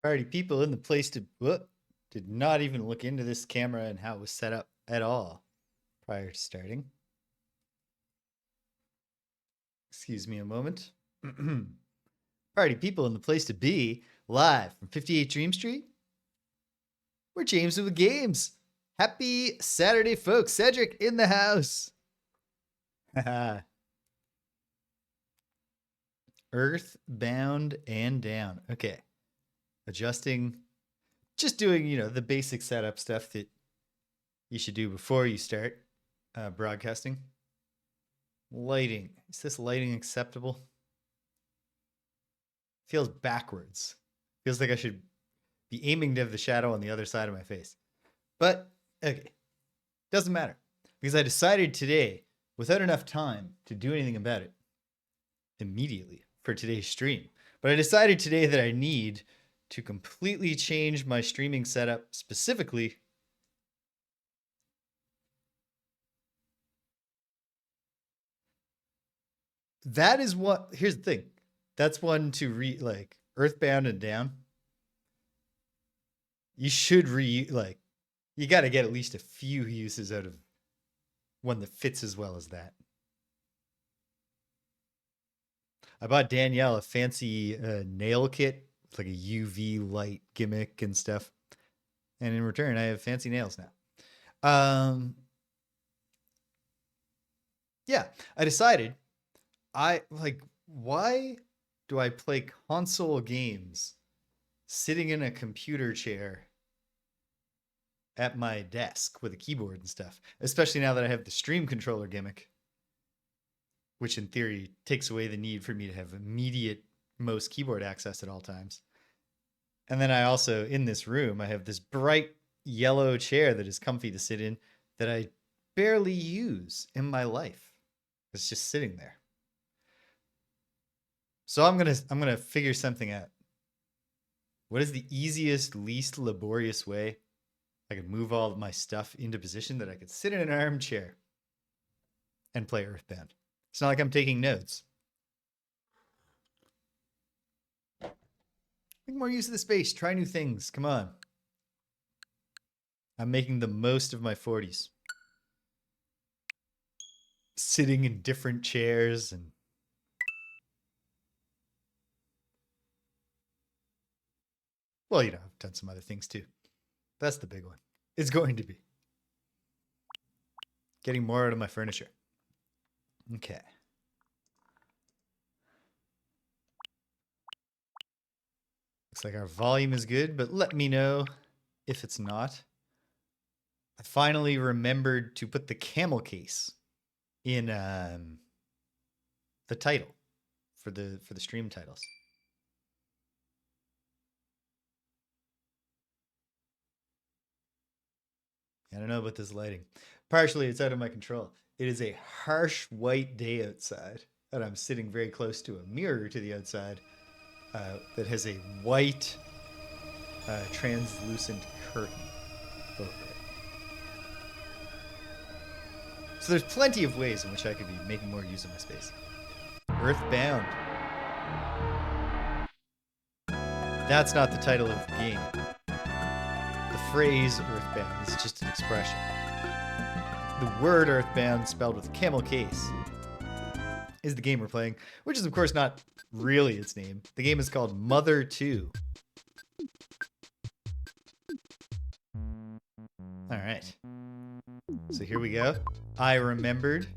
Alrighty, people in the place to whoop, did not even look into this camera and how it was set up at all prior to starting. Excuse me a moment. Alrighty, people in the place to be, live from 58 Dream Street. We're James with the Games. Happy Saturday, folks. Cedric in the house. Earthbound and down. Okay. Adjusting, just doing, the basic setup stuff that you should do before you start broadcasting. Lighting. Is this lighting acceptable? Feels backwards. Feels like I should be aiming to have the shadow on the other side of my face. But, okay. Doesn't matter. Because I decided today, without enough time to do anything about it immediately for today's stream, but I decided today that I need to completely change my streaming setup specifically that is what, here's the thing. That's one to like Earthbound and down. You should you got to get at least a few uses out of one that fits as well as that. I bought Danielle a fancy nail kit with like a UV light gimmick and stuff. And in return, I have fancy nails now. Yeah, I decided why do I play console games sitting in a computer chair at my desk with a keyboard and stuff, especially now that I have the stream controller gimmick, which in theory takes away the need for me to have immediate mouse keyboard access at all times. And then I also, in this room, I have this bright yellow chair that is comfy to sit in that I barely use in my life. It's just sitting there. So I'm gonna figure something out. What is the easiest, least laborious way I could move all of my stuff into position that I could sit in an armchair and play Earthbound? It's not like I'm taking notes. Make more use of the space. Try new things. Come on. I'm making the most of my 40s. Sitting in different chairs and well, I've done some other things too. That's the big one. It's going to be getting more out of my furniture. Okay. Looks like our volume is good, but let me know if it's not. I finally remembered to put the camel case in the title for the stream titles. I don't know about this lighting. Partially, it's out of my control. It is a harsh white day outside, and I'm sitting very close to a mirror to the outside that has a white translucent curtain over it. So there's plenty of ways in which I could be making more use of my space. Earthbound. That's not the title of the game. The phrase Earthbound is just an expression. The word Earthbound, spelled with a camel case, is the game we're playing, which is of course not really its name. The game is called Mother 2. Alright. So here we go. I remembered,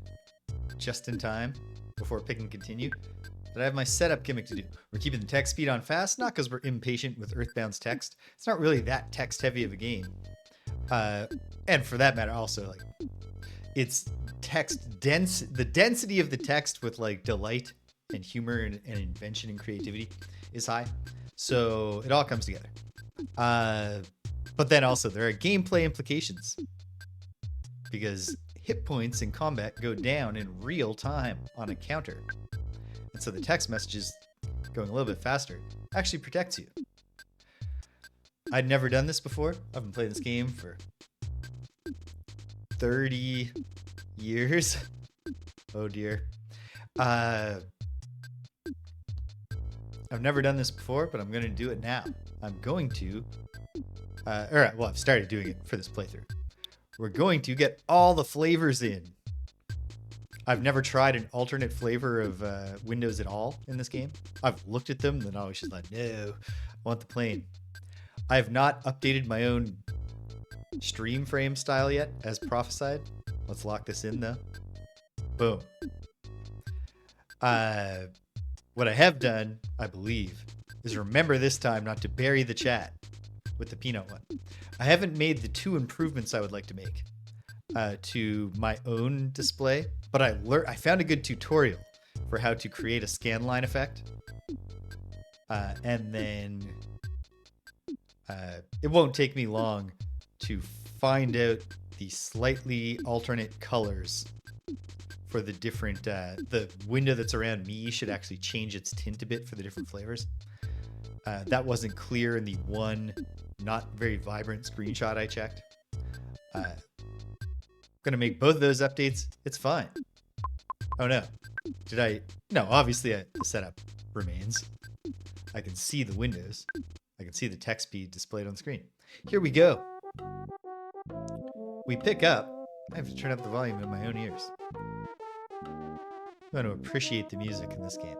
just in time, before picking continue, that I have my setup gimmick to do. We're keeping the text speed on fast, not because we're impatient with Earthbound's text. It's not really that text heavy of a game. And for that matter, also, it's text dense. The density of the text with delight and humor and invention and creativity is high. So it all comes together. But then also there are gameplay implications because hit points in combat go down in real time on a counter. And so the text messages going a little bit faster actually protects you. I'd never done this before. I've been playing this game for 30 years. Oh dear. I've never done this before, but I'm going to do it now. I'm going to, I've started doing it for this playthrough. We're going to get all the flavors in. I've never tried an alternate flavor of windows at all in this game. I've looked at them, and I was just like, no, I want the plain. I have not updated my own stream frame style yet, as prophesied. Let's lock this in, though. Boom. What I have done, I believe, is remember this time not to bury the chat with the peanut one. I haven't made the 2 improvements I would like to make to my own display, but I found a good tutorial for how to create a scan line effect. And then it won't take me long to find out the slightly alternate colors for the different, the window that's around me should actually change its tint a bit for the different flavors. That wasn't clear in the one not very vibrant screenshot I checked. Gonna make both of those updates. It's fine. Oh no. No, obviously the setup remains. I can see the windows. I can see the text speed displayed on screen. Here we go. We pick up. I have to turn up the volume in my own ears. I'm going to appreciate the music in this game.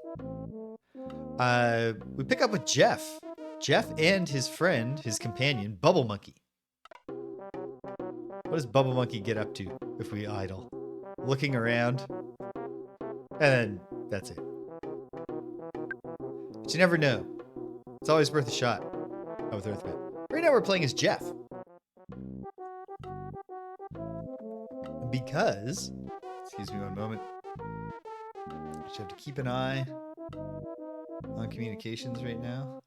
We pick up with Jeff. Jeff and his friend, his companion, Bubble Monkey. What does Bubble Monkey get up to if we idle? Looking around. And then that's it. But you never know. It's always worth a shot with EarthBound. Right now we're playing as Jeff. Because, excuse me one moment, I just have to keep an eye on communications right now.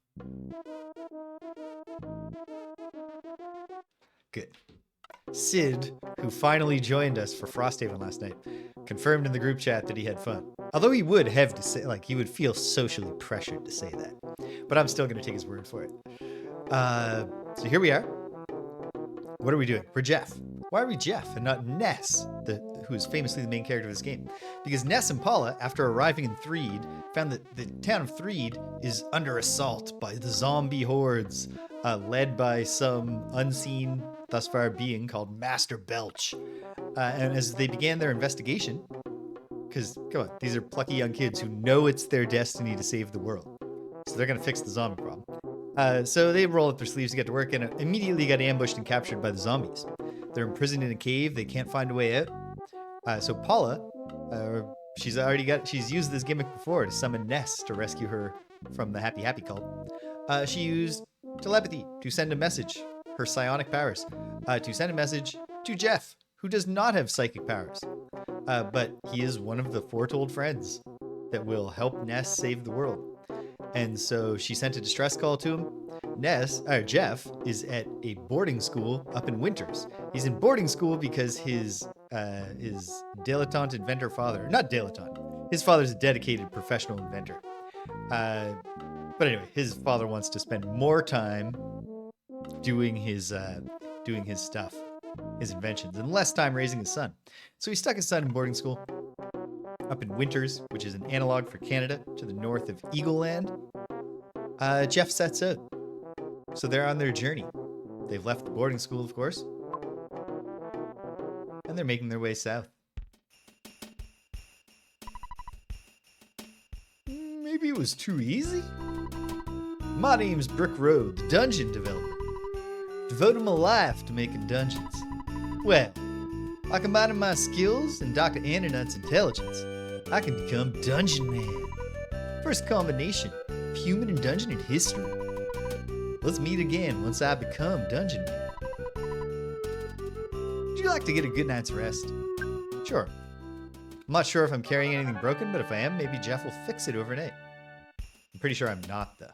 Good. Sid, who finally joined us for Frosthaven last night, confirmed in the group chat that he had fun. Although he would have to say, he would feel socially pressured to say that. But I'm still going to take his word for it. So here we are. What are we doing? We're Jeff. Why are we Jeff and not Ness, who is famously the main character of this game? Because Ness and Paula, after arriving in Threed, found that the town of Threed is under assault by the zombie hordes, led by some unseen, thus far, being called Master Belch. And as they began their investigation, because, come on, these are plucky young kids who know it's their destiny to save the world. So they're going to fix the zombie problem. So they roll up their sleeves to get to work and immediately got ambushed and captured by the zombies. They're imprisoned in a cave. They can't find a way out. So Paula, she's used this gimmick before to summon Ness to rescue her from the Happy Happy cult. She used telepathy to send a message, her psionic powers, to send a message to Jeff, who does not have psychic powers. But he is one of the foretold friends that will help Ness save the world. And so she sent a distress call to him. Jeff is at a boarding school up in Winters. He's in boarding school because his dilettante inventor father, not dilettante, his father's a dedicated professional inventor. But anyway, his father wants to spend more time doing his stuff, his inventions, and less time raising his son. So he stuck his son in boarding school up in Winters, which is an analog for Canada, to the north of Eagle Land. Jeff sets out. So they're on their journey. They've left the boarding school, of course. And they're making their way south. Maybe it was too easy? My name's Brick Road, the dungeon developer. Devoted my life to making dungeons. Well, by combining my skills and Dr. Andonuts' intelligence, I can become Dungeon Man. First combination of human and dungeon in history. Let's meet again once I become Dungeon Man. Would you like to get a good night's rest? Sure. I'm not sure if I'm carrying anything broken, but if I am, maybe Jeff will fix it overnight. I'm pretty sure I'm not, though.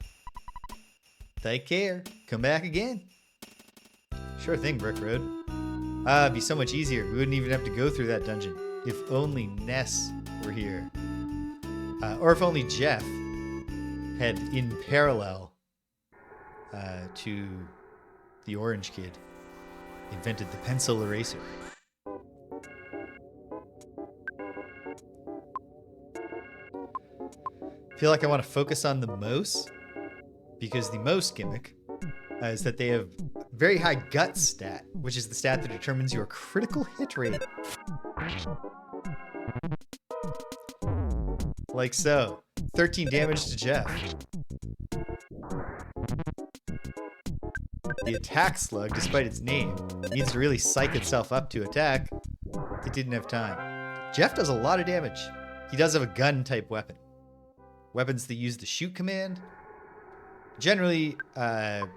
Take care. Come back again. Sure thing, Brick Road. It'd be so much easier. We wouldn't even have to go through that dungeon. If only Ness were here. Or if only Jeff had, in parallel to the Orange Kid, invented the pencil eraser. feel like I want to focus on the most, because the most gimmick is that they have very high gut stat, which is the stat that determines your critical hit rate. Like so. 13 damage to Jeff. The attack slug, despite its name, needs to really psych itself up to attack. It didn't have time. Jeff does a lot of damage. He does have a gun type weapon. Weapons that use the shoot command generally have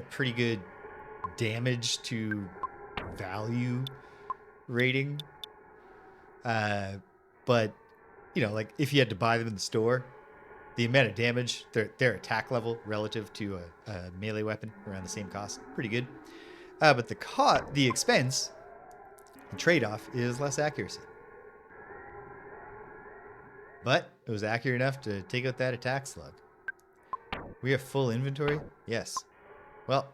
pretty good damage to value rating. But, you know, like if you had to buy them in the store, the amount of damage, their attack level relative to a melee weapon around the same cost, pretty good. But the expense, the trade-off is less accuracy. But it was accurate enough to take out that attack slug. We have full inventory? Yes. Well,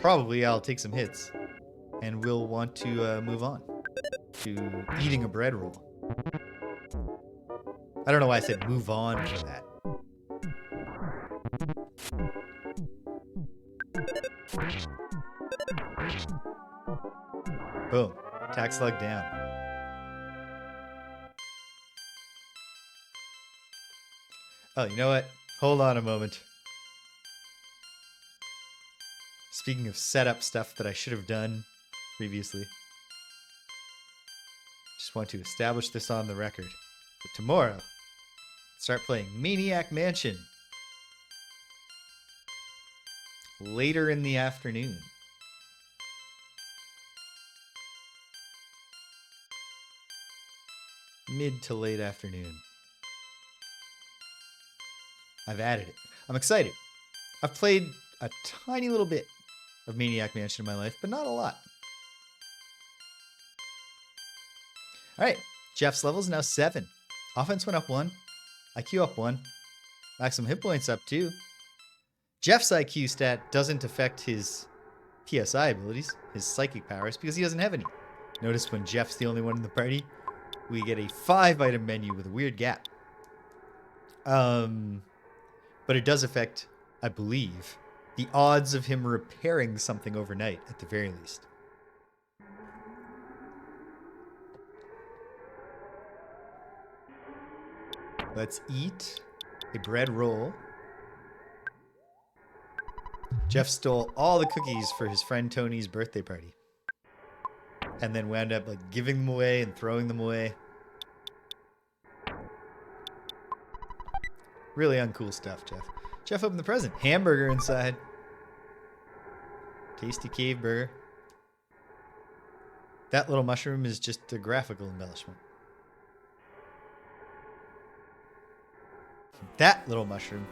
probably I'll take some hits, and we'll want to move on to eating a bread roll. I don't know why I said move on for that. Boom. Attack slug down. Oh, you know what? Hold on a moment. Speaking of setup stuff that I should have done previously, just want to establish this on the record. But tomorrow, start playing Maniac Mansion. Later in the afternoon. Mid to late afternoon. I've added it. I'm excited. I've played a tiny little bit of Maniac Mansion in my life, but not a lot. All right, Jeff's level is now 7. Offense went up 1. IQ up 1. Maximum hit points up 2. Jeff's IQ stat doesn't affect his PSI abilities, his psychic powers, because he doesn't have any. Notice when Jeff's the only one in the party, we get a 5-item menu with a weird gap. But it does affect, I believe, the odds of him repairing something overnight, at the very least. Let's eat a bread roll. Jeff stole all the cookies for his friend Tony's birthday party. And then wound up like giving them away and throwing them away. Really uncool stuff, Jeff. Jeff opened the present. Hamburger inside. Tasty cave burger. That little mushroom is just a graphical embellishment. That little mushroom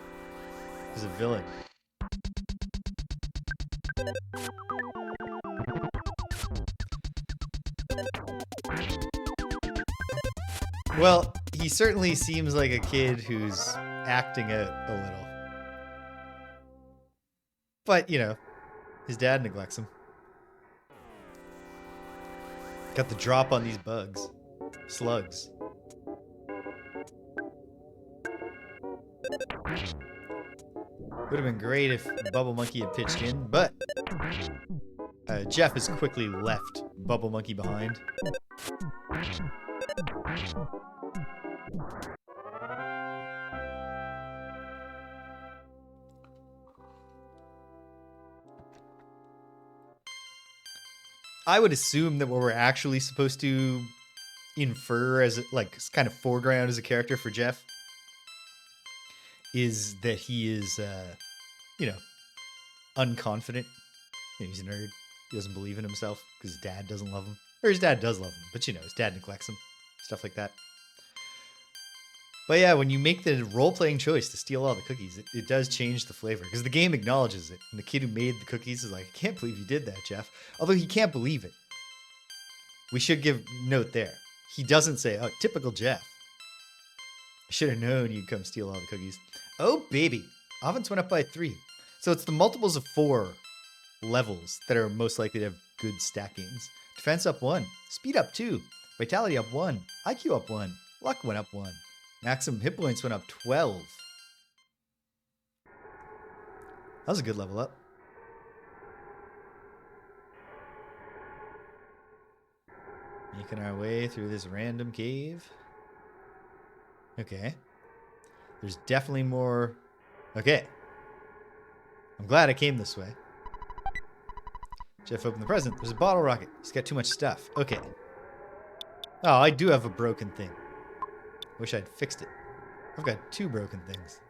is a villain. Well, he certainly seems like a kid who's acting out a little. But, you know, his dad neglects him. Got the drop on these bugs. Slugs. Would have been great if Bubble Monkey had pitched in, but Jeff has quickly left Bubble Monkey behind. I would assume that what we're actually supposed to infer as like kind of foreground as a character for Jeff is that he is, you know, unconfident. You know, he's a nerd. He doesn't believe in himself because his dad doesn't love him. Or his dad does love him, but you know, his dad neglects him. Stuff like that. But yeah, when you make the role-playing choice to steal all the cookies, it does change the flavor because the game acknowledges it. And the kid who made the cookies is like, I can't believe you did that, Jeff. Although he can't believe it. We should give note there. He doesn't say, oh, typical Jeff. I should have known you'd come steal all the cookies. Oh, baby. Offense went up by 3. So it's the multiples of 4 levels that are most likely to have good stat gains. Defense up 1. Speed up 2. Vitality up 1. IQ up 1. Luck went up 1. Maximum hit points went up 12. That was a good level up. Making our way through this random cave. Okay. There's definitely more. Okay. I'm glad I came this way. Jeff opened the present. There's a bottle rocket. He's got too much stuff. Okay. Oh, I do have a broken thing. Wish I'd fixed it. I've got 2 broken things.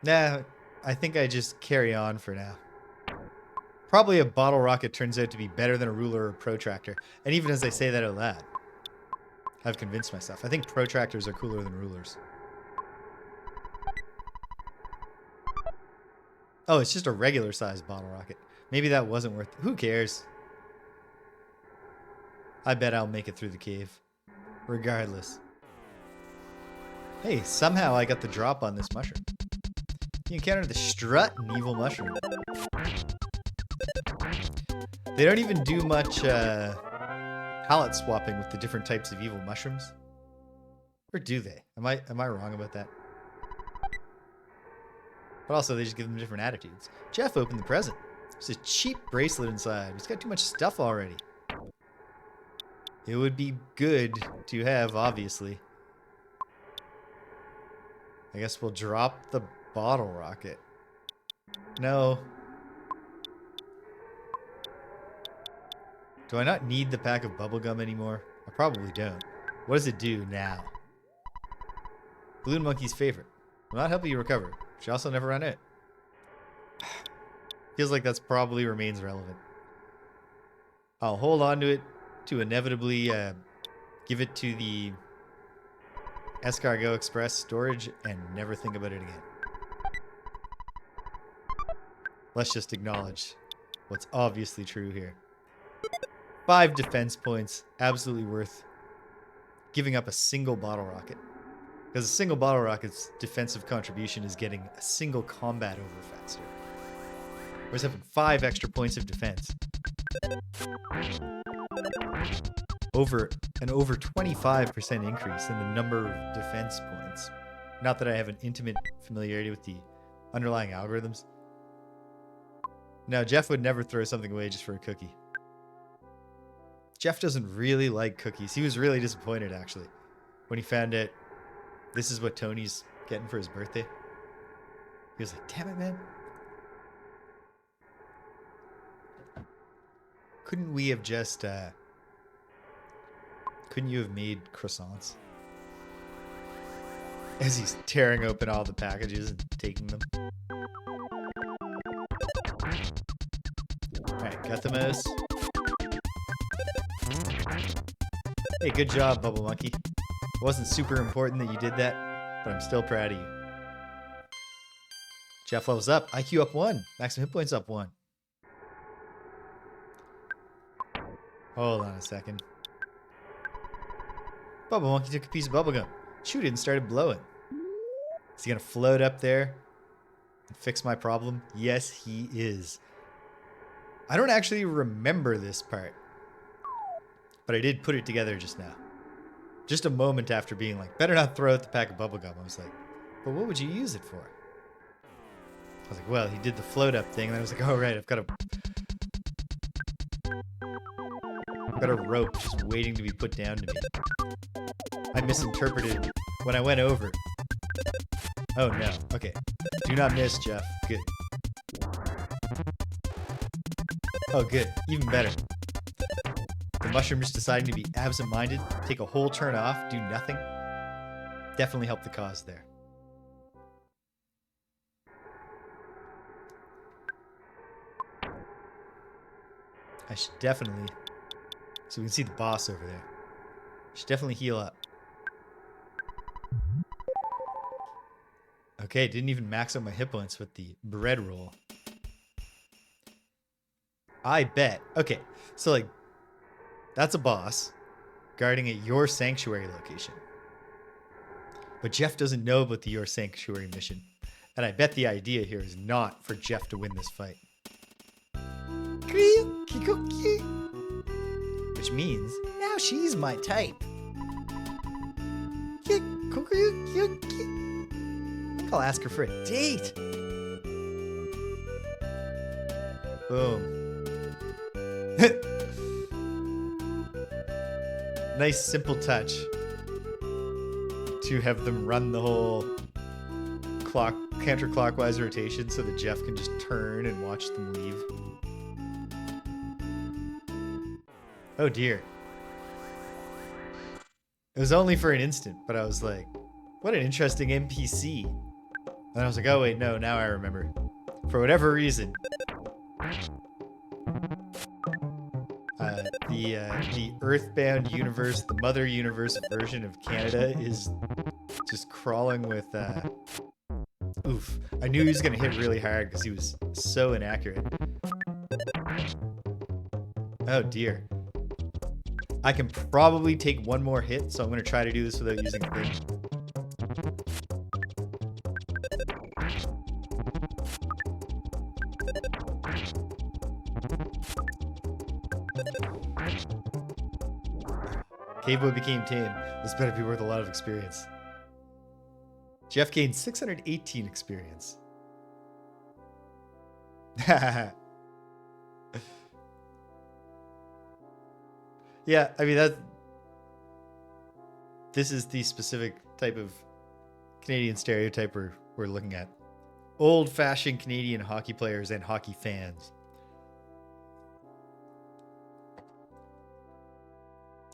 Nah, I think I just carry on for now. Probably a bottle rocket turns out to be better than a ruler or protractor. And even as I say that out loud, I've convinced myself. I think protractors are cooler than rulers. Oh, it's just a regular sized bottle rocket. Maybe that wasn't worth it. Who cares? I bet I'll make it through the cave. Regardless. Hey, somehow I got the drop on this mushroom. You encounter the strut and evil mushroom. They don't even do much palette swapping with the different types of evil mushrooms. Or do they? Am I wrong about that? But also, they just give them different attitudes. Jeff opened the present. There's a cheap bracelet inside. It's got too much stuff already. It would be good to have, obviously. I guess we'll drop the bottle rocket. No. Do I not need the pack of bubblegum anymore? I probably don't. What does it do now? Balloon Monkey's favorite. Will not help you recover. She also never run out. Feels like that's probably remains relevant. I'll hold on to it to inevitably give it to the Escargot Express storage and never think about it again. Let's just acknowledge what's obviously true here. 5 defense points, absolutely worth giving up a single bottle rocket. Because a single bottle rocket's defensive contribution is getting a single combat over faster. Whereas having 5 extra points of defense. Over 25% increase in the number of defense points. Not that I have an intimate familiarity with the underlying algorithms. No, Jeff would never throw something away just for a cookie. Jeff doesn't really like cookies. He was really disappointed, actually, when he found out this is what Tony's getting for his birthday. He was like, damn it, man. Couldn't we have just, couldn't you have made croissants? As he's tearing open all the packages and taking them. Alright, got the mouse. Hey, good job, Bubble Monkey. It wasn't super important that you did that, but I'm still proud of you. Jeff levels up. IQ up 1. Maximum hit points up 1. Hold on a second. Bubble Monkey took a piece of bubblegum, chewed it, and started blowing. Is he gonna float up there and fix my problem? Yes, he is. I don't actually remember this part, but I did put it together just now. Just a moment after being like, better not throw out the pack of bubblegum. I was like, but what would you use it for? I was like, well, he did the float up thing, and I was like, oh right, I've got a rope just waiting to be put down to me. I misinterpreted when I went over. Oh no. Okay. Do not miss, Jeff. Good. Oh, good. Even better. The mushroom just deciding to be absent-minded, take a whole turn off, do nothing. Definitely helped the cause there. I should definitely... So we can see the boss over there. Should definitely heal up. Okay, didn't even max out my hit points with the bread roll. I bet. Okay, so like, that's a boss guarding at your sanctuary location. But Jeff doesn't know about the Your Sanctuary mission. And I bet the idea here is not for Jeff to win this fight. Which means, now she's my type. I think I'll ask her for a date. Boom. Nice simple touch to have them run the whole counterclockwise rotation so that Jeff can just turn and watch them leave. Oh dear. It was only for an instant, but I was like, what an interesting NPC. And I was like, oh wait, no, now I remember. For whatever reason, the EarthBound universe, the Mother Universe version of Canada is just crawling with, oof. I knew he was going to hit really hard because he was so inaccurate. Oh dear. I can probably take one more hit, so I'm going to try to do this without using a thing. Cave Boy became tame. This better be worth a lot of experience. Jeff gained 618 experience. Yeah, I mean, this is the specific type of Canadian stereotype we're looking at. Old-fashioned Canadian hockey players and hockey fans.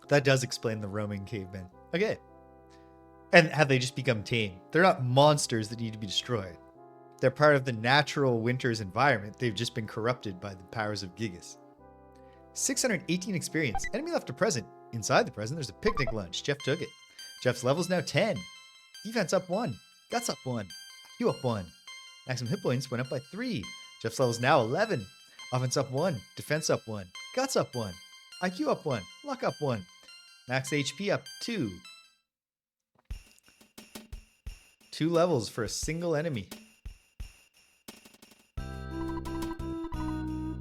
That does explain the roaming cavemen. Okay. And have they just become tame? They're not monsters that need to be destroyed. They're part of the natural winter's environment. They've just been corrupted by the powers of Gigas. 618 experience. Enemy left to present. Inside the present, there's a picnic lunch. Jeff took it. Jeff's level's now 10. Defense up 1. Guts up 1. IQ up 1. Maximum hit points went up by 3. Jeff's level's now 11. Offense up 1. Defense up 1. Guts up 1. IQ up 1. Luck up 1. Max HP up 2. 2 levels for a single enemy.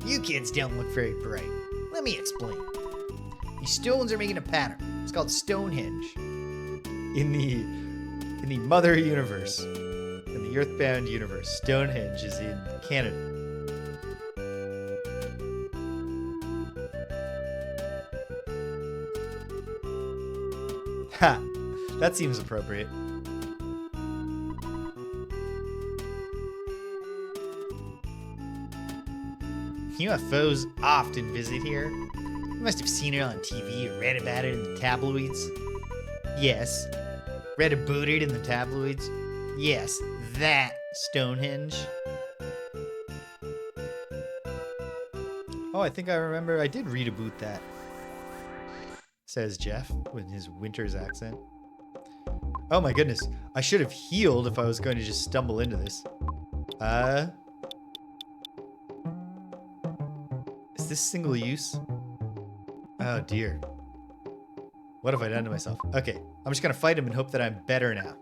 You kids don't look very bright. Let me explain. These stones are making a pattern. It's called Stonehenge. In the Mother Universe, in the EarthBound universe, Stonehenge is in Canada. Ha! That seems appropriate. UFOs often visit here. You must have seen it on TV or read about it in the tabloids. Yes. Read about it in the tabloids. Yes, that Stonehenge. Oh, I think I remember I did read about that. Says Jeff with his winter's accent. Oh my goodness. I should have healed if I was going to just stumble into this. Is this single use? Oh dear. What have I done to myself? Okay, I'm just gonna fight him and hope that I'm better now.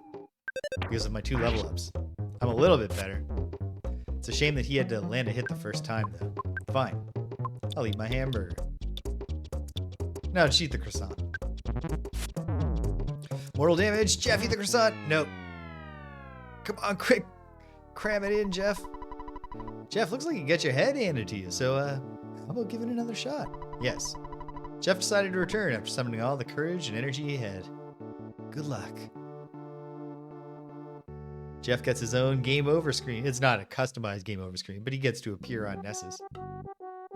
Because of my 2 level ups. I'm a little bit better. It's a shame that he had to land a hit the first time though. Fine. I'll eat my hamburger. No, just eat the croissant. Mortal damage. Jeff, eat the croissant. Nope. Come on, quick. Cram it in, Jeff. Jeff, looks like you got your head handed to you, so, how about giving it another shot? Yes. Jeff decided to return after summoning all the courage and energy he had. Good luck. Jeff gets his own game over screen. It's not a customized game over screen, but he gets to appear on Ness's.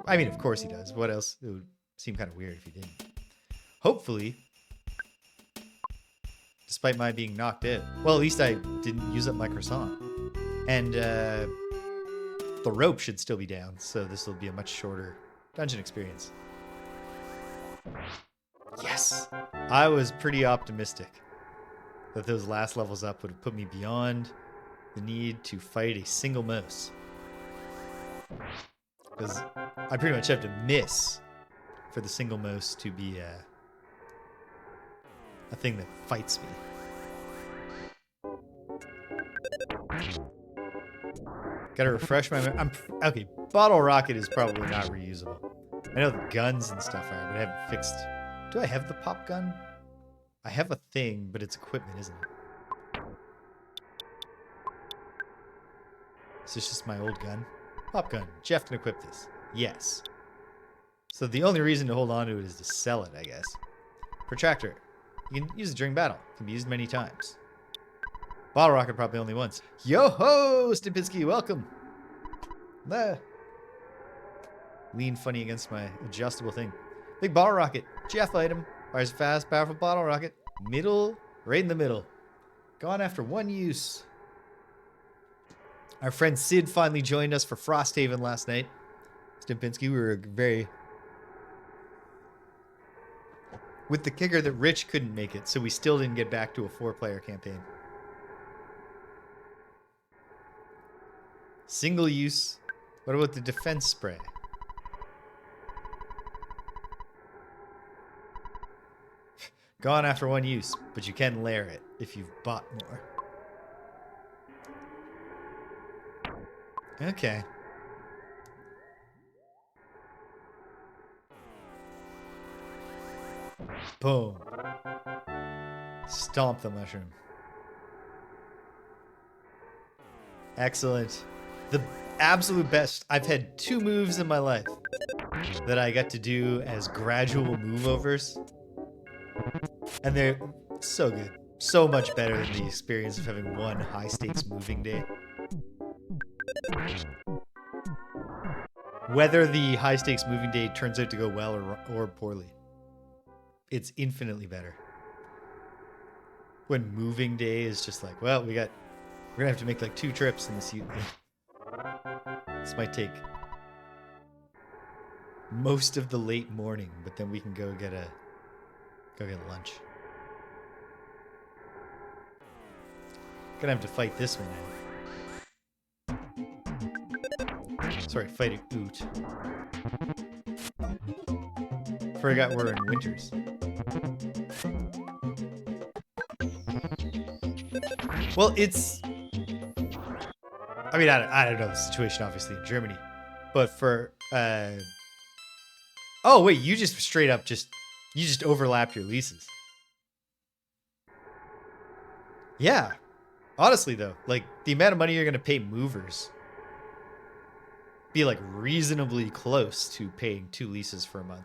I mean, of course he does. What else? It would seem kind of weird if he didn't. Hopefully, despite my being knocked out. Well, at least I didn't use up my croissant. And the rope should still be down, so this will be a much shorter dungeon experience. Yes! I was pretty optimistic that those last levels up would have put me beyond the need to fight a single mouse. Because I pretty much have to miss for the single mouse to be a thing that fights me. Gotta refresh my okay, bottle rocket is probably not reusable. I know the guns and stuff are, but I haven't fixed. Do I have the pop gun? I have a thing, but it's equipment, isn't it? Is this just my old gun? Pop gun. Jeff can equip this. Yes. So the only reason to hold on to it is to sell it, I guess. Protractor. You can use it during battle. It can be used many times. Bottle rocket probably only once. Yo-ho! Stimpinski, welcome! There. Lean funny against my adjustable thing. Big bottle rocket. Jeff item. Fires fast, powerful bottle rocket. Middle. Right in the middle. Gone after one use. Our friend Sid finally joined us for Frosthaven last night. Stimpinski, we were very... with the kicker that Rich couldn't make it, so we still didn't get back to a 4-player campaign. Single use. What about the defense spray? Gone after one use, but you can layer it if you've bought more. Okay. Boom. Stomp the mushroom. Excellent. The absolute best. I've had 2 moves in my life that I got to do as gradual move-overs. And they're so good. So much better than the experience of having one high-stakes moving day. Whether the high-stakes moving day turns out to go well or poorly, it's infinitely better. When moving day is just like, well, we're gonna have to make like 2 trips in this. This might take most of the late morning, but then we can go get lunch. Gonna have to fight this one now. Sorry, fight an oot. Forgot we're in winters. Well, it's... I mean, I don't know the situation, obviously, in Germany. But for... Oh, wait, you just straight up you just overlapped your leases. Yeah. Honestly, though, like, the amount of money you're going to pay movers be, like, reasonably close to paying 2 leases for a month.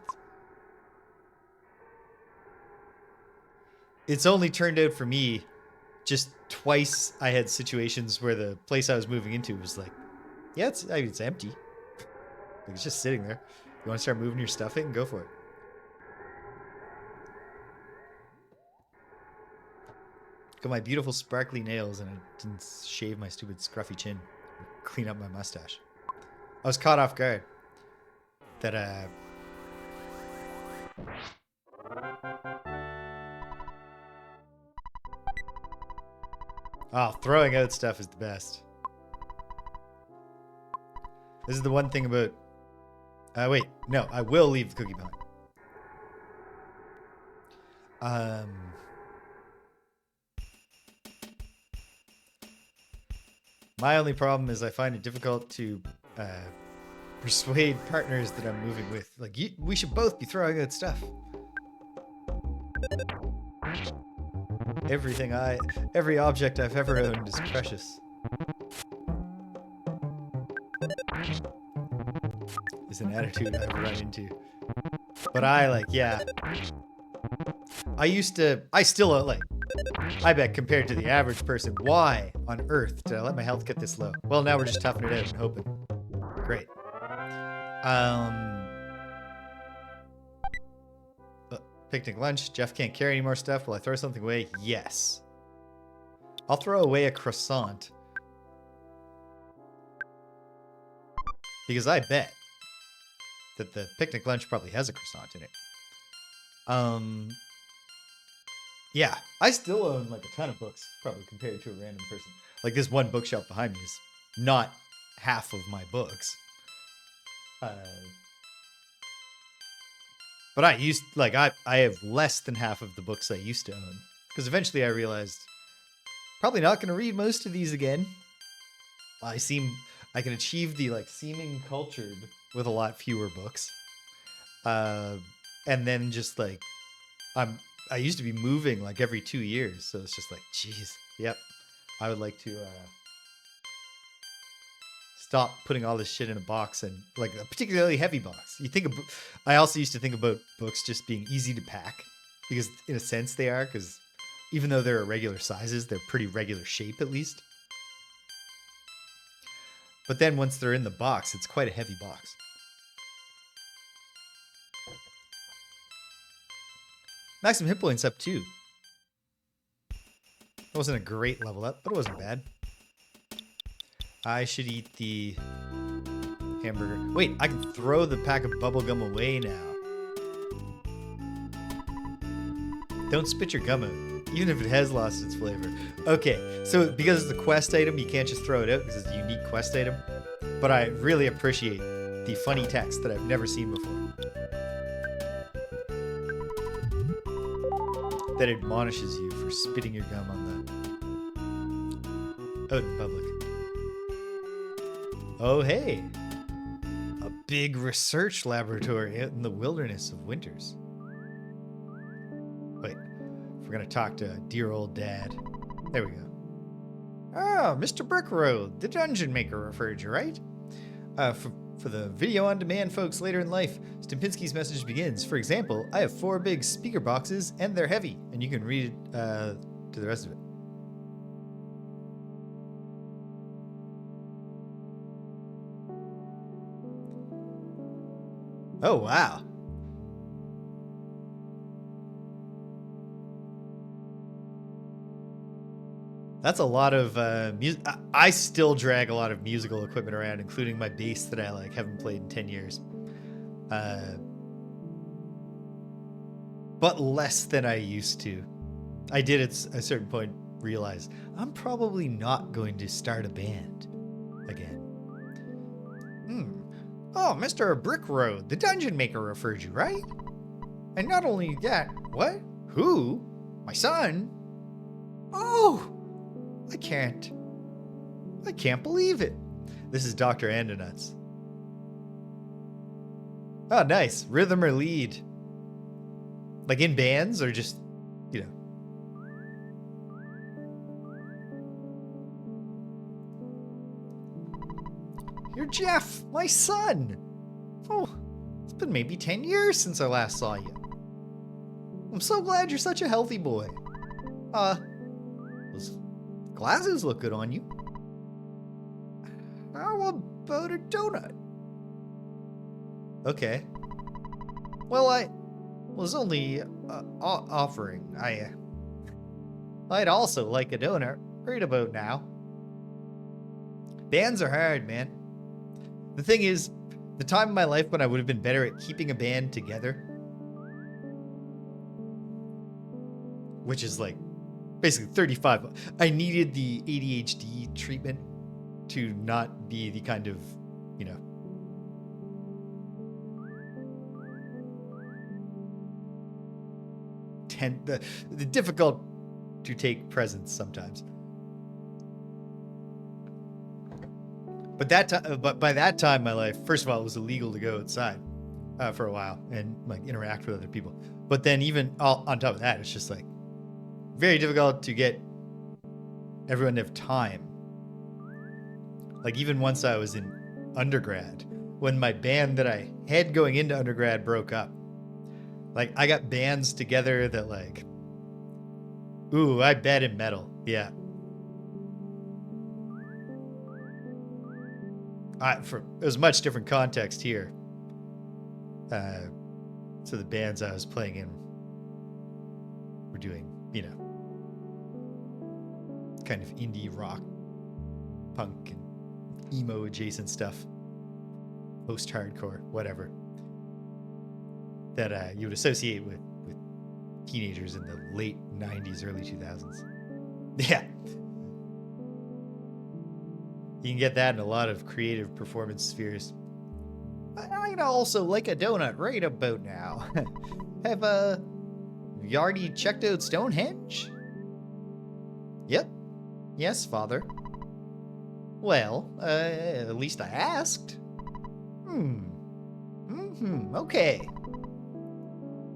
It's only turned out for me, just twice I had situations where the place I was moving into was like, yeah, it's empty. Like, it's just sitting there. You want to start moving your stuff in? Go for it. Got my beautiful sparkly nails and I didn't shave my stupid scruffy chin or clean up my mustache. I was caught off guard that oh, throwing out stuff is the best. This is the one thing about wait, no, I will leave the cookie behind. My only problem is I find it difficult to persuade partners that I'm moving with. Like, we should both be throwing out stuff. Every object I've ever owned is precious. Is an attitude I've run into. But yeah. I still like, I bet compared to the average person, why on earth did I let my health get this low? Well, now we're just toughing it out and hoping. Great. Picnic lunch. Jeff can't carry any more stuff. Will I throw something away? Yes. I'll throw away a croissant. Because I bet that the picnic lunch probably has a croissant in it. Yeah, I still own like a ton of books, probably compared to a random person. Like this one bookshelf behind me is not half of my books. But I have less than half of the books I used to own. Because eventually I realized, probably not going to read most of these again. I can achieve the like seeming cultured with a lot fewer books. And then just like I used to be moving like every 2 years, so it's just like, geez, yep. I would like to stop putting all this shit in a box, and like a particularly heavy box. You think of, I also used to think about books just being easy to pack, because in a sense they are, because even though they're irregular sizes, they're pretty regular shape at least. But then once they're in the box, it's quite a heavy box. Maximum hit points up too. It wasn't a great level up, but it wasn't bad. I should eat the hamburger. Wait, I can throw the pack of bubblegum away now. Don't spit your gum out, even if it has lost its flavor. Okay, so because it's a quest item, you can't just throw it out because it's a unique quest item. But I really appreciate the funny text that I've never seen before, that admonishes you for spitting your gum on the out in public. Oh, hey. A big research laboratory out in the wilderness of Winters. Wait, if we're going to talk to dear old Dad. There we go. Oh, Mr. Brickroad, the dungeon maker referred you, right? For the video on demand folks later in life, Stimpinski's message begins. For example, I have 4 big speaker boxes and they're heavy, and you can read to the rest of it. Oh, wow. That's a lot of music. I still drag a lot of musical equipment around, including my bass that I like haven't played in 10 years. But less than I used to. I did at a certain point realize I'm probably not going to start a band again. Oh, Mr. Brickroad, the dungeon maker referred you, right? And not only that, what? Who? My son? Oh! I can't believe it. This is Dr. Andonuts. Oh, nice. Rhythm or lead? Like in bands or just, you know? You're Jeff, my son. Oh, it's been maybe 10 years since I last saw you. I'm so glad you're such a healthy boy. Those glasses look good on you. How about a donut? Okay. Well, I was only offering. I'd also like a donut right about now. Bands are hard, man. The thing is, the time in my life when I would have been better at keeping a band together, which is like basically 35. I needed the ADHD treatment to not be the kind of, you know, the difficult to take presence sometimes. But by that time in my life, first of all, it was illegal to go outside for a while and like interact with other people. But then even on top of that, it's just like very difficult to get everyone to have time. Like even once I was in undergrad, when my band that I had going into undergrad broke up, like I got bands together that like, ooh, I bet in metal. Yeah. It was much different context here. So the bands I was playing in were doing, you know, kind of indie rock, punk, and emo adjacent stuff, post-hardcore, whatever, that you would associate with teenagers in the late 90s, early 2000s. Yeah. You can get that in a lot of creative performance spheres. I'd also like a donut right about now. Have you already checked out Stonehenge? Yep. Yes, Father. Well, at least I asked. Okay.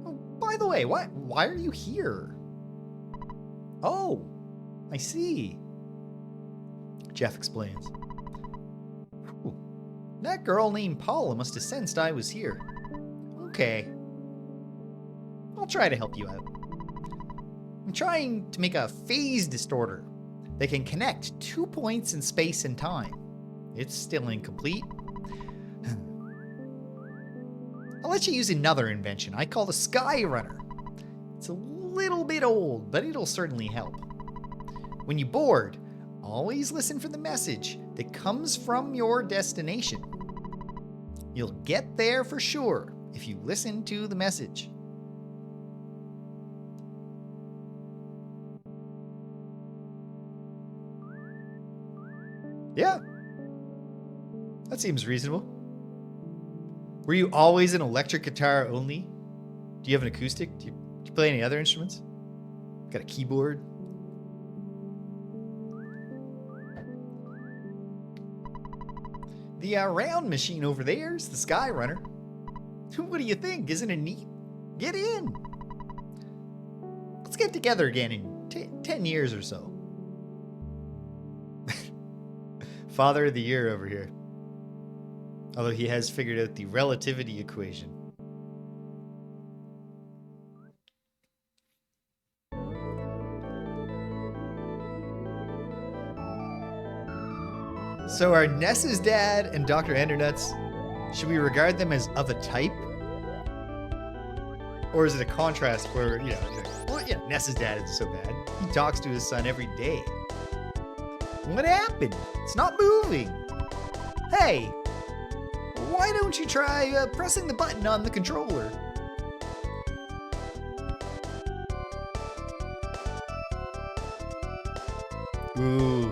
Oh, by the way, why are you here? Oh, I see. Jeff explains. Whew. That girl named Paula must have sensed I was here. Okay. I'll try to help you out. I'm trying to make a phase distorter that can connect 2 points in space and time. It's still incomplete. I'll let you use another invention I call the Sky Runner. It's a little bit old, but it'll certainly help. When you board, always listen for the message that comes from your destination. You'll get there for sure if you listen to the message. Yeah, that seems reasonable. Were you always an electric guitar only? Do you have an acoustic? Do you play any other instruments? Got a keyboard? The round machine over there is the Sky Runner. What do you think? Isn't it neat? Get in. Let's get together again in 10 years or so. Father of the year over here. Although he has figured out the relativity equation. So are Ness's dad and Dr. Andonuts, should we regard them as of a type? Or is it a contrast where, you know, well, yeah, Ness's dad isn't so bad. He talks to his son every day. What happened? It's not moving. Hey, why don't you try pressing the button on the controller? Ooh.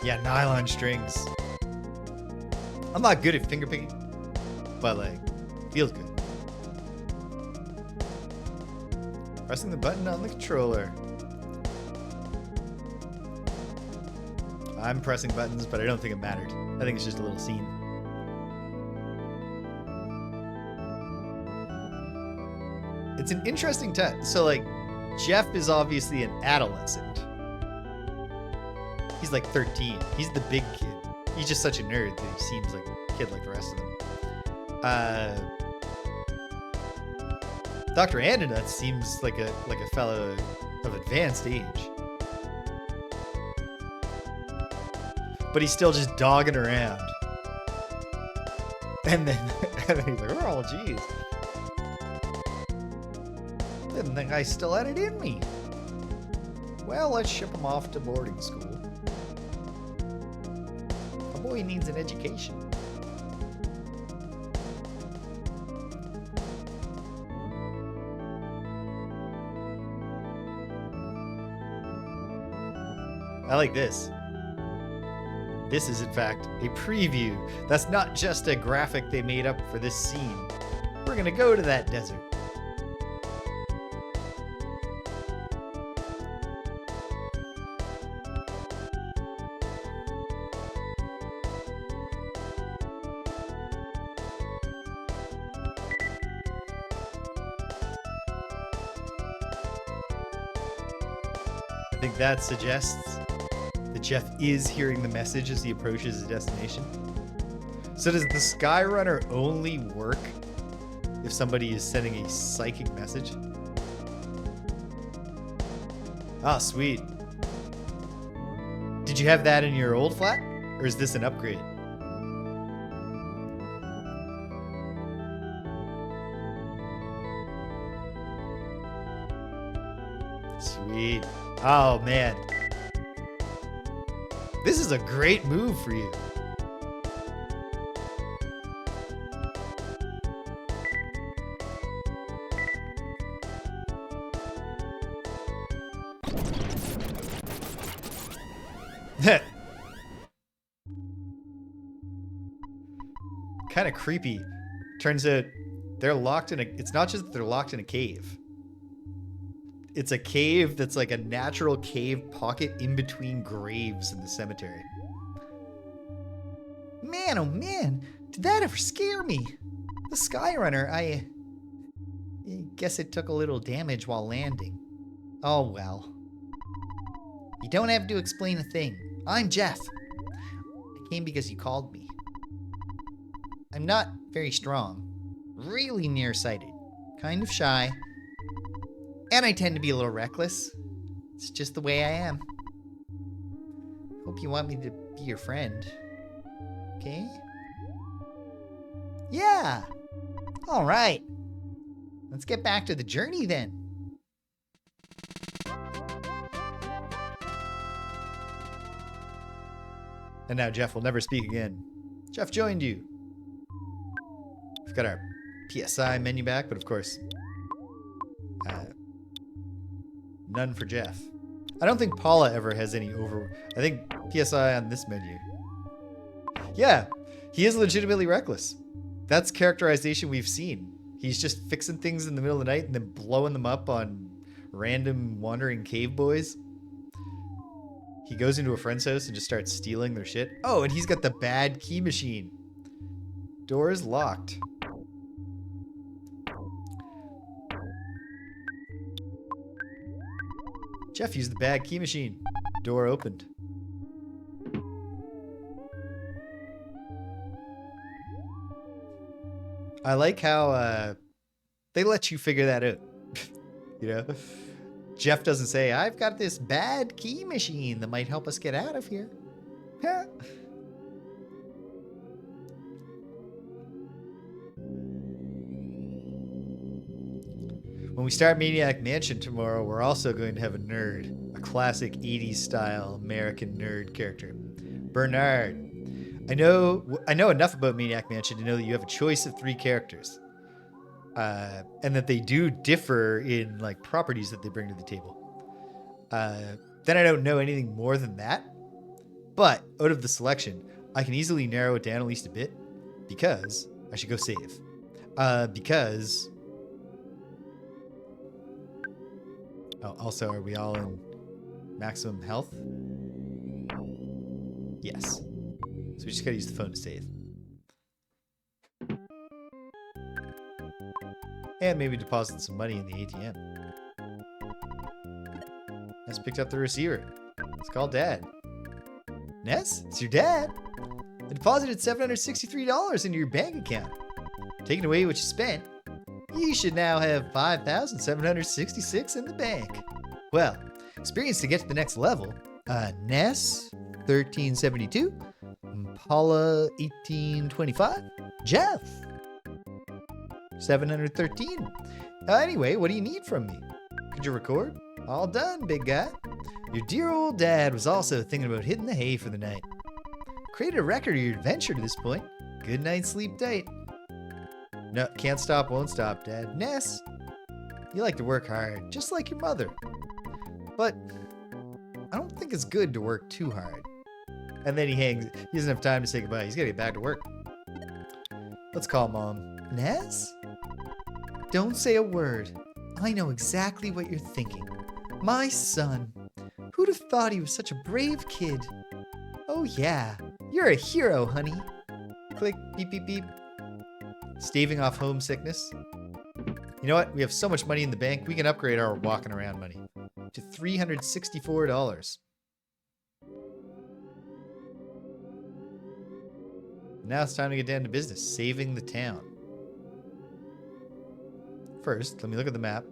Yeah, nylon strings. I'm not good at finger picking, but like, feels good. Pressing the button on the controller. I'm pressing buttons, but I don't think it mattered. I think it's just a little scene. It's an interesting test. So like, Jeff is obviously an adolescent. He's like 13. He's the big kid. He's just such a nerd that he seems like a kid like the rest of them. Dr. Andonuts seems like a fellow of advanced age. But he's still just dogging around. And then he's like, oh, geez. Didn't think I still had it in me. Well, let's ship him off to boarding school. A boy needs an education. I like this. This is, in fact, a preview. That's not just a graphic they made up for this scene. We're gonna go to that desert. I think that suggests that Jeff is hearing the message as he approaches his destination. So does the Sky Runner only work if somebody is sending a psychic message? Ah, sweet. Did you have that in your old flat? Or is this an upgrade? Sweet. Oh, man. This is a great move for you. Kind of creepy. Turns out they're locked in a... It's not just that they're locked in a cave. It's a cave that's like a natural cave pocket in between graves in the cemetery. Man, oh man, did that ever scare me? The Skyrunner, I guess it took a little damage while landing. Oh well. You don't have to explain a thing. I'm Jeff. I came because you called me. I'm not very strong. Really nearsighted. Kind of shy. And I tend to be a little reckless. It's just the way I am. Hope you want me to be your friend. Okay? Yeah! Alright. Let's get back to the journey then. And now Jeff will never speak again. Jeff joined you. We've got our PSI menu back, but of course, none for Jeff. I don't think Paula ever has any I think PSI on this menu. Yeah, he is legitimately reckless. That's characterization we've seen. He's just fixing things in the middle of the night and then blowing them up on random wandering cave boys. He goes into a friend's house and just starts stealing their shit. Oh, and he's got the bad key machine. Door is locked. Jeff used the bad key machine. Door opened. I like how they let you figure that out. You know? Jeff doesn't say, I've got this bad key machine that might help us get out of here. When we start Maniac Mansion tomorrow, we're also going to have a nerd. A classic 80s style American nerd character. Bernard. I know enough about Maniac Mansion to know that you have a choice of 3 characters. And that they do differ in like properties that they bring to the table. Then I don't know anything more than that. But out of the selection, I can easily narrow it down at least a bit because I should go save. Because also, are we all in maximum health? Yes. So we just gotta use the phone to save. And maybe deposit some money in the ATM. Ness picked up the receiver. It's called Dad. Ness, it's your dad. I deposited $763 into your bank account. Taking away what you spent, you should now have $5,766 in the bank. Well, experience to get to the next level. Ness, 1372. Paula, 1825. Jeff, 713. Anyway, what do you need from me? Could you record? All done, big guy. Your dear old dad was also thinking about hitting the hay for the night. Created a record of your adventure to this point. Good night's sleep tight. No, can't stop, won't stop, Dad. Ness, you like to work hard, just like your mother. But I don't think it's good to work too hard. And then he hangs. He doesn't have time to say goodbye. He's got to get back to work. Let's call Mom. Ness? Don't say a word. I know exactly what you're thinking. My son. Who'd have thought he was such a brave kid? Oh yeah, you're a hero, honey. Click, beep, beep, beep. Staving off homesickness. You know what? We have so much money in the bank, we can upgrade our walking around money to $364. Now it's time to get down to business, saving the town. First, let me look at the map.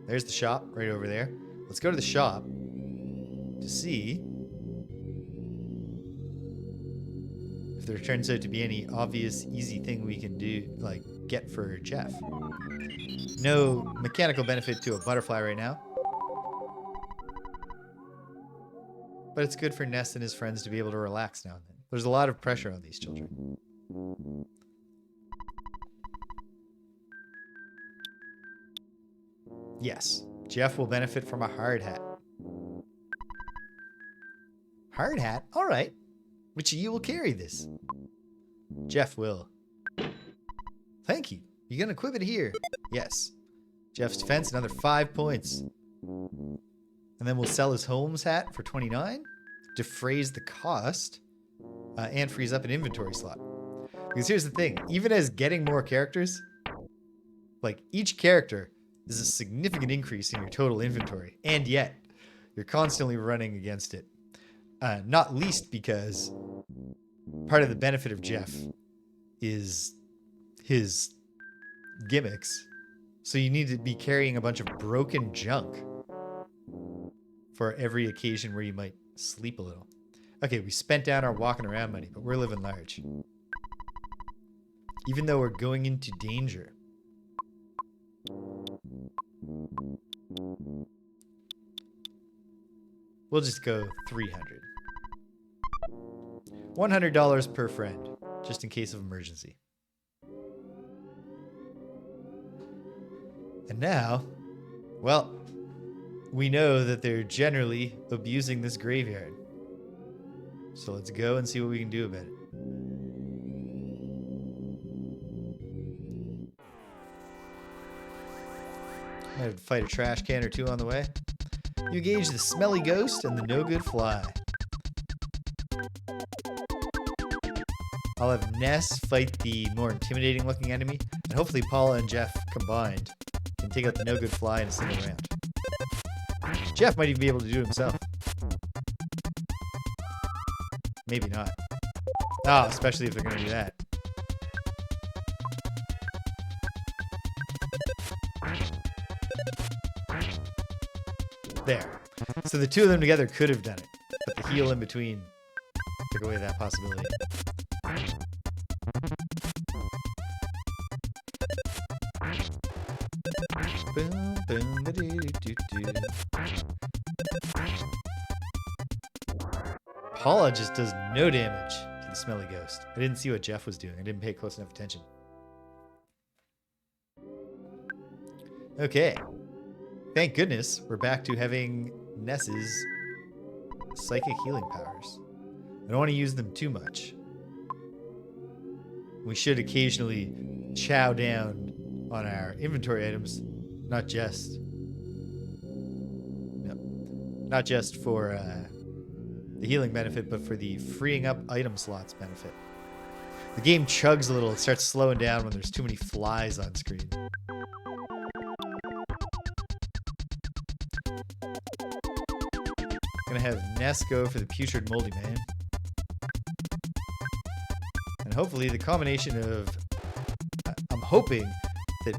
There's the shop right over there. Let's go to the shop to see if there turns out to be any obvious, easy thing we can do, like get for Jeff. No mechanical benefit to a butterfly right now. But it's good for Ness and his friends to be able to relax now and then. There's a lot of pressure on these children. Yes, Jeff will benefit from a hard hat. Hard hat? All right. Which of you will carry this? Jeff will. Thank you. You can equip it here. Yes. Jeff's defense, another 5 points. And then we'll sell his Holmes hat for 29. Defrays the cost. and frees up an inventory slot. Because here's the thing, even as getting more characters, like each character is a significant increase in your total inventory, and yet you're constantly running against it. Not least because part of the benefit of Jeff is his gimmicks. So you need to be carrying a bunch of broken junk for every occasion where you might sleep a little. Okay, we spent down our walking around money, but we're living large. Even though we're going into danger. We'll just go 300. $100 per friend, just in case of emergency. And now, well, we know that they're generally abusing this graveyard. So let's go and see what we can do about it. Might have to fight a trash can or two on the way. You engage the smelly ghost and the no-good fly. I'll have Ness fight the more intimidating looking enemy, and hopefully Paula and Jeff combined can take out the no-good fly in a single round. Jeff might even be able to do it himself. Maybe not. Oh, especially if they're going to do that. There. So the two of them together could have done it, but the heal in between took away that possibility. Boom, boom, ba-doo-doo-doo. Paula just does no damage to the smelly ghost. I didn't see what Jeff was doing. I didn't pay close enough attention. Okay. Thank goodness we're back to having Ness's psychic healing powers. I don't want to use them too much. We should occasionally chow down on our inventory items, not just for the healing benefit, but for the freeing up item slots benefit. The game chugs a little. It starts slowing down when there's too many flies on screen. Gonna have Ness go for the putrid moldy man. And hopefully the combination of... I'm hoping that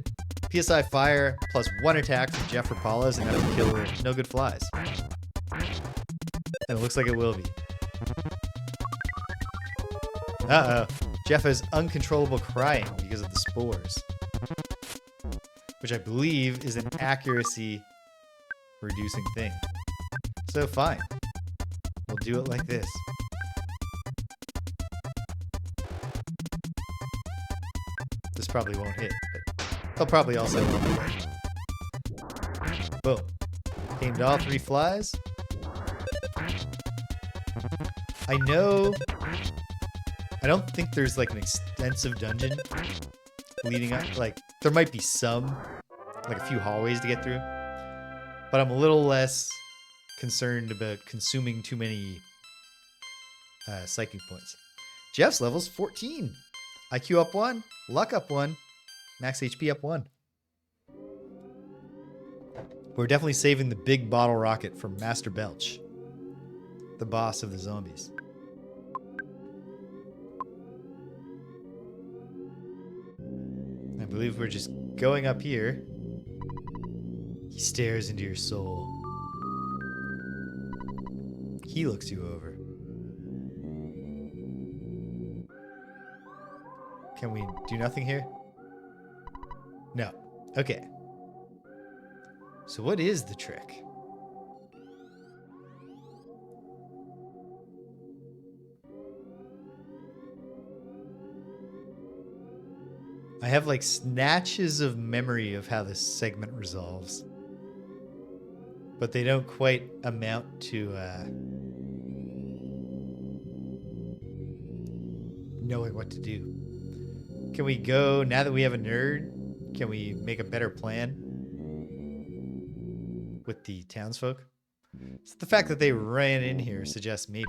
PSI Fire plus one attack from Jeff or Paula is enough to kill no good flies. And it looks like it will be. Uh-oh. Jeff has uncontrollable crying because of the spores. Which I believe is an accuracy reducing thing. So fine. We'll do it like this. This probably won't hit, but they'll probably also won't hit. Boom. Aimed all three flies. I know... I don't think there's like an extensive dungeon leading up. Like, there might be some, like a few hallways to get through. But I'm a little less concerned about consuming too many psychic points. Jeff's level's 14. IQ up 1, luck up 1, max HP up 1. We're definitely saving the big bottle rocket from Master Belch, the boss of the zombies. I believe we're just going up here. He stares into your soul. He looks you over. Can we do nothing here? No. Okay. So what is the trick? I have like snatches of memory of how this segment resolves. But they don't quite amount to knowing what to do. Can we go, now that we have a nerd, can we make a better plan with the townsfolk? So the fact that they ran in here suggests maybe.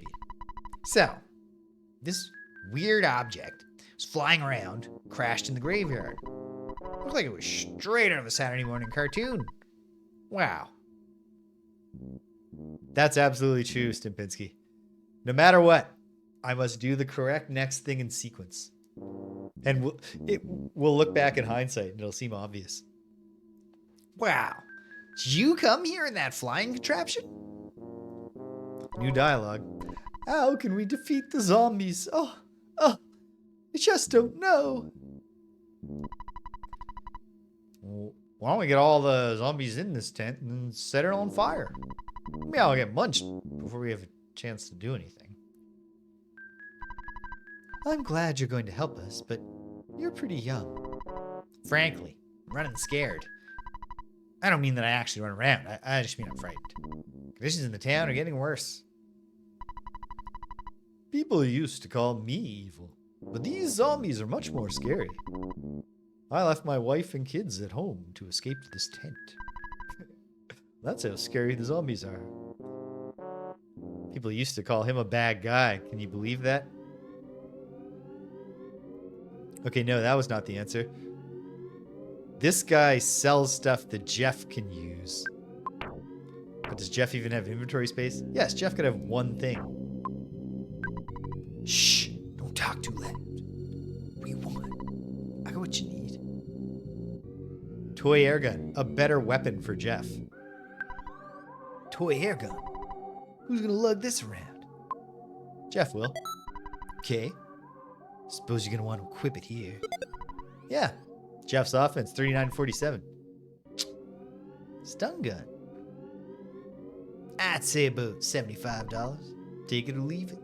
So, This weird object was flying around, crashed in the graveyard. Looked like it was straight out of a Saturday morning cartoon. Wow. That's absolutely true, Stimpinski. No matter what, I must do the correct next thing in sequence. And we'll look back in hindsight and it'll seem obvious. Wow. Did you come here in that flying contraption? New dialogue. How can we defeat the zombies? Oh, I just don't know. Well, why don't we get all the zombies in this tent and set it on fire? Maybe I'll get munched before we have a chance to do anything. I'm glad you're going to help us, but you're pretty young. Frankly, I'm running scared. I don't mean that I actually run around. I just mean I'm frightened. Conditions in the town are getting worse. People used to call me evil, but these zombies are much more scary. I left my wife and kids at home to escape to this tent. That's how scary the zombies are. People used to call him a bad guy. Can you believe that? Okay, no, that was not the answer. This guy sells stuff that Jeff can use. But does Jeff even have inventory space? Yes, Jeff could have one thing. Shh, don't talk too loud. What do you want? I got what you need. Toy airgun, a better weapon for Jeff. Toy airgun? Who's gonna lug this around? Jeff will. Okay. Suppose you're gonna want to equip it here. Yeah. Jeff's offense, 39.47. Stun gun. I'd say about $75. Take it or leave it.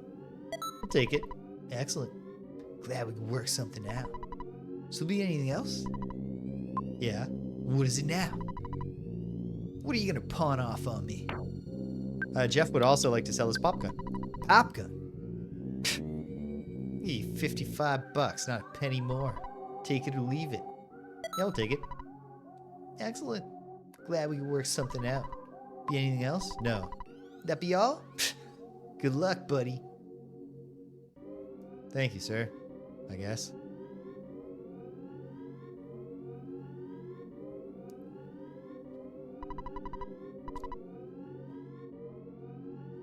I'll take it. Excellent. Glad we could work something out. So be anything else? Yeah. What is it now? What are you gonna pawn off on me? Jeff would also like to sell his pop gun. Pop gun? 55 bucks, not a penny more. Take it or leave it. Yeah, I'll take it. Excellent. Glad we could work something out. Be anything else? No. That be all? Good luck, buddy. Thank you, sir. I guess.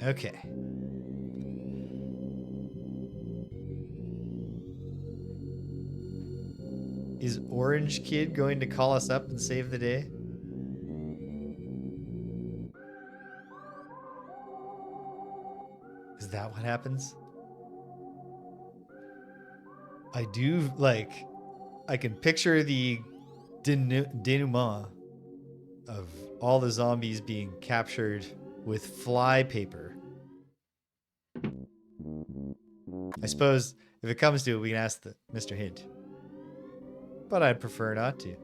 Okay. Is Orange Kid going to call us up and save the day? Is that what happens? I do, like, I can picture the denouement of all the zombies being captured with fly paper. I suppose if it comes to it, we can ask Mr. Hint. But I'd prefer not to.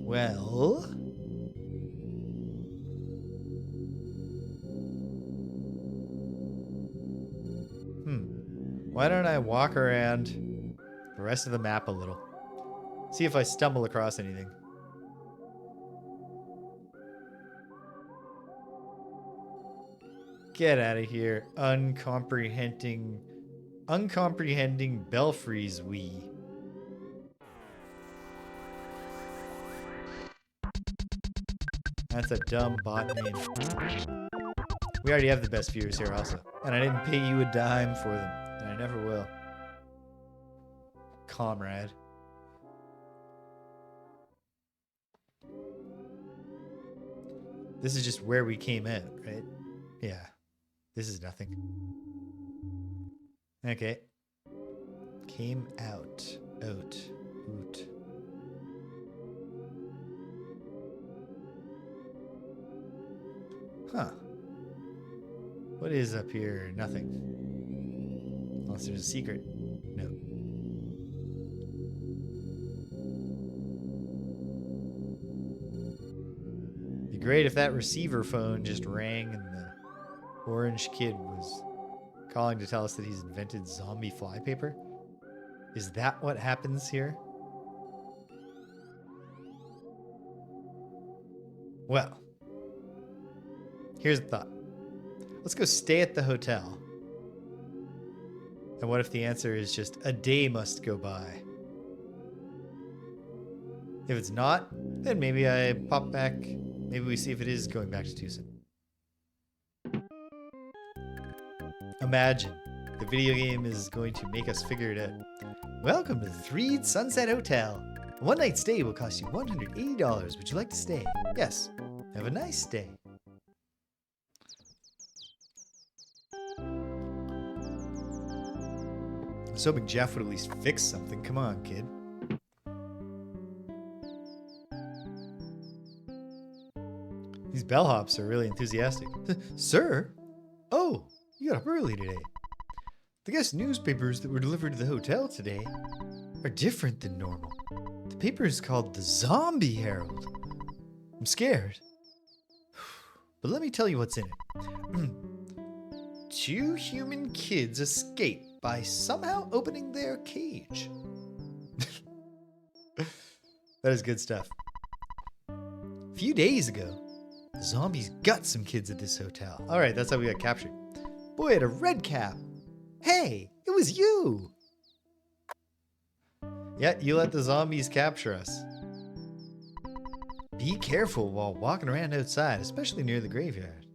Well... Why don't I walk around the rest of the map a little? See if I stumble across anything. Get out of here, uncomprehending belfries we. That's a dumb bot name. We already have the best viewers here also. And I didn't pay you a dime for them. And I never will. Comrade. This is just where we came in, right? Yeah. This is nothing. Okay. Came out. Out. Oot. Huh. What is up here? Nothing. Unless there's a secret. No. Be great if that receiver phone just rang and the Orange Kid was calling to tell us that he's invented zombie flypaper. Is that what happens here? Well, here's the thought. Let's go stay at the hotel. And what if the answer is just a day must go by? If it's not, then maybe I pop back. Maybe we see if it is going back to Tucson. Imagine the video game is going to make us figure it out. Welcome to the Threed Sunset Hotel. A one-night stay will cost you $180. Would you like to stay? Yes. Have a nice stay. I was hoping Jeff would at least fix something. Come on, kid. These bellhops are really enthusiastic. Sir? Oh, you got up early today. The guest newspapers that were delivered to the hotel today are different than normal. The paper is called the Zombie Herald. I'm scared. But let me tell you what's in it. 2 human kids escape by somehow opening their cage. That is good stuff. A few days ago, the zombies got some kids at this hotel. All right, that's how we got captured. Boy had a red cap. Hey, it was you. Yeah, you let the zombies capture us. Be careful while walking around outside, especially near the graveyard.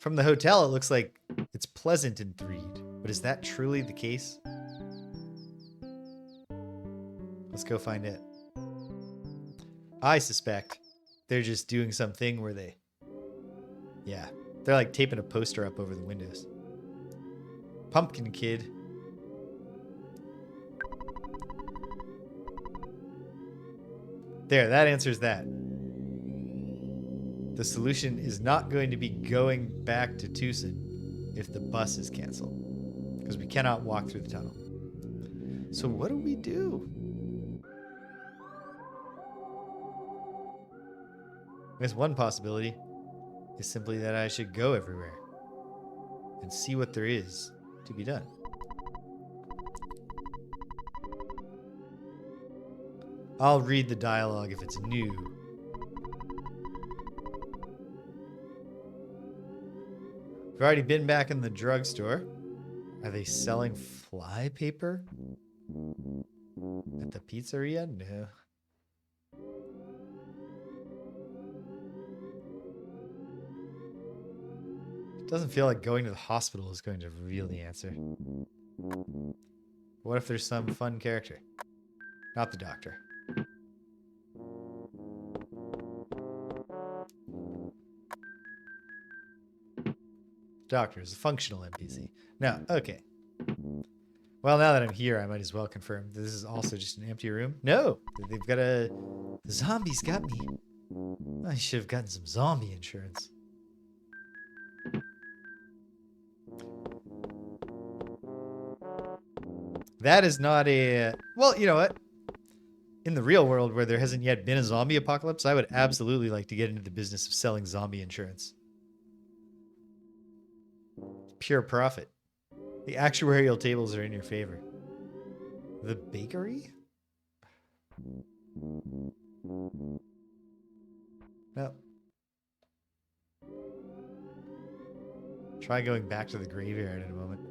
From the hotel, it looks like it's pleasant in Threed, but is that truly the case? Let's go find it. I suspect they're just doing something where they... Yeah, they're like taping a poster up over the windows. Pumpkin Kid. There, that answers that. The solution is not going to be going back to Tucson if the bus is canceled, because we cannot walk through the tunnel. So what do we do? I guess one possibility is simply that I should go everywhere and see what there is to be done. I'll read the dialogue if it's new. We've already been back in the drugstore. Are they selling fly paper? At the pizzeria? No. It doesn't feel like going to the hospital is going to reveal the answer. What if there's some fun character? Not the doctor. Doctor is a functional NPC. No, okay. Well, now that I'm here, I might as well confirm this is also just an empty room. No, they've got a... The zombies got me. I should have gotten some zombie insurance. That is not a... Well, you know what? In the real world where there hasn't yet been a zombie apocalypse, I would absolutely like to get into the business of selling zombie insurance. Pure profit. The actuarial tables are in your favor. The bakery? No. Try going back to the graveyard in a moment.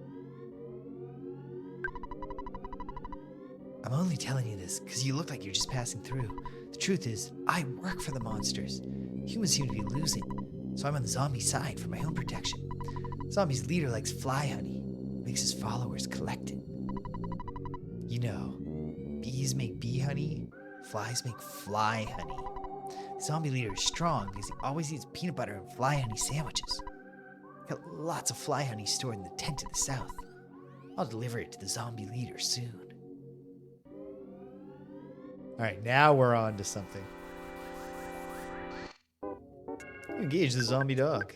I'm only telling you this because you look like you're just passing through. The truth is, I work for the monsters. Humans seem to be losing, so I'm on the zombie side for my own protection. Zombie's leader likes fly honey, makes his followers collect it. You know, bees make bee honey, flies make fly honey. The zombie leader is strong because he always eats peanut butter and fly honey sandwiches. Got lots of fly honey stored in the tent to the south. I'll deliver it to the zombie leader soon. Alright, now we're on to something. Engage the zombie dog.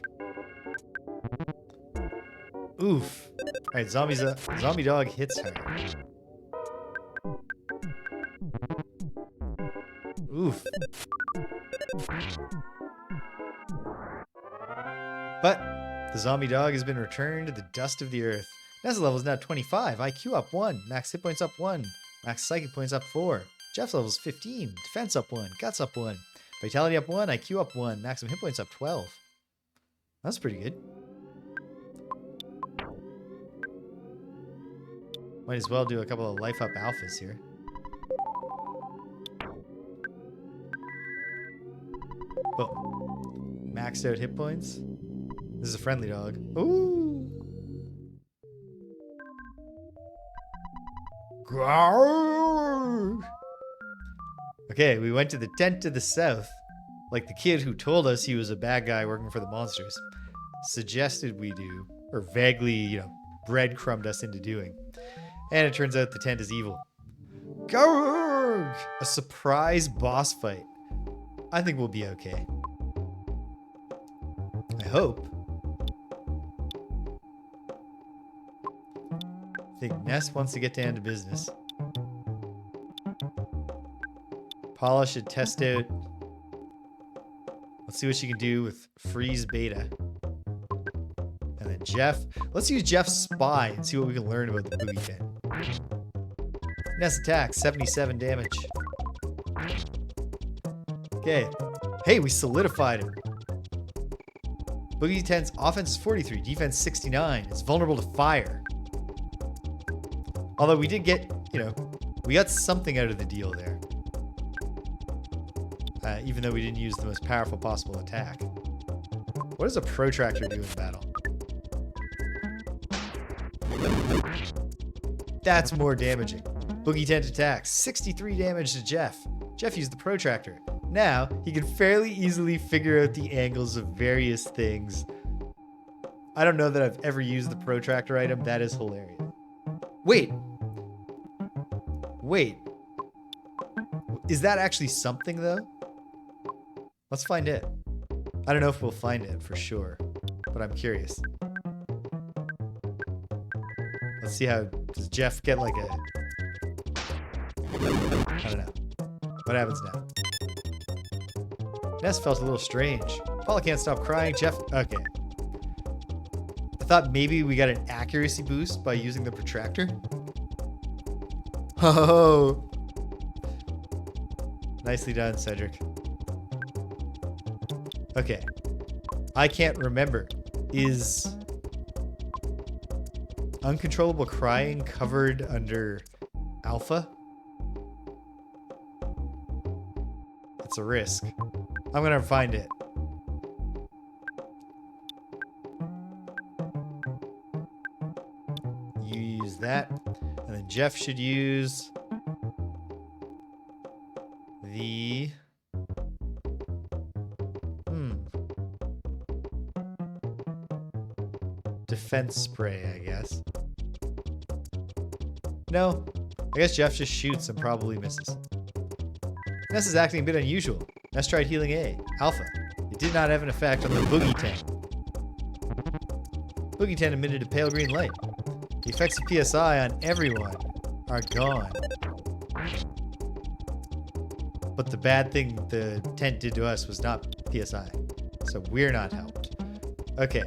Oof. Alright, zombie dog hits her. Oof. But the zombie dog has been returned to the dust of the earth. Ness level is now 25. IQ up 1. Max hit points up 1. Max psychic points up 4. Jeff's level is 15. Defense up 1. Guts up 1. Vitality up 1, IQ up 1, maximum hit points up 12. That's pretty good. Might as well do a couple of life up alphas here. Oh, maxed out hit points. This is a friendly dog. Ooh. Grrr. Okay, we went to the tent to the south, like the kid who told us he was a bad guy working for the monsters suggested we do, or vaguely, breadcrumbed us into doing. And it turns out the tent is evil. Garg! A surprise boss fight. I think we'll be okay. I hope. I think Ness wants to get down to business. Paula should test out. Let's see what she can do with freeze beta. And then Jeff. Let's use Jeff's spy and see what we can learn about the boogie tent. Ness attack, 77 damage. Okay. Hey, we solidified him. Boogie Tent's offense is 43, defense 69. It's vulnerable to fire. Although we did get, we got something out of the deal there. Even though we didn't use the most powerful possible attack. What does a protractor do in battle? That's more damaging. Boogie Tent attacks, 63 damage to Jeff. Jeff used the protractor. Now, he can fairly easily figure out the angles of various things. I don't know that I've ever used the protractor item. That is hilarious. Wait. Is that actually something, though? Let's find it. I don't know if we'll find it for sure, but I'm curious. Let's see how... Does Jeff get like a... I don't know. What happens now? Ness felt a little strange. Paula can't stop crying. Jeff... Okay. I thought maybe we got an accuracy boost by using the protractor. Oh! Nicely done, Cedric. Okay. I can't remember. Is uncontrollable crying covered under alpha? It's a risk. I'm gonna find it. You use that. And then Jeff should use the... defense spray, I guess. No. I guess Jeff just shoots and probably misses. Ness is acting a bit unusual. Ness tried healing A, Alpha. It did not have an effect on the Boogie Tent. Boogie Tent emitted a pale green light. The effects of PSI on everyone are gone. But the bad thing the tent did to us was not PSI. So we're not helped. Okay.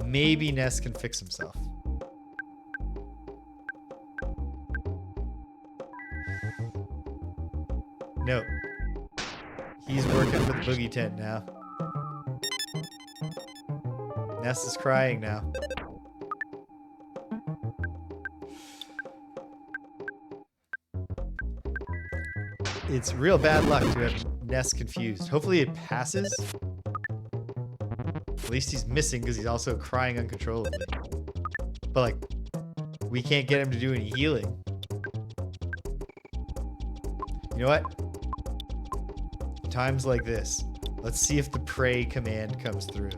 Maybe Ness can fix himself. No. He's working for the Boogie Tent now. Ness is crying now. It's real bad luck to have Ness confused. Hopefully it passes. At least he's missing because he's also crying uncontrollably. But like, we can't get him to do any healing. You know what? Times like this, let's see if the pray command comes through.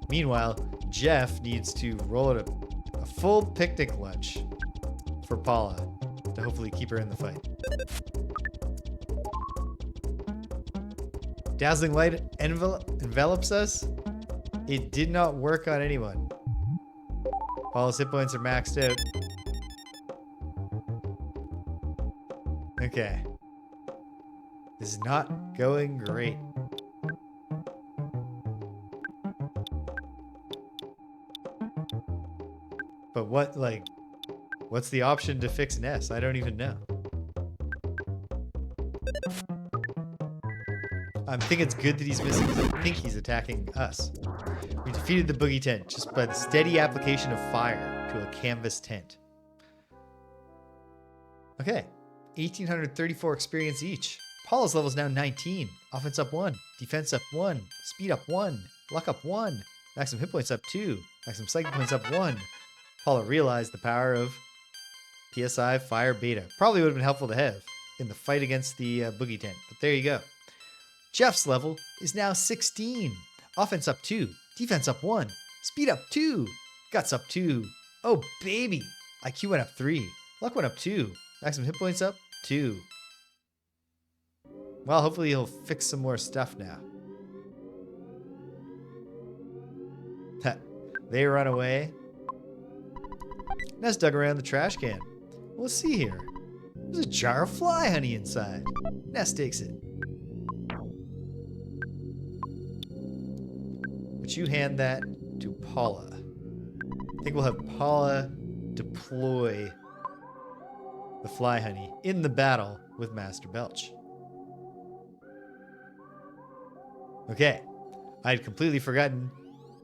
Meanwhile, Jeff needs to roll out a full picnic lunch for Paula to hopefully keep her in the fight. Dazzling light envelops us. It did not work on anyone. Paula's hit points are maxed out. Okay. This is not going great. But what's the option to fix Ness? I don't even know. I think it's good that he's missing because I think he's attacking us. We defeated the boogie tent just by the steady application of fire to a canvas tent. Okay, 1,834 experience each. Paula's level is now 19. Offense up 1, defense up 1, speed up 1, luck up 1, maximum hit points up 2, maximum psychic points up 1. Paula realized the power of PSI Fire Beta. Probably would have been helpful to have in the fight against the boogie tent, but there you go. Jeff's level is now 16. Offense up 2, defense up 1, speed up 2, guts up 2. Oh baby! IQ went up 3, luck went up 2, maximum hit points up 2. Well, hopefully he'll fix some more stuff now. They run away. Ness dug around the trash can. Let's see here. There's a jar of fly honey inside. Ness takes it. But you hand that to Paula. I think we'll have Paula deploy the fly honey in the battle with Master Belch. Okay, I had completely forgotten.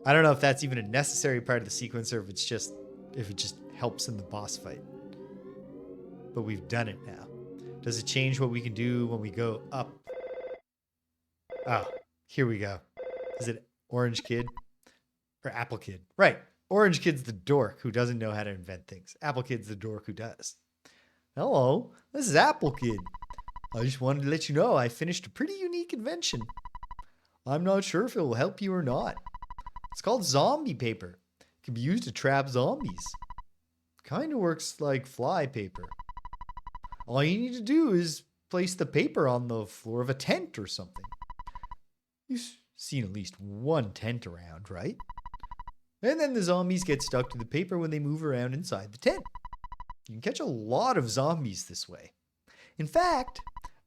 I don't know if that's even a necessary part of the sequence or if it just helps in the boss fight. But we've done it now. Does it change what we can do when we go up? Oh, here we go. Is it Orange Kid or Apple Kid? Right. Orange Kid's the dork who doesn't know how to invent things. Apple Kid's the dork who does. Hello, this is Apple Kid. I just wanted to let you know I finished a pretty unique invention. I'm not sure if it will help you or not. It's called zombie paper. It can be used to trap zombies. Kind of works like fly paper. All you need to do is place the paper on the floor of a tent or something. You've seen at least one tent around, right? And then the zombies get stuck to the paper when they move around inside the tent. You can catch a lot of zombies this way. In fact,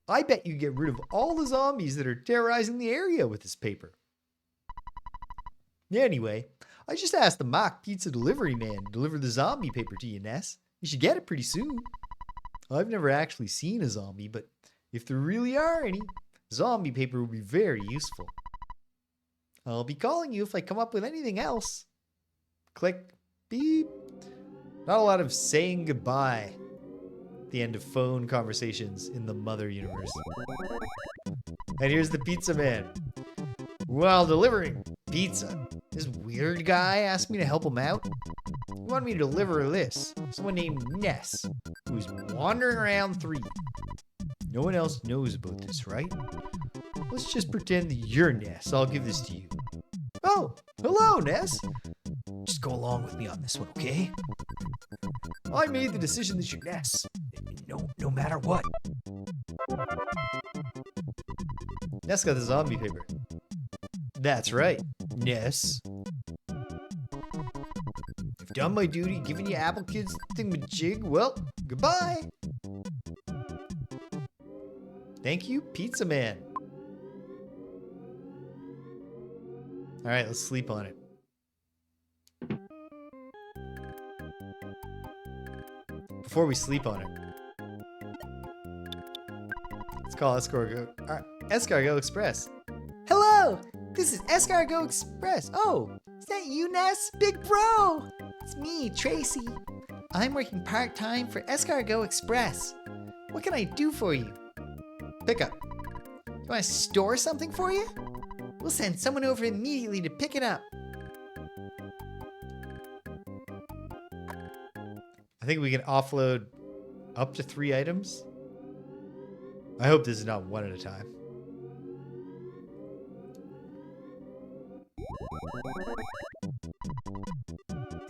I bet you get rid of all the zombies that are terrorizing the area with this paper. Anyway, I just asked the mock pizza delivery man to deliver the zombie paper to you, Ness. You should get it pretty soon. I've never actually seen a zombie, but if there really are any, zombie paper would be very useful. I'll be calling you if I come up with anything else. Click. Beep. Not a lot of saying goodbye at the end of phone conversations in the mother universe. And here's the pizza man. While delivering pizza, this weird guy asked me to help him out. He wanted me to deliver this. Someone named Ness, who's wandering around 3. No one else knows about this, right? Let's just pretend that you're Ness. I'll give this to you. Oh, hello, Ness. Just go along with me on this one, okay? I made the decision that you're Ness. No matter what. Ness got the zombie paper. That's right, Ness. I've done my duty, giving you Apple Kid's thingamajig. Well, goodbye. Thank you, Pizza Man. All right, let's sleep on it. Before we sleep on it, let's call Escargot Express. Hello, this is Escargot Express. Oh, is that you, Ness? Big bro. It's me, Tracy. I'm working part-time for Escargot Express. What can I do for you? Pick up. You want to store something for you? We'll send someone over immediately to pick it up. I think we can offload up to 3 items. I hope this is not one at a time.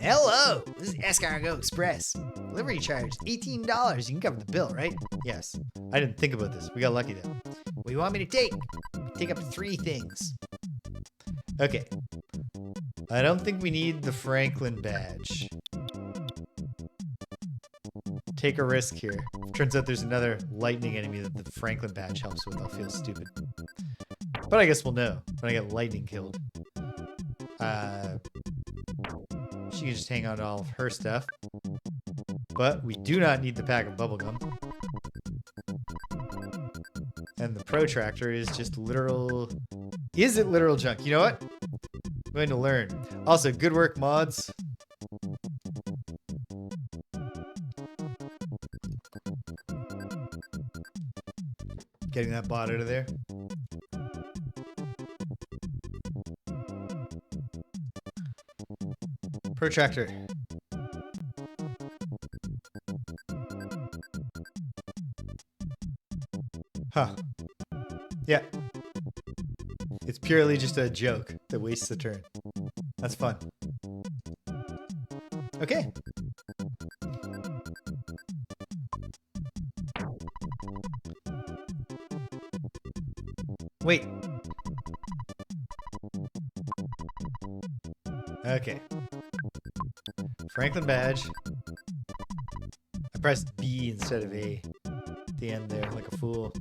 Hello, this is Escargot Express. Delivery charge $18. You can cover the bill, right? Yes. I didn't think about this. We got lucky there. What do you want me to take? Take up to 3 things. Okay. I don't think we need the Franklin badge. Take a risk here. Turns out there's another lightning enemy that the Franklin badge helps with. I'll feel stupid. But I guess we'll know when I get lightning killed. She can just hang on to all of her stuff. But we do not need the pack of bubblegum. And the protractor is just literal... Is it literal junk? You know what? I'm going to learn. Also, good work, mods. Getting that bot out of there. Protractor. Huh. Yeah. It's purely just a joke that wastes the turn. That's fun. Okay. Wait. Okay. Franklin badge. I pressed B instead of A at the end there, like a fool.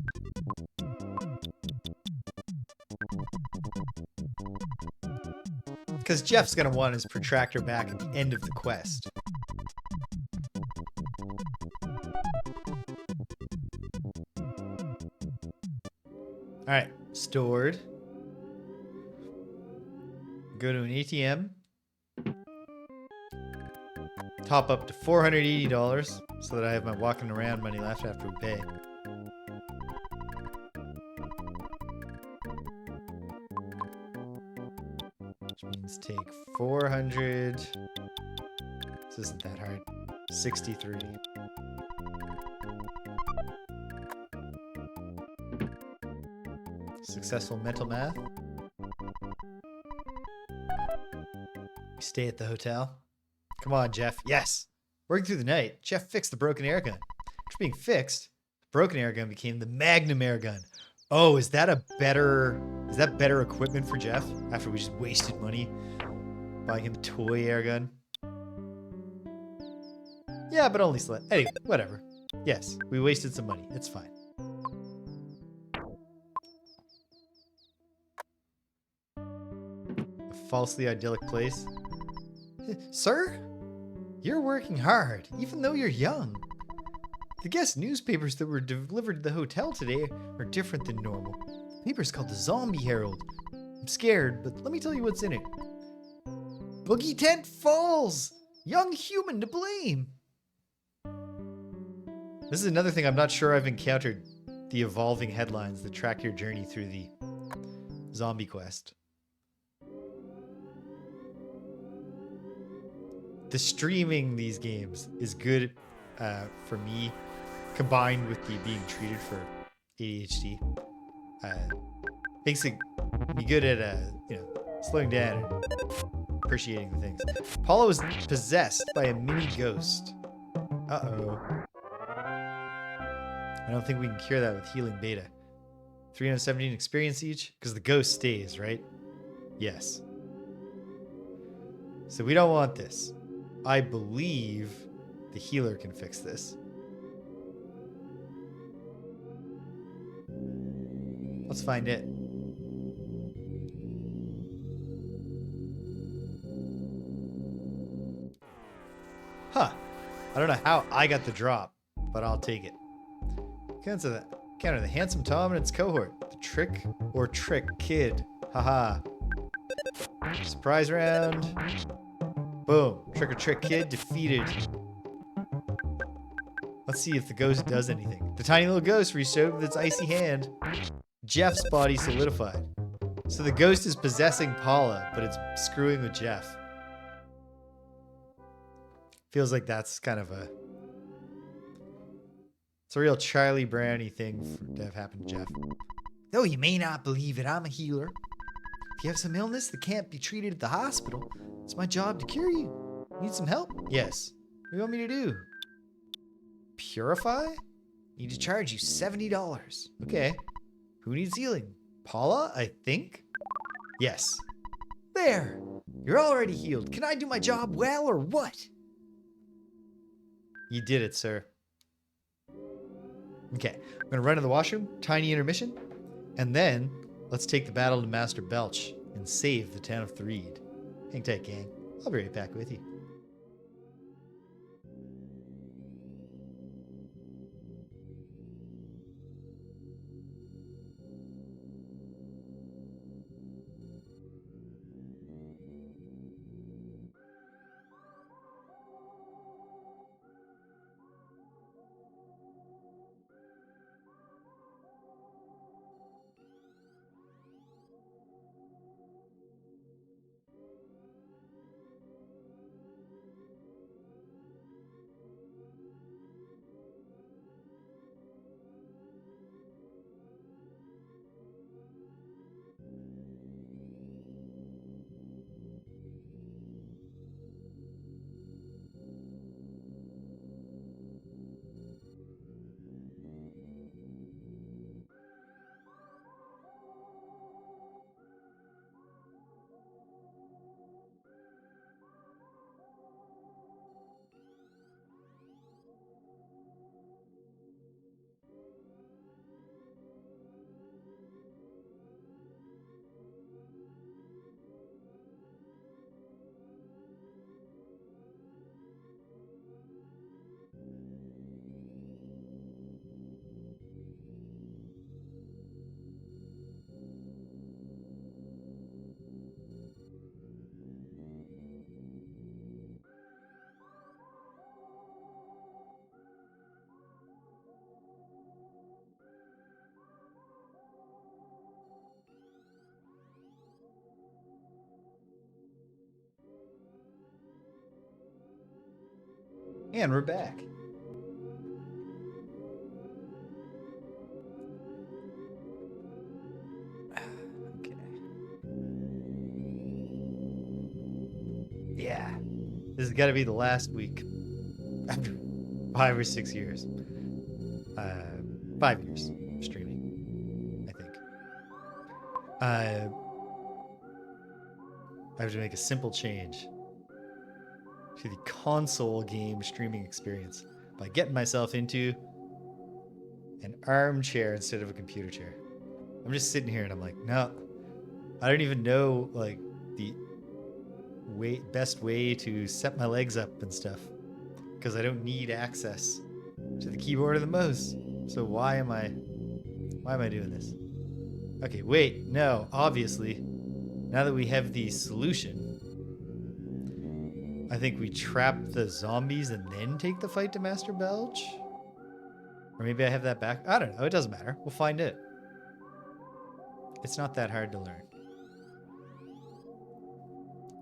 Because Jeff's gonna want his protractor back at the end of the quest. Alright, stored. Go to an ATM. Top up to $480 so that I have my walking around money left after we pay. Which means take 400. This isn't that hard. 63. Successful mental math. We stay at the hotel. Come on, Jeff. Yes. Working through the night, Jeff fixed the broken air gun. After being fixed, the broken air gun became the Magnum air gun. Oh, is that better equipment for Jeff after we just wasted money buying him a toy air gun? Yeah, but only slightly. Anyway, whatever. Yes, we wasted some money. It's fine. A falsely idyllic place. Sir? You're working hard, even though you're young. The guest newspapers that were delivered to the hotel today are different than normal. The paper's called the Zombie Herald. I'm scared, but let me tell you what's in it. Boogie tent falls! Young human to blame! This is another thing I'm not sure I've encountered. The evolving headlines that track your journey through the zombie quest. The streaming these games is good for me, combined with the being treated for ADHD. Makes it be good at slowing down and appreciating the things. Paula was possessed by a mini ghost. Uh-oh. I don't think we can cure that with healing beta. 317 experience each, because the ghost stays, right? Yes. So we don't want this. I believe the healer can fix this. Let's find it. Huh. I don't know how I got the drop, but I'll take it. Counter the handsome Tom and its cohort. The trick or trick kid. Haha. Surprise round. Boom. Trick or trick kid defeated. Let's see if the ghost does anything. The tiny little ghost reached out with its icy hand. Jeff's body solidified. So the ghost is possessing Paula, but it's screwing with Jeff. Feels like that's kind of a... It's a real Charlie Brownie thing to have happened to Jeff. Though you may not believe it, I'm a healer. If you have some illness that can't be treated at the hospital, it's my job to cure you. Need some help? Yes. What do you want me to do? Purify? Need to charge you $70. Okay. Who needs healing? Paula, I think? Yes. There! You're already healed. Can I do my job well or what? You did it, sir. Okay, I'm gonna run to the washroom, tiny intermission, and then let's take the battle to Master Belch and save the town of Threed. Hang tight, gang. I'll be right back with you. And we're back. Okay. Yeah. This has got to be the last week. After 5 or 6 years. 5 years of streaming, I think. I have to make a simple change to the console game streaming experience by getting myself into an armchair instead of a computer chair. I'm just sitting here and I'm like, no, I don't even know like the best way to set my legs up and stuff because I don't need access to the keyboard or the mouse. So why am I doing this? Okay, wait, no, obviously, now that we have the solution, I think we trap the zombies and then take the fight to Master Belch? Or maybe I have that back. I don't know. It doesn't matter. We'll find it. It's not that hard to learn.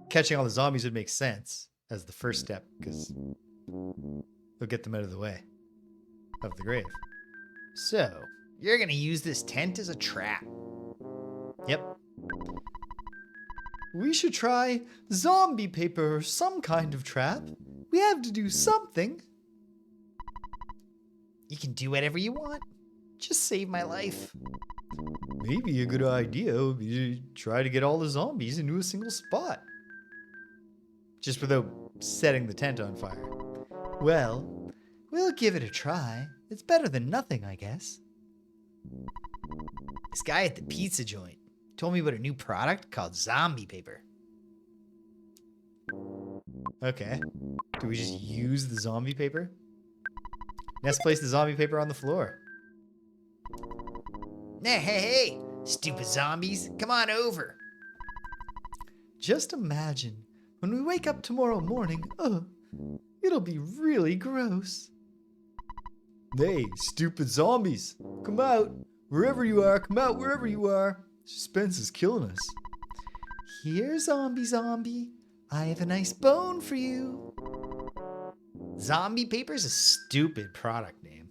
Catching all the zombies would make sense as the first step because it'll get them out of the way of the grave. So, you're going to use this tent as a trap. Yep. We should try zombie paper or some kind of trap. We have to do something. You can do whatever you want. Just save my life. Maybe a good idea would be to try to get all the zombies into a single spot. Just without setting the tent on fire. Well, we'll give it a try. It's better than nothing, I guess. This guy at the pizza joint told me about a new product called zombie paper. Okay. Do we just use the zombie paper? Ness placed the zombie paper on the floor. Hey, stupid zombies, come on over. Just imagine, when we wake up tomorrow morning, it'll be really gross. Hey, stupid zombies, come out. Wherever you are, come out wherever you are. Suspense is killing us. Here, zombie. I have a nice bone for you. Zombie paper's a stupid product name.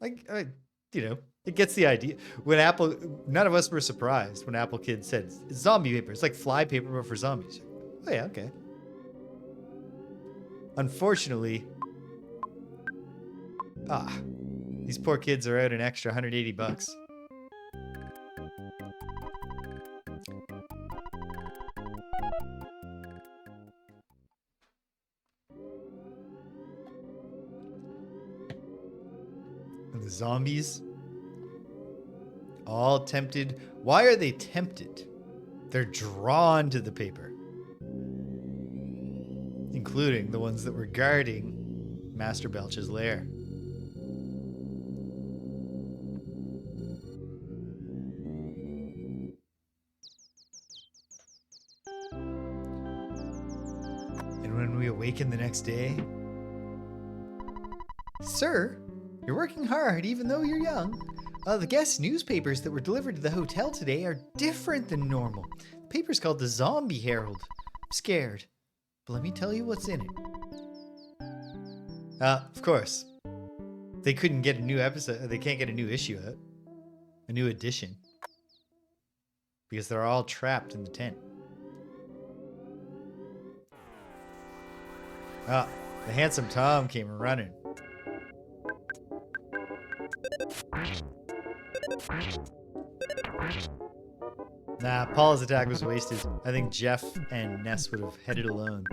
Like, it gets the idea. When none of us were surprised when Apple Kids said zombie paper. It's like fly paper, but for zombies. Oh yeah, okay. Unfortunately, these poor kids are out an extra $180. And the zombies, all tempted. Why are they tempted? They're drawn to the paper, including the ones that were guarding Master Belch's lair. And when we awaken the next day, sir, you're working hard even though you're young. The guest newspapers that were delivered to the hotel today are different than normal. The paper's called the Zombie Herald. I'm scared, but let me tell you what's in it. Of course. They couldn't get a new episode. They can't get a new issue out. A new edition. Because they're all trapped in the tent. The handsome Tom came running. Nah, Paula's attack was wasted. I think Jeff and Ness would have headed alone.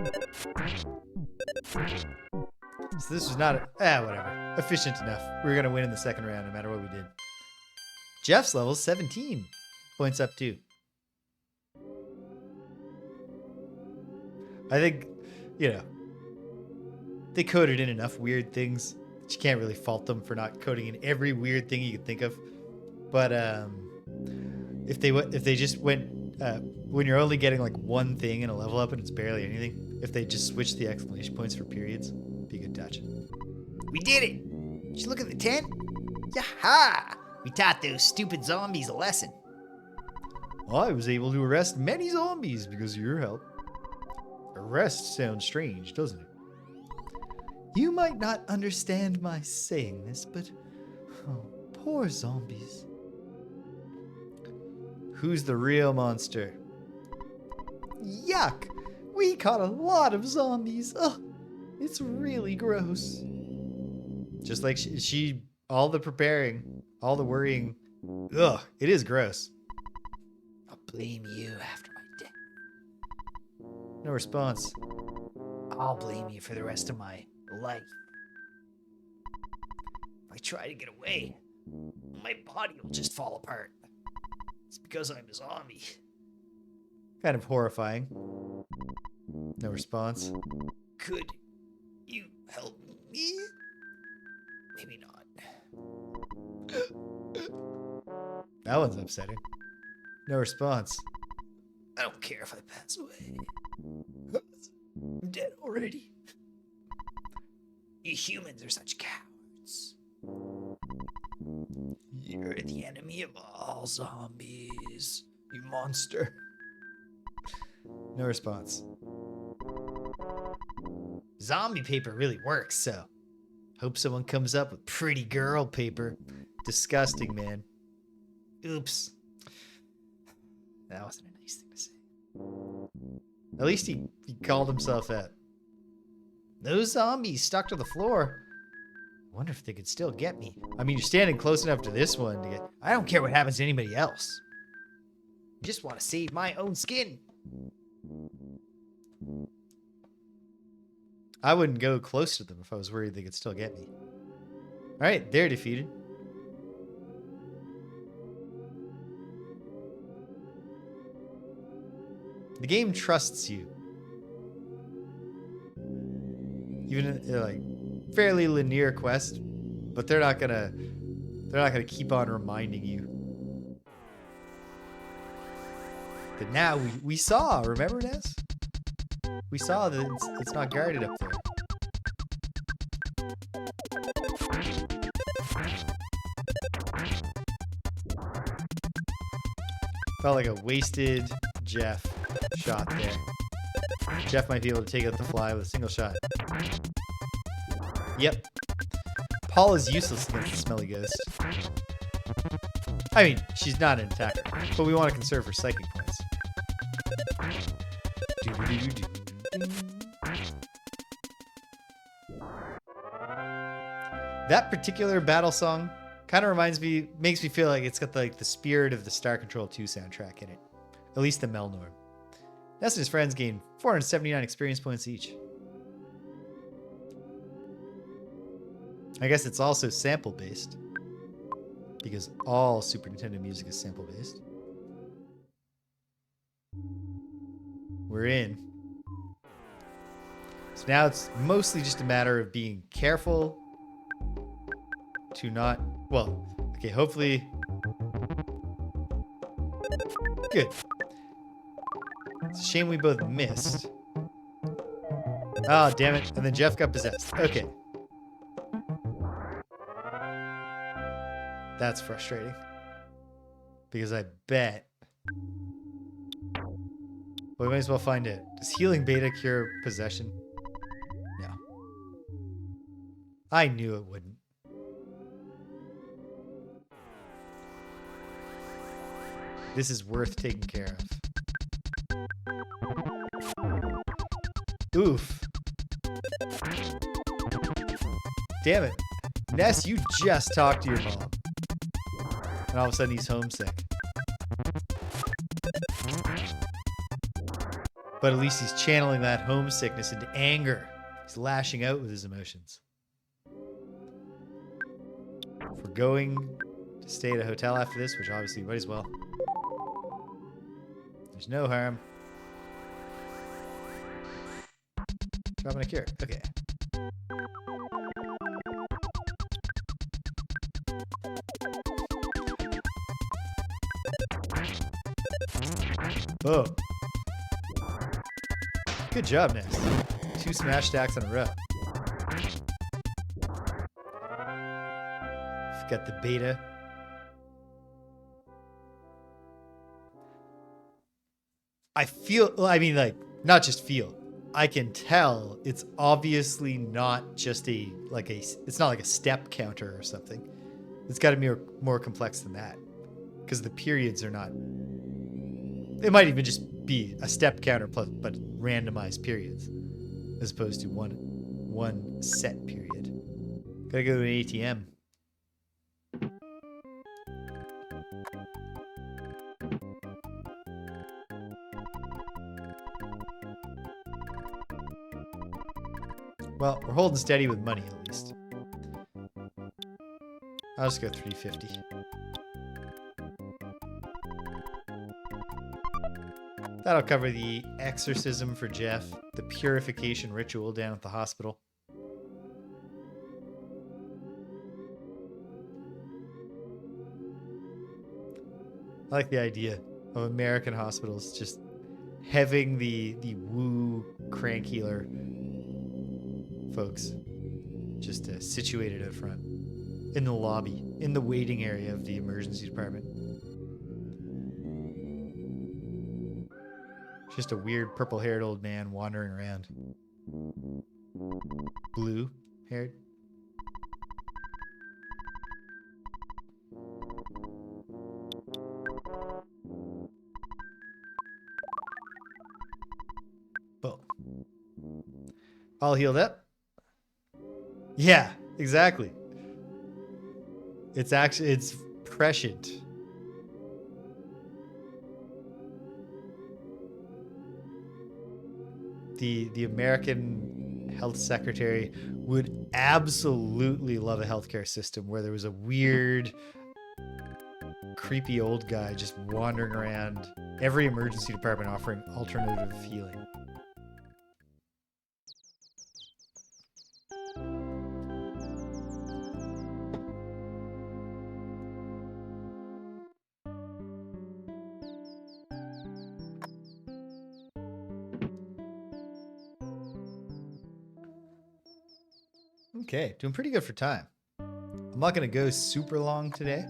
So this was not whatever. Efficient enough. We were gonna win in the second round no matter what we did. Jeff's level 17. Points up too. I think, they coded in enough weird things that you can't really fault them for not coding in every weird thing you could think of. But if they just went when you're only getting like one thing in a level up and it's barely anything, if they just switched the exclamation points for periods, it'd be a good touch. We did it! Did you look at the tent? Yaha! We taught those stupid zombies a lesson. I was able to arrest many zombies because of your help. Arrest sounds strange, doesn't it? You might not understand my saying this, but... Oh, poor zombies. Who's the real monster? Yuck! We caught a lot of zombies. Ugh, it's really gross. Just like she all the preparing, all the worrying. Ugh, it is gross. I'll blame you after my death. No response. I'll blame you for the rest of my life. If I try to get away, my body will just fall apart. It's because I'm a zombie. Kind of horrifying. No response. Could you help me? Maybe not. That one's upsetting. No response. I don't care if I pass away. I'm dead already. You humans are such cowards. You're the enemy of all zombies, you monster. No response. Zombie paper really works, so hope someone comes up with pretty girl paper. Disgusting, man. Oops. That wasn't a nice thing to say. At least he called himself out. Those zombies stuck to the floor. I wonder if they could still get me. I mean, you're standing close enough to this one to get... I don't care what happens to anybody else. I just want to save my own skin. I wouldn't go close to them if I was worried they could still get me. All right, they're defeated. The game trusts you. Even in like fairly linear quest, but they're not gonna keep on reminding you. But now we saw, remember, Ness? We saw that it's not guarded up there. Felt like a wasted Jeff shot there. Jeff might be able to take out the fly with a single shot. Yep. Paul is useless against the smelly ghost. I mean, she's not an attacker, but we want to conserve her psychic points. That particular battle song kind of makes me feel like it's got like the spirit of the Star Control 2 soundtrack in it. At least the Melnor. Ness and his friends gained 479 experience points each. I guess it's also sample based, because all Super Nintendo music is sample based. We're in. So now it's mostly just a matter of being careful to not, well, okay, hopefully. Good. It's a shame we both missed. Oh, damn it. And then Jeff got possessed. Okay. That's frustrating. Because I bet. Well, we might as well find it. Does healing beta cure possession? No. I knew it wouldn't. This is worth taking care of. Oof. Damn it. Ness, you just talked to your mom. And all of a sudden he's homesick. But at least he's channeling that homesickness into anger. He's lashing out with his emotions. If we're going to stay at a hotel after this, which obviously we might as well. There's no harm. Dropping a cure. Okay. Oh. Good job, Ness. 2 smash stacks in a row. Got the beta. I feel, I mean, like, not just feel. I can tell it's obviously not just it's not like a step counter or something. It's got to be more complex than that, because the periods are not. It might even just be a step counter but randomized periods, as opposed to one set period. Gotta go to an ATM. Well, we're holding steady with money at least. I'll just go 350. That'll cover the exorcism for Jeff, the purification ritual down at the hospital. I like the idea of American hospitals just having the woo crank healer folks just situated out front in the lobby, in the waiting area of the emergency department. Just a weird purple-haired old man wandering around. Blue-haired. Boom. All healed up. Yeah, exactly. It's prescient. The American health secretary would absolutely love a healthcare system where there was a weird, creepy old guy just wandering around every emergency department offering alternative healing. Okay, doing pretty good for time. I'm not going to go super long today.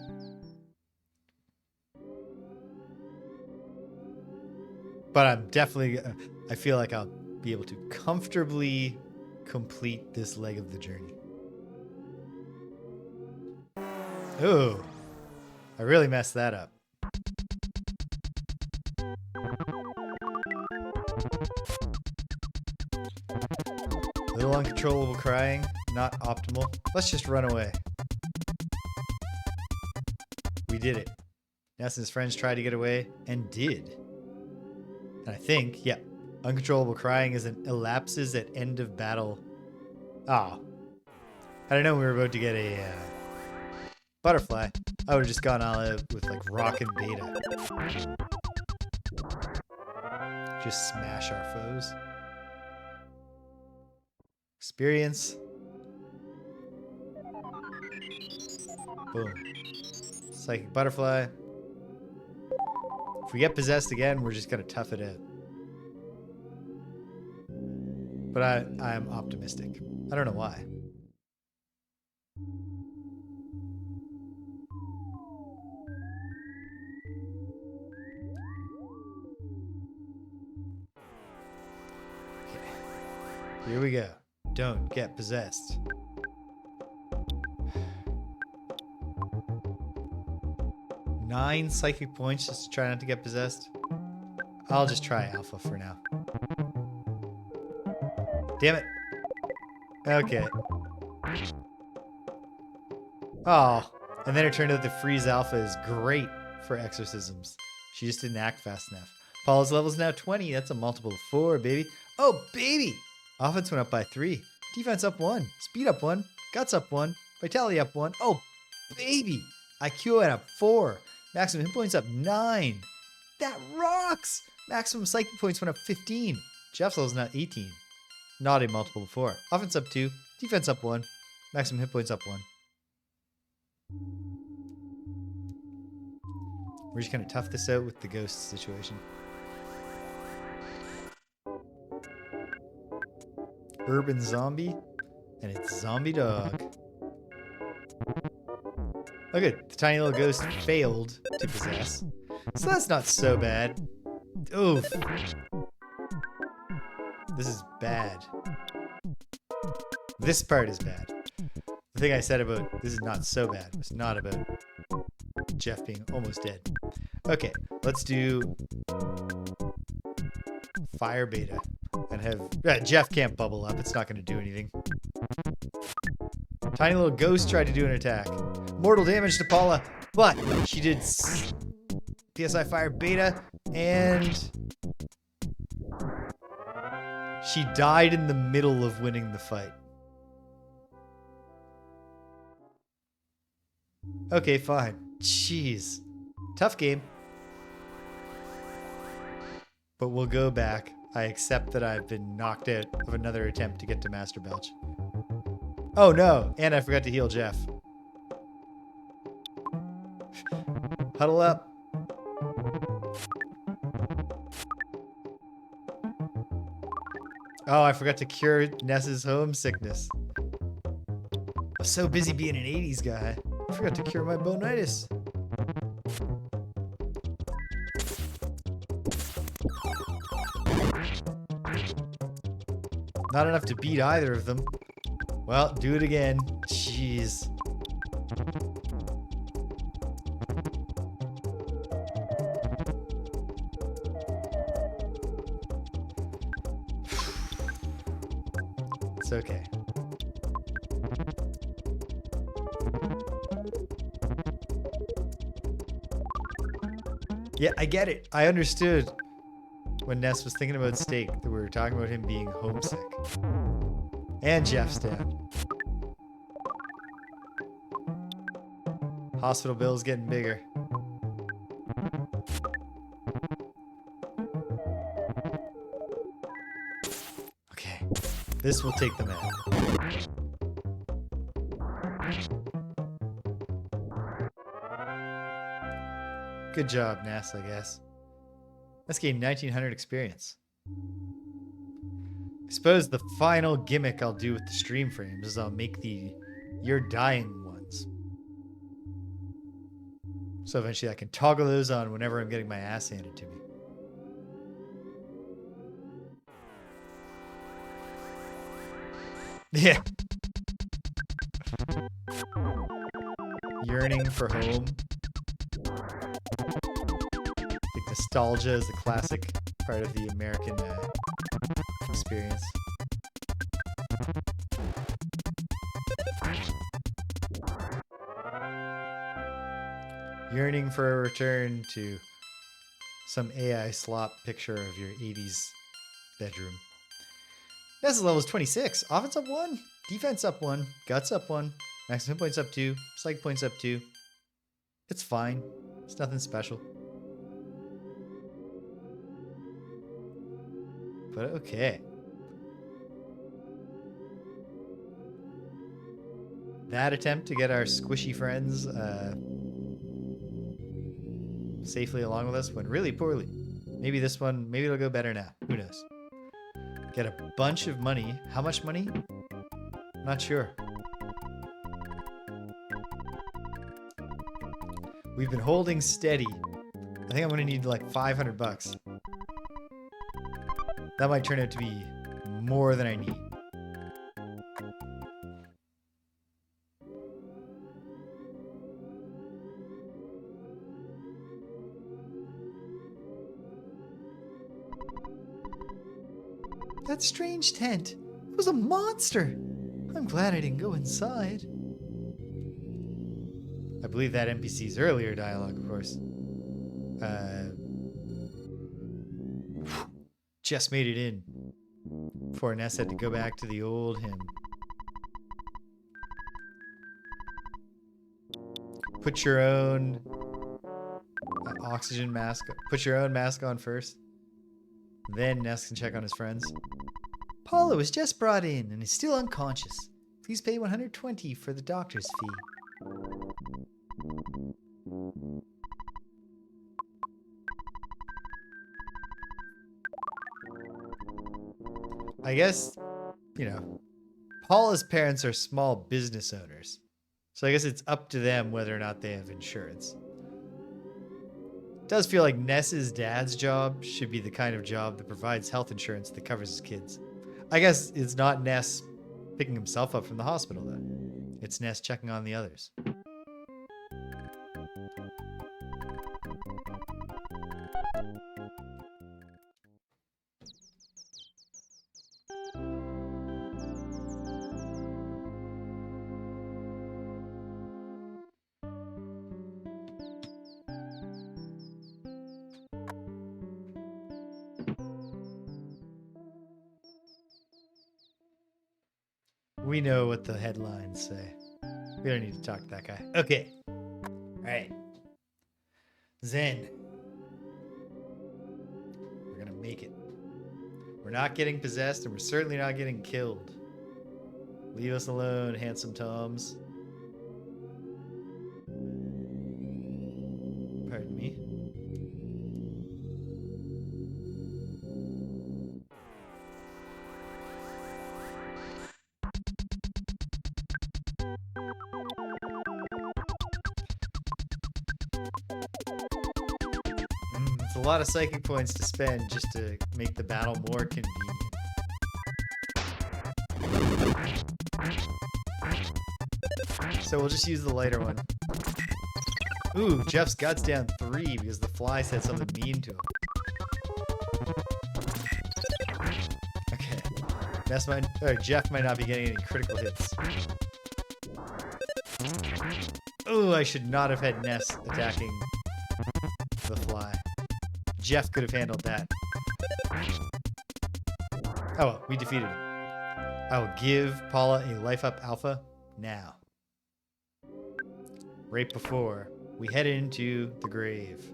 But I'm definitely, I feel like I'll be able to comfortably complete this leg of the journey. Ooh, I really messed that up. Little uncontrollable crying, not optimal. Let's just run away. We did it. Ness and his friends tried to get away and did. And I think, yeah, uncontrollable crying is an elapses at end of battle. Oh. I don't know, we were about to get a butterfly. I would have just gone all out with like rock and beta. Just smash our foes. Experience. Boom. Psychic butterfly. If we get possessed again, we're just gonna tough it out. But I'm optimistic. I don't know why. Okay. Here we go. Don't get possessed. Nine psychic points just to try not to get possessed. I'll just try alpha for now. Damn it. Okay. Oh, and then it turned out the freeze alpha is great for exorcisms. She just didn't act fast enough. Paula's level is now 20. That's a multiple of 4, baby. Oh, baby! Offense went up by 3. Defense up 1. Speed up 1. Guts up 1. Vitality up 1. Oh, baby! IQ went up 4. Maximum hit points up 9. That rocks! Maximum psychic points went up 15. Jeff's level's now 18. Not a multiple of 4. Offense up 2. Defense up 1. Maximum hit points up 1. We're just gonna tough this out with the ghost situation. Urban zombie, and it's zombie dog. Oh good, the tiny little ghost failed to possess. So that's not so bad. Oof. This is bad. This part is bad. The thing I said about this is not so bad. It's not about Jeff being almost dead. Okay, let's do fire beta and have Jeff can't bubble up. It's not going to do anything. Tiny little ghost tried to do an attack. Mortal damage to Paula, but she did PSI fire beta and she died in the middle of winning the fight. Okay, fine. Jeez. Tough game. But we'll go back. I accept that I've been knocked out of another attempt to get to Master Belch. Oh no, and I forgot to heal Jeff. Huddle up. Oh, I forgot to cure Ness's homesickness. I was so busy being an 80s guy. I forgot to cure my bonitis. Not enough to beat either of them. Well, do it again. Jeez. It's okay. Yeah, I get it. I understood when Ness was thinking about steak that we were talking about him being homesick. And Jeff's dad. Hospital bill's getting bigger. Okay, this will take them out. Good job, Ness, I guess. Let's gain 1900 experience. I suppose the final gimmick I'll do with the stream frames is I'll make the you're dying ones. So eventually I can toggle those on whenever I'm getting my ass handed to me. Yeah. Yearning for home. Like nostalgia is the classic part of the American experience. Yearning for a return to some AI slop picture of your 80s bedroom. Ness's level is 26. Offense up 1. Defense up 1. Guts up 1. Maximum points up 2. Psych points up 2. It's fine. It's nothing special. But okay. That attempt to get our squishy friends safely along with us went really poorly. Maybe this one, maybe it'll go better now. Who knows? Get a bunch of money. How much money? Not sure. We've been holding steady. I think I'm gonna need like 500 bucks. That might turn out to be more than I need. That strange tent. It was a monster. I'm glad I didn't go inside. I believe that NPC's earlier dialogue, of course. Just made it in before Ness had to go back to the old hymn. Put your own oxygen mask. Put your own mask on first. Then Ness can check on his friends. Paula was just brought in and is still unconscious. Please pay 120 for the doctor's fee. I guess, you know, Paula's parents are small business owners. So I guess it's up to them whether or not they have insurance. It does feel like Ness's dad's job should be the kind of job that provides health insurance that covers his kids. I guess it's not Ness picking himself up from the hospital, though. It's Ness checking on the others. We know what the headlines say. We don't need to talk to that guy. Okay. All right. Zen. We're going to make it. We're not getting possessed, and we're certainly not getting killed. Leave us alone, handsome Toms. Pardon me. It's a lot of psychic points to spend just to make the battle more convenient. So we'll just use the lighter one. Ooh, Jeff's gut's down 3 because the fly said something mean to him. Okay. Jeff might not be getting any critical hits. Ooh, I should not have had Ness attacking the fly. Jeff could have handled that. Oh well, we defeated him. I will give Paula a life up alpha now. Right before we head into the grave.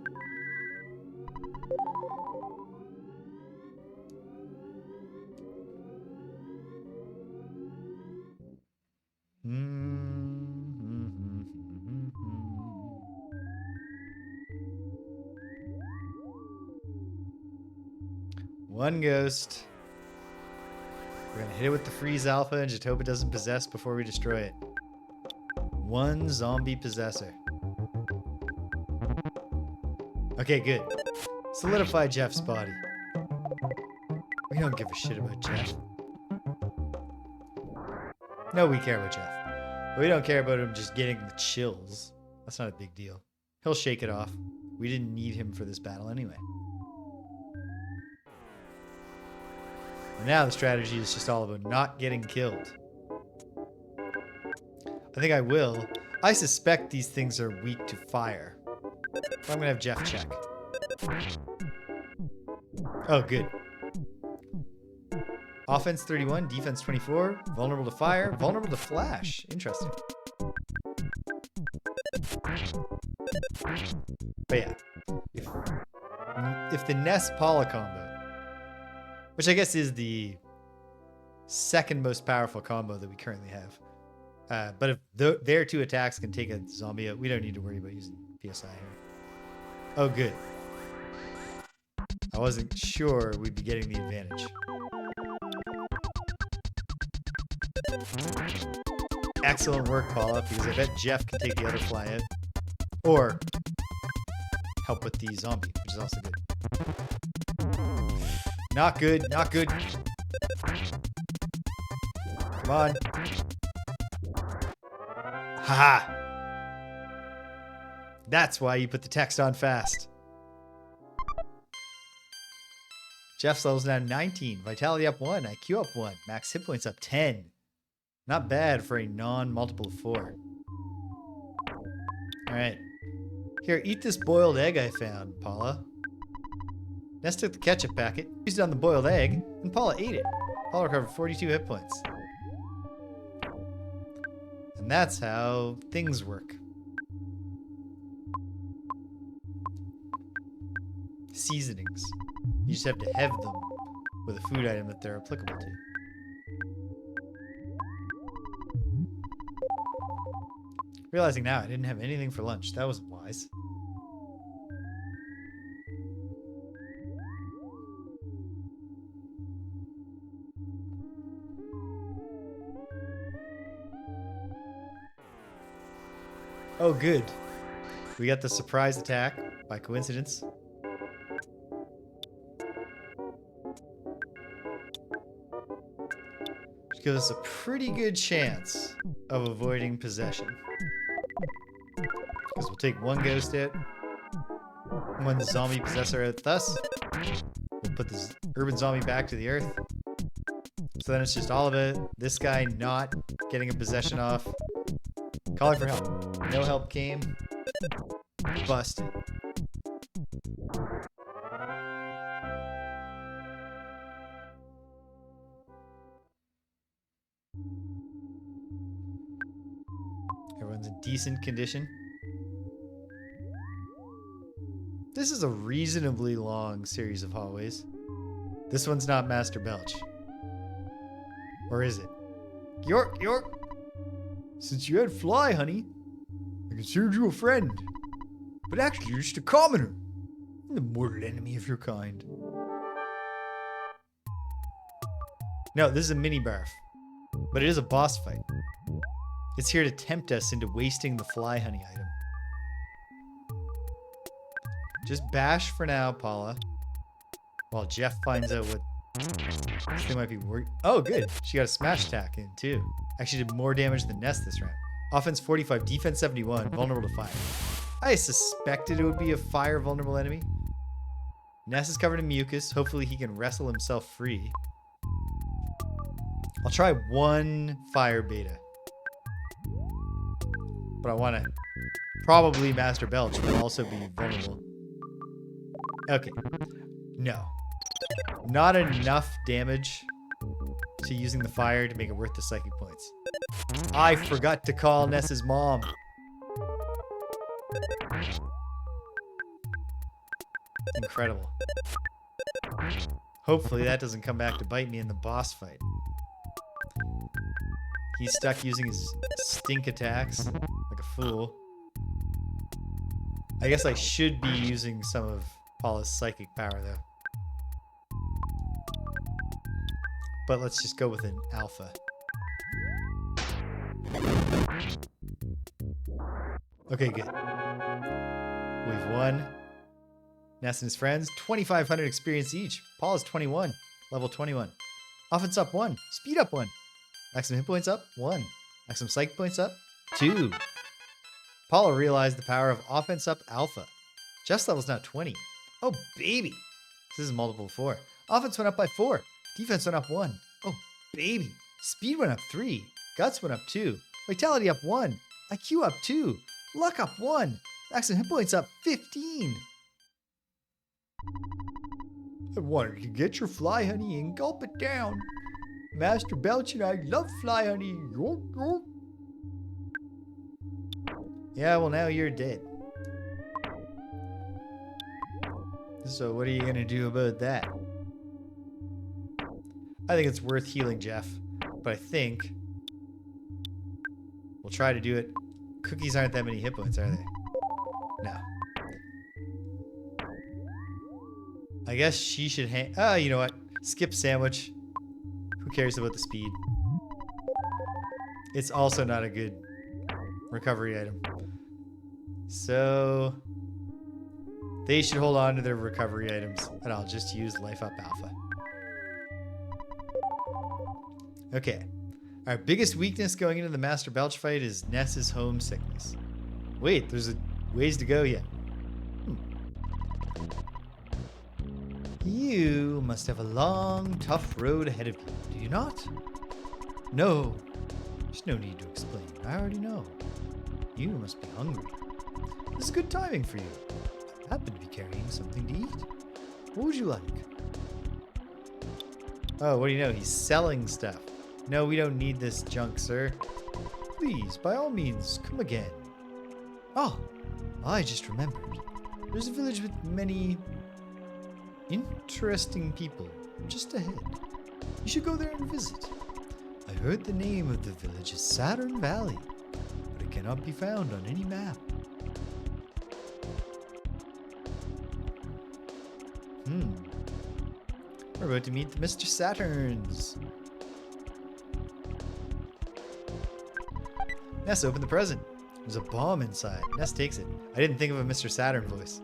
One ghost. We're gonna hit it with the freeze alpha and just hope it doesn't possess before we destroy it. One zombie possessor. Okay, good. Solidify Jeff's body. We don't give a shit about Jeff. No, we care about Jeff. But we don't care about him just getting the chills. That's not a big deal. He'll shake it off. We didn't need him for this battle anyway. And now the strategy is just all about not getting killed. I think I will. I suspect these things are weak to fire. I'm gonna have Jeff check. Oh, good. Offense 31, defense 24, vulnerable to fire, vulnerable to flash. Interesting. But yeah, if the Ness Paula combo, which I guess is the second most powerful combo that we currently have, but if their 2 attacks can take a zombie out, we don't need to worry about using PSI here. Oh, good. I wasn't sure we'd be getting the advantage. Excellent work, Paula, because I bet Jeff can take the other fly out. Or help with the zombie, which is also good. Not good, not good. Come on. Haha. That's why you put the text on fast. Jeff's level's now 19. Vitality up 1. IQ up 1. Max hit points up 10. Not bad for a non-multiple of 4. Alright. Here, eat this boiled egg I found, Paula. Ness took the ketchup packet, used it on the boiled egg, and Paula ate it. Paula recovered 42 hit points. And that's how things work. Seasonings. You just have to have them with a food item that they're applicable to. Realizing now I didn't have anything for lunch. That wasn't wise. Oh, good. We got the surprise attack by coincidence. gives us a pretty good chance of avoiding possession. Because we'll take one ghost out, one zombie possessor out thus. We'll put this urban zombie back to the earth. So then it's just all about this guy not getting a possession off. Calling for help. No help came. Busted. Everyone's in decent condition. This is a reasonably long series of hallways. This one's not Master Belch. Or is it? York! Since you had Fly, honey, I considered you a friend. But actually, you're just a commoner. And the mortal enemy of your kind. No, this is a mini barf. But it is a boss fight. It's here to tempt us into wasting the Fly honey item. Just bash for now, Paula. While Jeff finds out what this thing might be worth. Oh, good. She got a smash attack in, too. Actually did more damage than Ness this round. Offense 45, defense 71, vulnerable to fire. I suspected it would be a fire vulnerable enemy. Ness is covered in mucus. Hopefully he can wrestle himself free. I'll try one fire beta. But I want to... Probably Master Belch will also be vulnerable. Okay. No. Not enough damage to using the fire to make it worth the psychic points. I forgot to call Ness's mom. Incredible. Hopefully that doesn't come back to bite me in the boss fight. He's stuck using his stink attacks like a fool. I guess I should be using some of Paula's psychic power though. But let's just go with an alpha. Okay, good. We've won. Ness and his friends, 2,500 experience each. Paula's 21, level 21. Offense up 1, speed up 1. Maximum hit points up 1. Maximum psych points up 2. Paula realized the power of offense up alpha. Jeff's level's now 20. Oh, baby. This is multiple 4. Offense went up by 4. Defense went up 1. Oh, baby. Speed went up 3. Guts went up 2. Vitality up 1. IQ up 2. Luck up 1. Maximum hit points up 15. I wanted to get your fly honey and gulp it down. Master Belch and I love fly honey. York, york. Yeah, well now you're dead. So what are you gonna do about that? I think it's worth healing Jeff, but I think we'll try to do it. Cookies aren't that many hit points, are they? No. I guess she should oh, you know what? Skip sandwich. Who cares about the speed? It's also not a good recovery item. So they should hold on to their recovery items, and I'll just use Life Up Alpha. Okay. Our biggest weakness going into the Master Belch fight is Ness's homesickness. Wait, there's a ways to go yet. You must have a long, tough road ahead of you, do you not? No. There's no need to explain. I already know. You must be hungry. This is good timing for you. I happen to be carrying something to eat. What would you like? Oh, what do you know? He's selling stuff. No, we don't need this junk, sir. Please, by all means, come again. Oh, I just remembered. There's a village with many interesting people just ahead. You should go there and visit. I heard the name of the village is Saturn Valley, but it cannot be found on any map. We're about to meet the Mr. Saturns. Ness opened the present. There's a bomb inside. Ness takes it. I didn't think of a Mr. Saturn voice.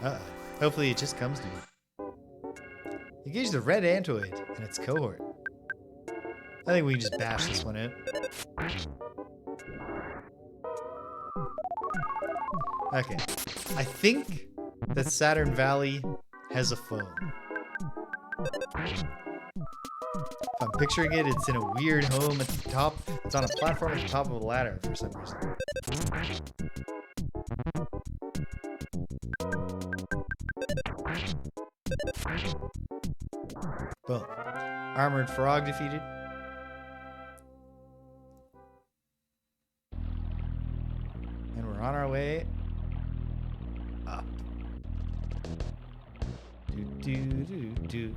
Uh-oh. Hopefully it just comes to me. Engage the red Antoid and its cohort. I think we can just bash this one out. Okay. I think that Saturn Valley has a phone. If I'm picturing it, it's in a weird home at the top. It's on a platform at the top of a ladder for some reason. Boom. Armored frog defeated. And we're on our way up. Do.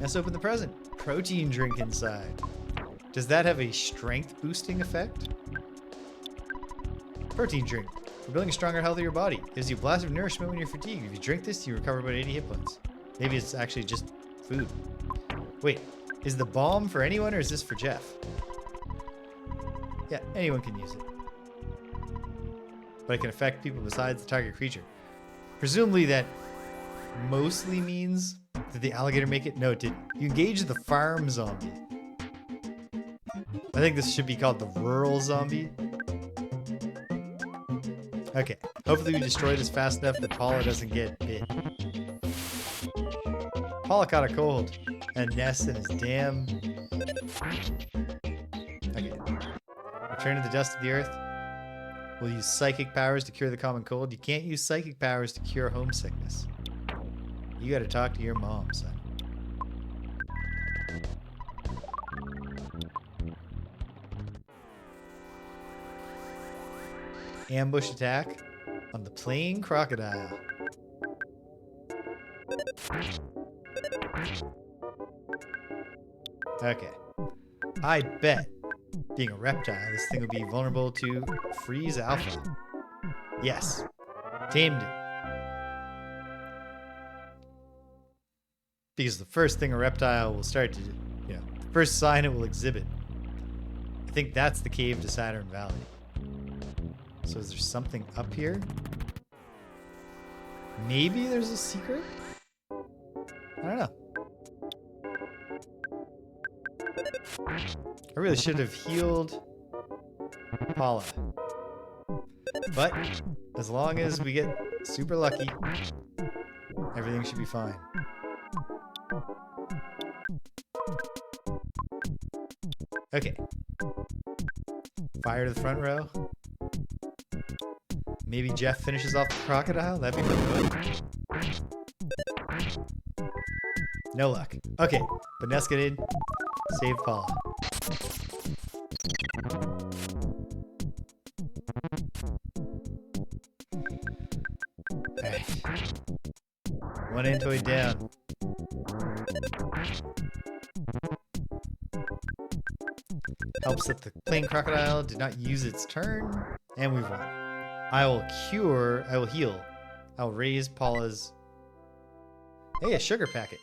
Let's open the present. Protein drink inside. Does that have a strength boosting effect? Protein drink. For building a stronger, healthier body. Gives you a blast of nourishment when you're fatigued. If you drink this, you recover about 80 hit points. Maybe it's actually just food. Wait, is the bomb for anyone or is this for Jeff? Yeah, anyone can use it. But it can affect people besides the target creature. Presumably that mostly means... Did the alligator make it? No, it didn't. You engage the farm zombie. I think this should be called the rural zombie. Okay. Hopefully we destroy this fast enough that Paula doesn't get bit. Paula caught a cold. And Ness and his damn... Okay. Return to the dust of the earth. We'll use psychic powers to cure the common cold. You can't use psychic powers to cure homesickness. You gotta talk to your mom, son. Ambush attack on the plain crocodile. Okay. I bet, being a reptile, this thing will be vulnerable to freeze alpha. Yes. Tamed it. Because the first thing a reptile will start to, the first sign it will exhibit. I think that's the cave to Saturn Valley. So is there something up here? Maybe there's a secret? I don't know. I really should have healed Paula. But as long as we get super lucky, everything should be fine. Okay. Fire to the front row. Maybe Jeff finishes off the crocodile? That'd be pretty good. No luck. Okay, but Ness get in. Save Paula. Alright. One Antoid down. Helps that the plain crocodile did not use its turn, and we've won. I will heal. I will raise Paula's... Hey, a sugar packet.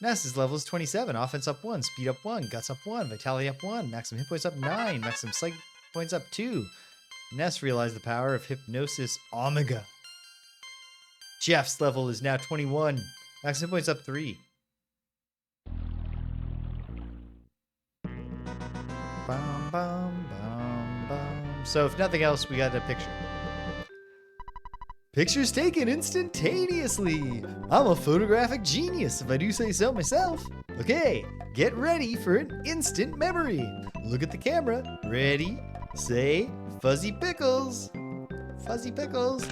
Ness's level is 27, offense up 1, speed up 1, guts up 1, vitality up 1, maximum hit points up 9, maximum psych points up 2. Ness realized the power of hypnosis omega. Jeff's level is now 21, maximum hit points up 3. Bum, bum, bum, bum. So if nothing else, we got a picture. Pictures taken instantaneously. I'm a photographic genius, if I do say so myself. Okay, get ready for an instant memory. Look at the camera. Ready, say, fuzzy pickles. Fuzzy pickles.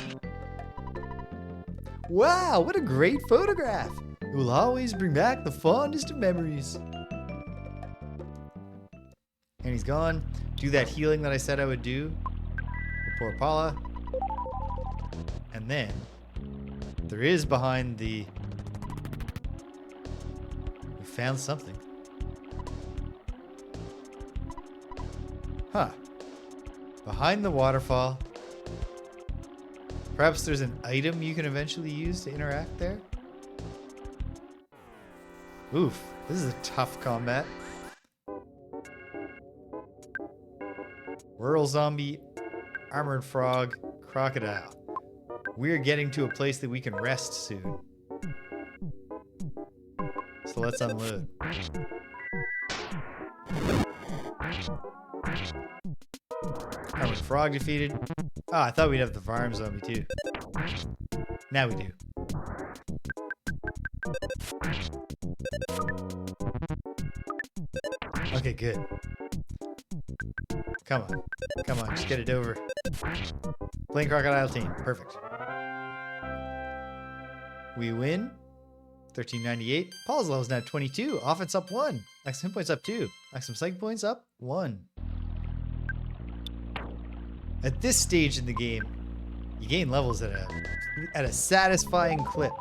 Wow, what a great photograph. It will always bring back the fondest of memories. And he's gone. Do that healing that I said I would do. For poor Paula. And then, there is behind the... We found something. Huh. Behind the waterfall. Perhaps there's an item you can eventually use to interact there? Oof. This is a tough combat. Rural zombie, armored frog, crocodile. We're getting to a place that we can rest soon. So let's unload. Armored frog defeated. Oh, I thought we'd have the farm zombie too. Now we do. Okay, good. Come on. Come on, just get it over. Plain crocodile team. Perfect. We win. 1398. Paul's level is now 22. Offense up 1. Maximum hit points up 2. Maximum psych points up 1. At this stage in the game, you gain levels at a satisfying clip.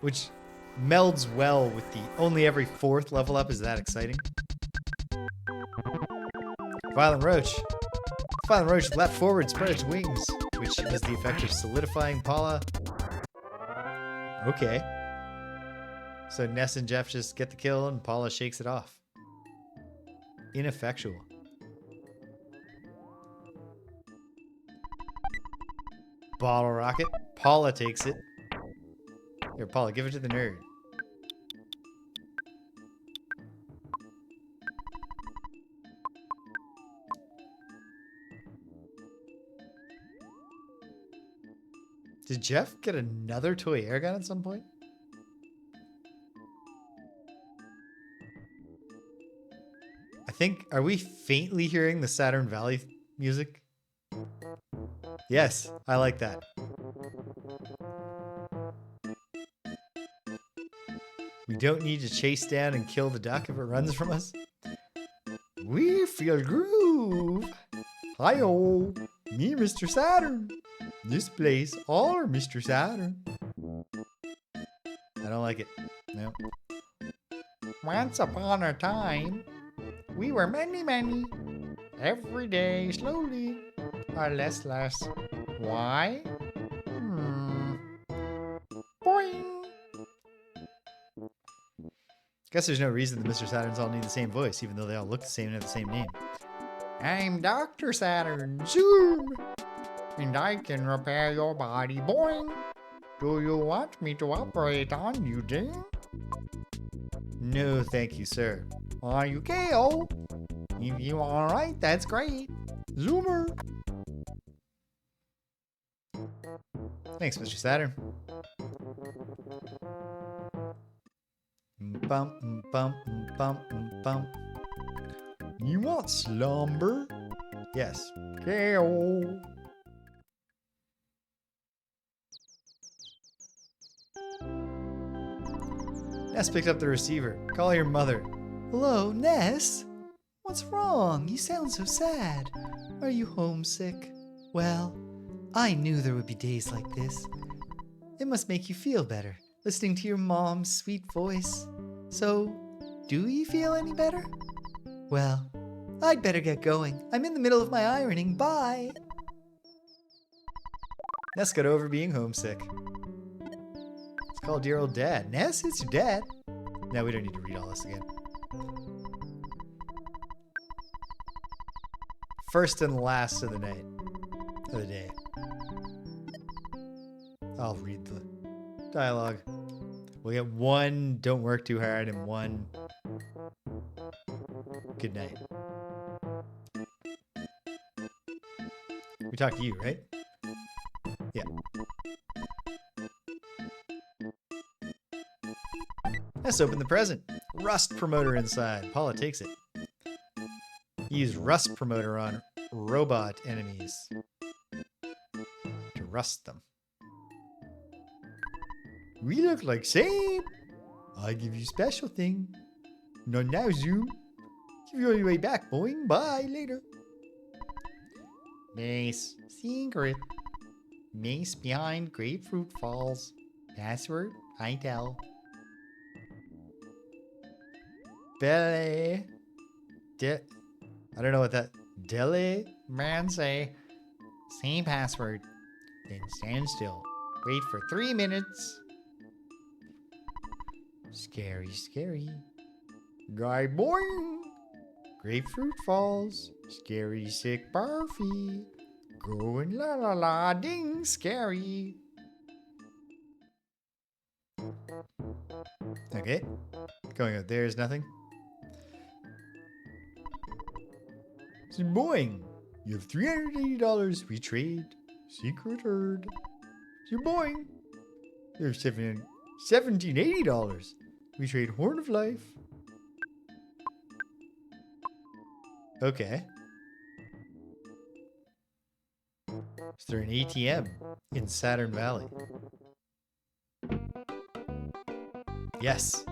Which melds well with the only every 4th level up is that exciting. Violent Roach. Violent Roach leapt forward, spread its wings, which has the effect of solidifying Paula. Okay. So Ness and Jeff just get the kill and Paula shakes it off. Ineffectual. Bottle rocket. Paula takes it. Here, Paula, give it to the nerd. Did Jeff get another toy air gun at some point? I think, are we faintly hearing the Saturn Valley music? Yes, I like that. We don't need to chase down and kill the duck if it runs from us. We feel groove. Hi-oh, me Mr. Saturn. This place, all Mr. Saturn. I don't like it. No. Once upon a time, we were many. Every day, slowly, or less. Why? Boing. Guess there's no reason the Mr. Saturns all need the same voice, even though they all look the same and have the same name. I'm Dr. Saturn. Zoom. And I can repair your body. Boing. Do you want me to operate on you, Ding? No, thank you, sir. Are you KO? If you are alright, that's great. Zoomer. Thanks, Mr. Saturn. Bum. You want slumber? Yes. KO. Ness picked up the receiver. Call your mother. Hello, Ness? What's wrong? You sound so sad. Are you homesick? Well, I knew there would be days like this. It must make you feel better, listening to your mom's sweet voice. So, do you feel any better? Well, I'd better get going. I'm in the middle of my ironing. Bye. Ness got over being homesick. It's called Dear Old Dad. Ness, it's your dad. Now we don't need to read all this again. First and last of the night. Of the day. I'll read the dialogue. We'll get one don't work too hard and one good night. We talked to you, right? Yeah. Let's open the present. Rust promoter inside. Paula takes it. Use rust promoter on robot enemies to rust them. We look like same. I give you special thing. Not now, Zoom. Give you on your way back, boing. Bye, later. Mace. Secret. Mace behind grapefruit falls. Password, I tell. Belly. I don't know what that. Deli? Man say. Same password. Then stand still. Wait for 3 minutes. Scary, scary. Guy boing. Grapefruit falls. Scary, sick, barfy. Going la la la ding, scary. Okay. Going out there is nothing. So boing. You have $380. We trade. Secret herd. So boing. You have $1780. We trade Horn of Life. Okay. Is there an ATM in Saturn Valley? Yes.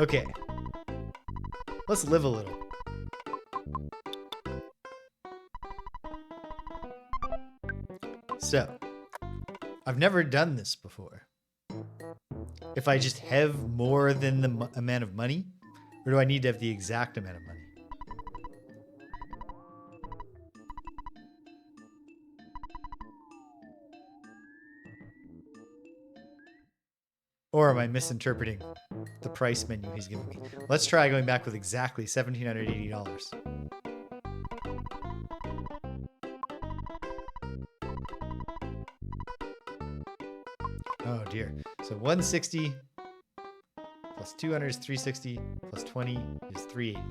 Okay. Let's live a little. So, I've never done this before. If I just have more than the amount of money, or do I need to have the exact amount of money? Or am I misinterpreting the price menu he's giving me? Let's try going back with exactly $1,780. Oh dear. So 160 plus 200 is 360 plus 20 is 380.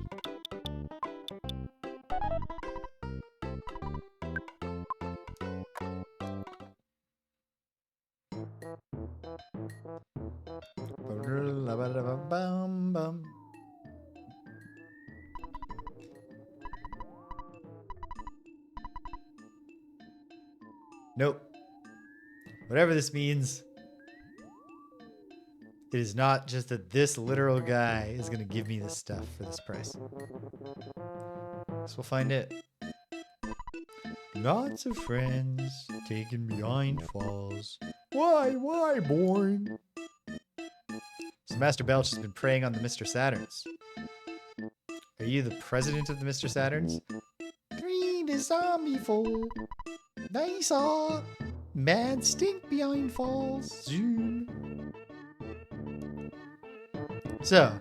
Nope. Whatever this means, it is not just that this literal guy is going to give me this stuff for this price. So we'll find it. Lots of friends taken behind falls. Why, boing? So Master Belch has been preying on the Mr. Saturns. Are you the president of the Mr. Saturns? Three to zombie full. They saw mad stink behind falls. Zoom. So,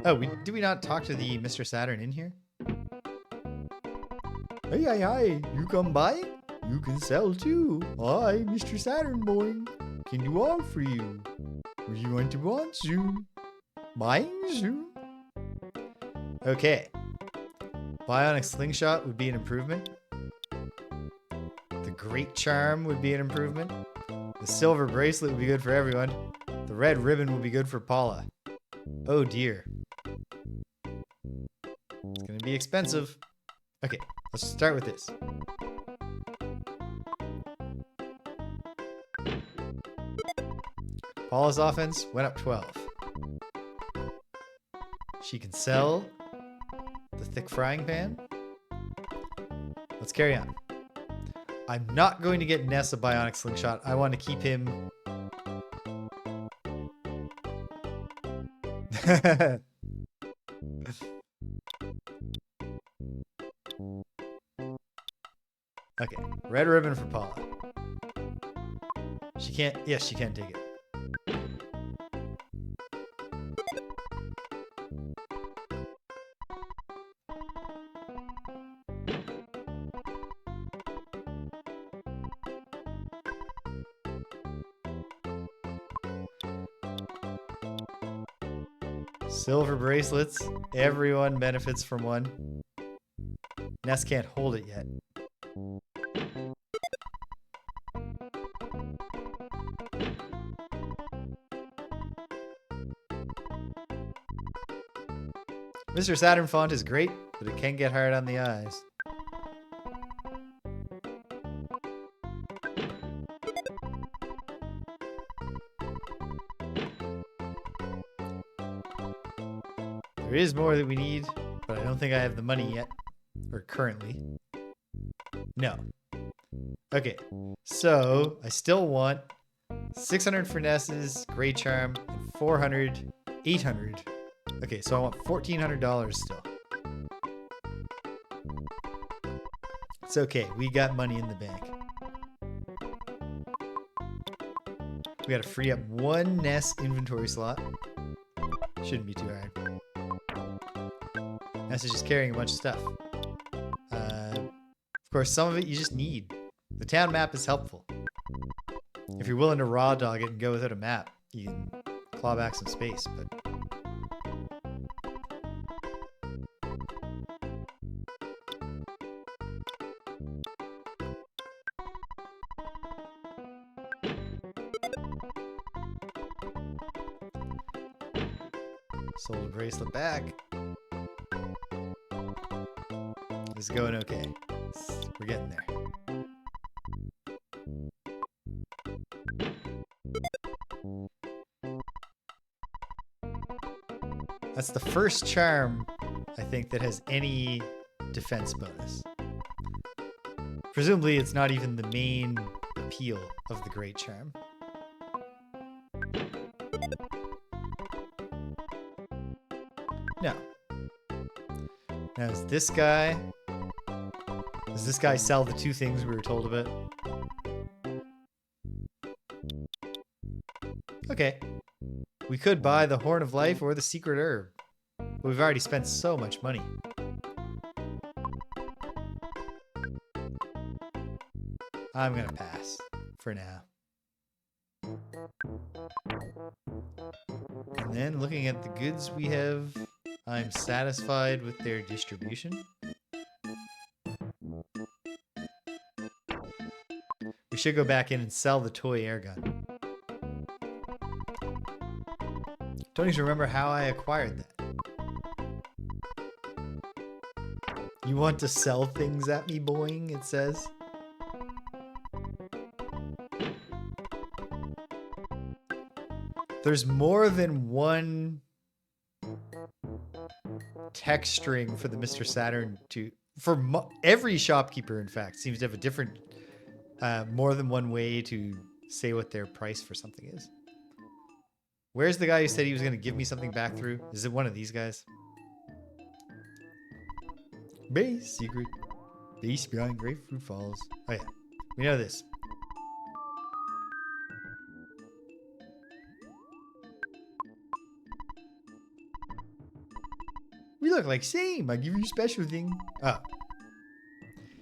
did we not talk to the Mr. Saturn in here? Hey, you come by? You can sell too. I, Mr. Saturn boy, can do all for you. What do you want soon? Buying soon? Okay. Bionic slingshot would be an improvement. The great charm would be an improvement. The silver bracelet would be good for everyone. The red ribbon would be good for Paula. Oh dear. It's gonna be expensive. Okay, let's start with this. Paula's offense went up 12. She can sell the thick frying pan. Let's carry on. I'm not going to get Ness a bionic slingshot. I want to keep him... Okay, red ribbon for Paula. She can't... Yes, she can take it. Silver bracelets. Everyone benefits from one. Ness can't hold it yet. Mr. Saturn font is great, but it can get hard on the eyes. There is more that we need, but I don't think I have the money yet. Or currently. No. Okay, so I still want 600 for Ness's Great Charm, and 400, 800. Okay, so I want $1,400 still. It's okay, we got money in the bank. We gotta free up one Ness inventory slot. Shouldn't be too hard. Ness is just carrying a bunch of stuff. Of course, some of it you just need. The town map is helpful. If you're willing to raw dog it and go without a map, you can claw back some space, but sold a bracelet back. This is going okay. We're getting there. That's the first charm, I think, that has any defense bonus. Presumably, it's not even the main appeal of the Great Charm. No. Now, does this guy sell the two things we were told about? Okay. We could buy the Horn of Life or the Secret Herb. But we've already spent so much money. I'm gonna pass for now. And then looking at the goods we have, I'm satisfied with their distribution. We should go back in and sell the toy air gun. Don't even remember how I acquired that. You want to sell things at me, boing, it says. There's more than one text string for the Mr. Saturn to... every shopkeeper, in fact, seems to have a different... more than one way to say what their price for something is. Where's the guy who said he was going to give me something back through? Is it one of these guys? Base secret. Base behind Grapefruit Falls. Oh yeah, we know this. We look like same. I give you a special thing. Oh.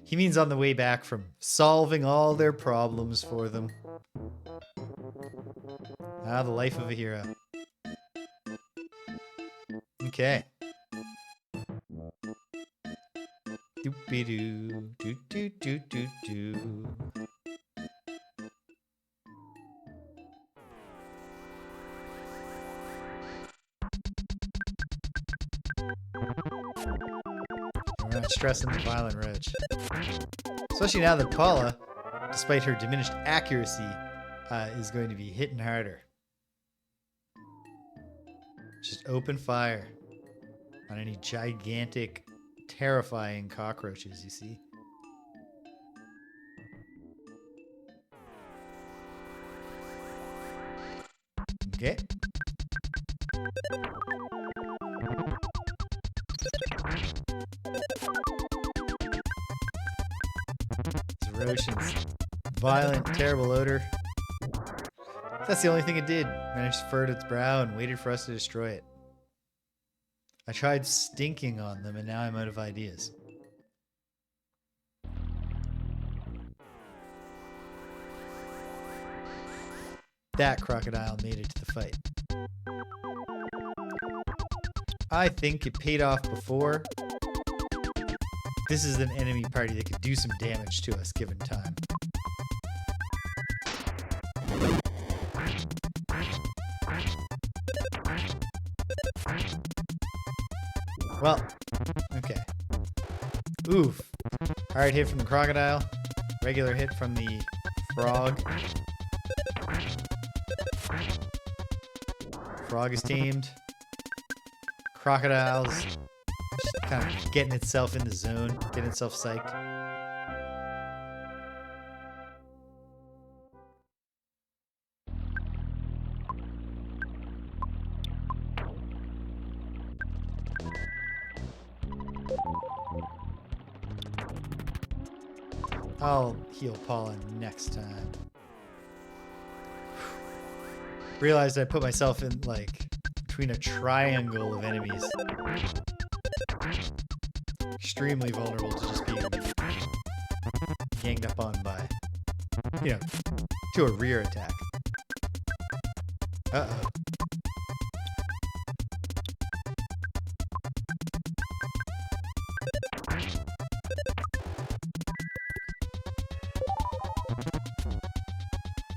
He means on the way back from solving all their problems for them. Ah, the life of a hero. Okay. Doopy-doo, doo-doo-doo-doo-doo. We're not stressing the violent roach. Especially now that Paula, despite her diminished accuracy, is going to be hitting harder. Just open fire on any gigantic, terrifying cockroaches you see. Okay. This roach's violent, terrible odor. That's the only thing it did. Managed to furrowed its brow and waited for us to destroy it. I tried stinking on them and now I'm out of ideas. That crocodile made it to the fight. I think it paid off before. This is an enemy party that could do some damage to us given time. Well, okay. Oof. Hard hit from the crocodile. Regular hit from the frog. Frog is tamed. Crocodile's just kind of getting itself in the zone, getting itself psyched. I'll heal Paula next time. Realized I put myself in, like, between a triangle of enemies. Extremely vulnerable to just being ganged up on by, you know, to a rear attack. Uh-oh.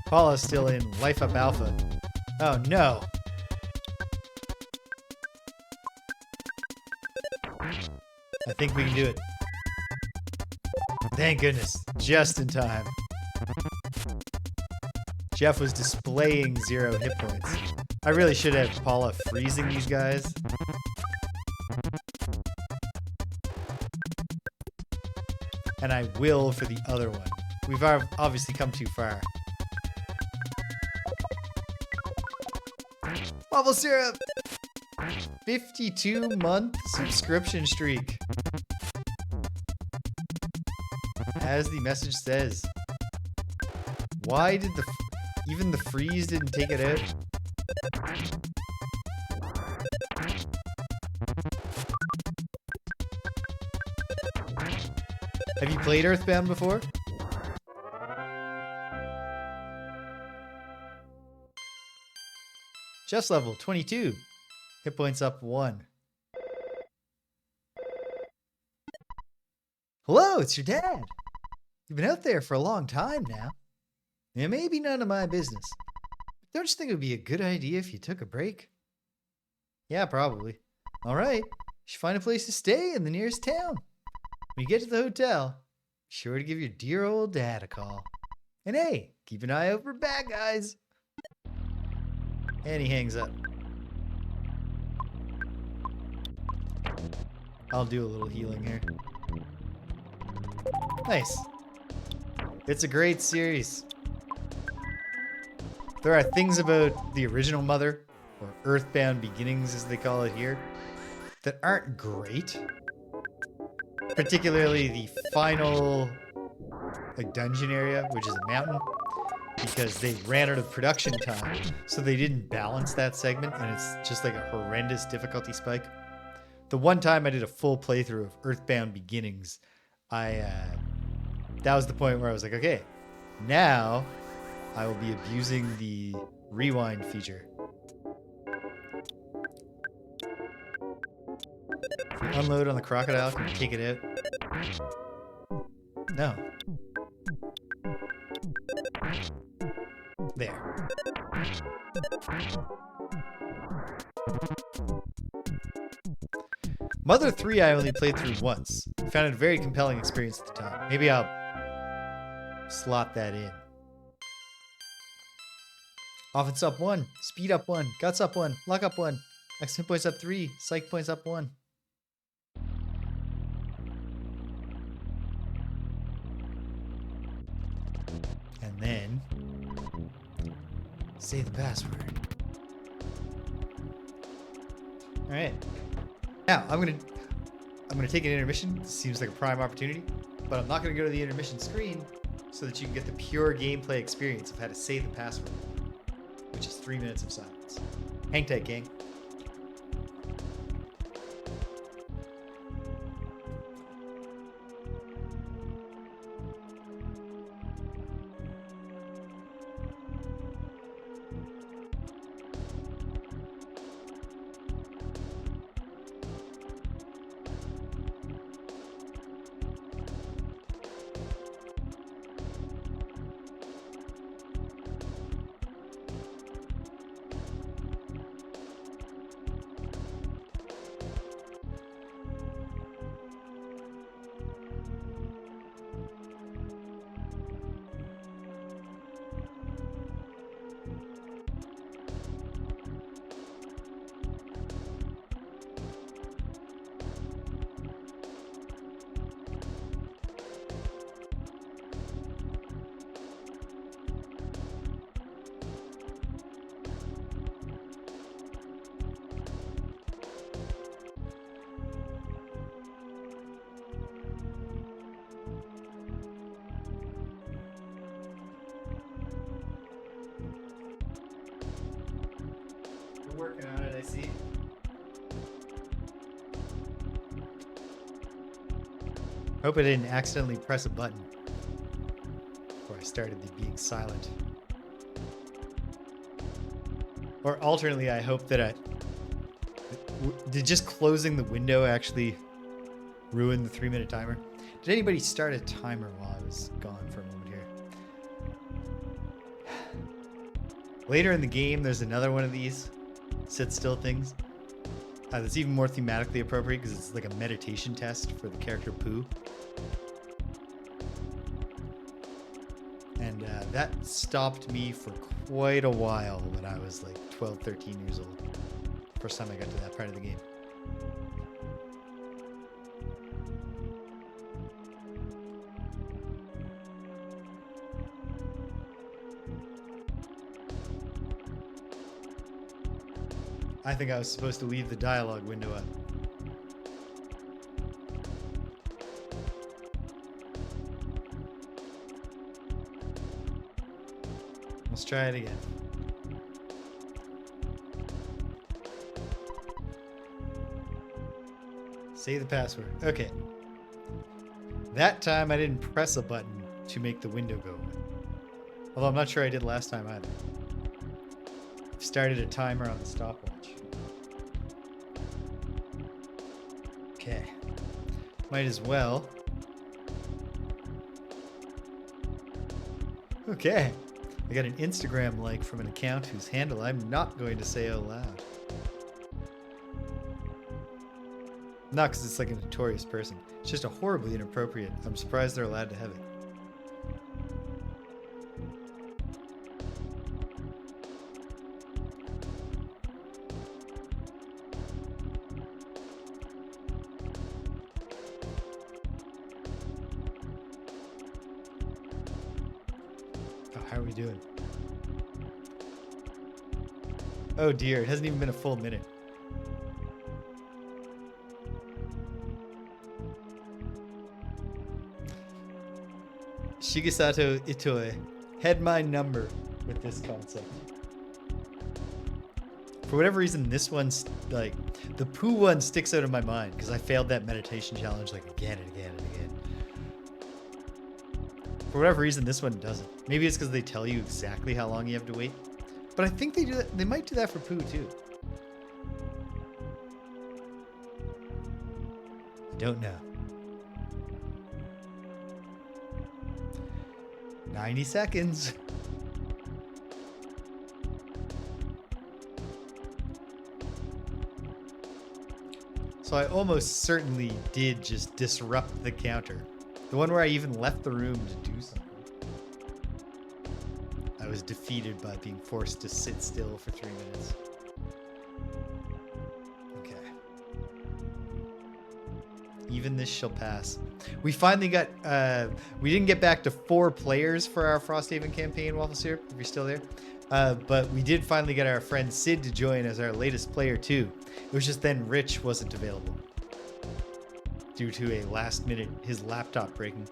Paula's still in Life Up Alpha. Oh no. I think we can do it. Thank goodness. Just in time. Jeff was displaying 0 hit points. I really should have Paula freezing these guys. And I will for the other one. We've obviously come too far. Bubble syrup! 52-month subscription streak. As the message says. Why did even the freeze didn't take it out? Have you played EarthBound before? Jeff's level 22. Hit points up 1. Hello, it's your dad. You've been out there for a long time now. It may be none of my business. But don't you think it would be a good idea if you took a break? Yeah, probably. All right. You should find a place to stay in the nearest town. When you get to the hotel, be sure to give your dear old dad a call. And hey, keep an eye out for bad guys. And he hangs up. I'll do a little healing here. Nice. It's a great series. There are things about the original Mother, or EarthBound Beginnings as they call it here, that aren't great. Particularly the final dungeon area, which is a mountain, because they ran out of production time, so they didn't balance that segment, and it's just like a horrendous difficulty spike. The one time I did a full playthrough of EarthBound Beginnings, that was the point where I was like, okay, now I will be abusing the rewind feature. If we unload on the crocodile, can we take it out? No. There. Mother 3 I only played through once. I found it a very compelling experience at the time. Maybe I'll slot that in. Offense up 1, speed up 1, guts up 1, luck up 1, hit points up 3, psych points up 1. And then say the password. All right. Now I'm gonna take an intermission. This seems like a prime opportunity, but I'm not gonna go to the intermission screen so that you can get the pure gameplay experience of how to say the password, which is 3 minutes of silence. Hang tight, gang. Working on it, I see. Hope I didn't accidentally press a button before I started the being silent. Or alternately, I hope that did just closing the window actually ruin the 3-minute timer? Did anybody start a timer while I was gone for a moment here? Later in the game, there's another one of these sit still things. That's even more thematically appropriate because it's like a meditation test for the character Pooh. And that stopped me for quite a while when I was like 12, 13 years old. First time I got to that part of the game. I think I was supposed to leave the dialogue window up. Let's try it again. Say the password. Okay. That time I didn't press a button to make the window go away. Although I'm not sure I did last time either. I've started a timer on the stopwatch. Okay. Might as well. Okay. I got an Instagram like from an account whose handle I'm not going to say out loud. Not because it's like a notorious person. It's just a horribly inappropriate. I'm surprised they're allowed to have it. Oh, how are we doing? Oh dear, it hasn't even been a full minute. Shigesato Itoe had my number with this concept. For whatever reason, this one's like the Pooh one sticks out of my mind because I failed that meditation challenge like again and again and again. For whatever reason, this one doesn't. Maybe it's because they tell you exactly how long you have to wait. But I think they do that. They might do that for Pooh too. I don't know. 90 seconds. So I almost certainly did just disrupt the counter. The one where I even left the room to do something. I was defeated by being forced to sit still for 3 minutes. Okay. Even this shall pass. We finally got, we didn't get back to 4 players for our Frosthaven campaign, Waffle Syrup, if you're still there. But we did finally get our friend Sid to join as our latest player too. It was just then Rich wasn't available. Due to a last minute, his laptop breaking.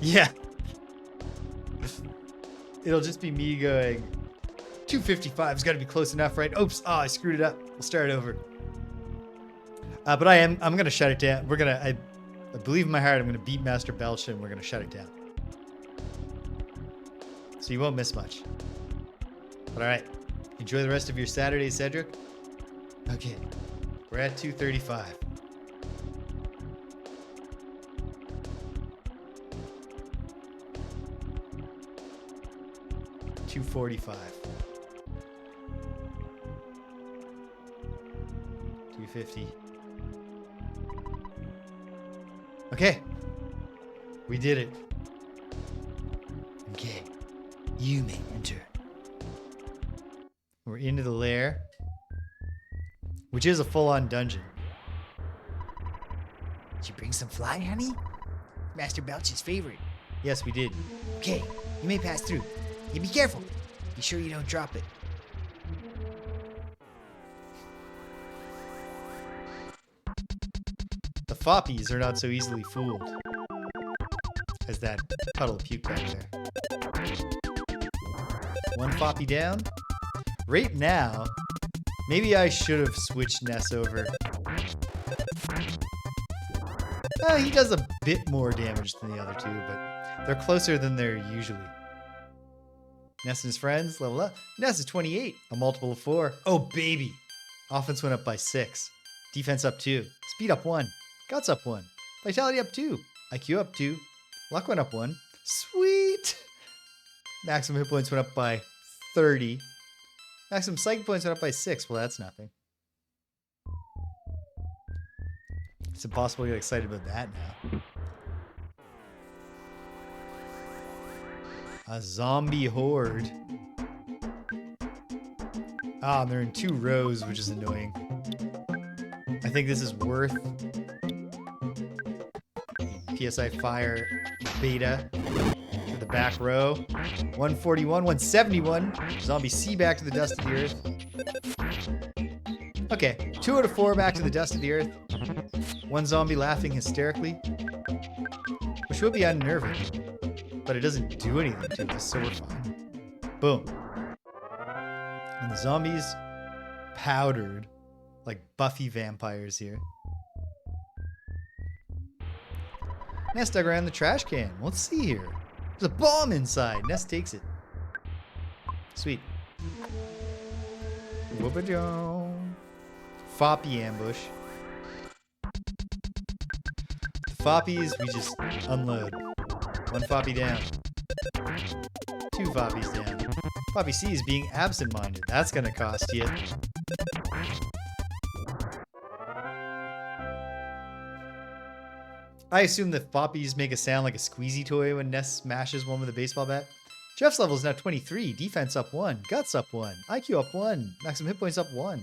Yeah. It'll just be me going, 255's got to be close enough, right? Oops, oh, I screwed it up. We'll start over. But I'm going to shut it down. I believe in my heart I'm going to beat Master Belch and we're going to shut it down. So you won't miss much. But all right, enjoy the rest of your Saturday, Cedric. Okay, we're at 235. $245. 250. Okay. We did it. Okay. You may enter. We're into the lair, which is a full-on dungeon. Did you bring some fly, honey? Master Belch's favorite. Yes, we did. Okay, you may pass through. You be careful. Be sure you don't drop it. The foppies are not so easily fooled as that puddle of puke back there. One foppy down. Right now, maybe I should have switched Ness over. He does a bit more damage than the other two, but they're closer than they're usually. Ness and his friends, level up. Ness is 28, a multiple of 4. Oh, baby. Offense went up by 6. Defense up 2. Speed up 1. Guts up 1. Vitality up 2. IQ up 2. Luck went up 1. Sweet. Maximum hit points went up by 30. Maximum psychic points went up by 6. Well, that's nothing. It's impossible to get excited about that now. A zombie horde. Ah, and they're in 2 rows, which is annoying. I think this is worth PSI Fire Beta to the back row. 141, 171. Zombie C back to the dust of the earth. Okay, 2 out of 4 back to the dust of the earth. 1 zombie laughing hysterically, which will be unnerving, but it doesn't do anything to us, so we're fine. Boom. And the zombies powdered like Buffy vampires here. Ness dug around the trash can. Let's see here. There's a bomb inside. Ness takes it. Sweet. Whoop-a-doo. Foppy ambush. The foppies, we just unload. 1 foppy down. 2 foppies down. Foppy C is being absent-minded. That's gonna cost you. I assume that foppies make a sound like a squeezy toy when Ness smashes one with a baseball bat. Jeff's level is now 23. Defense up 1. Guts up 1. IQ up 1. Maximum hit points up 1.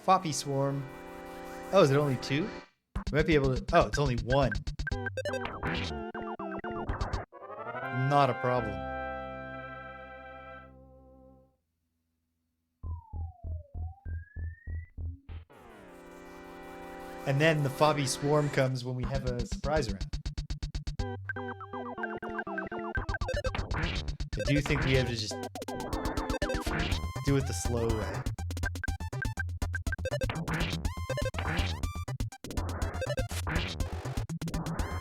Foppy swarm. Oh, is it only 2? We might be able to... Oh, it's only 1. Not a problem. And then the Foppy swarm comes when we have a surprise round. I do think we have to just do it the slow way.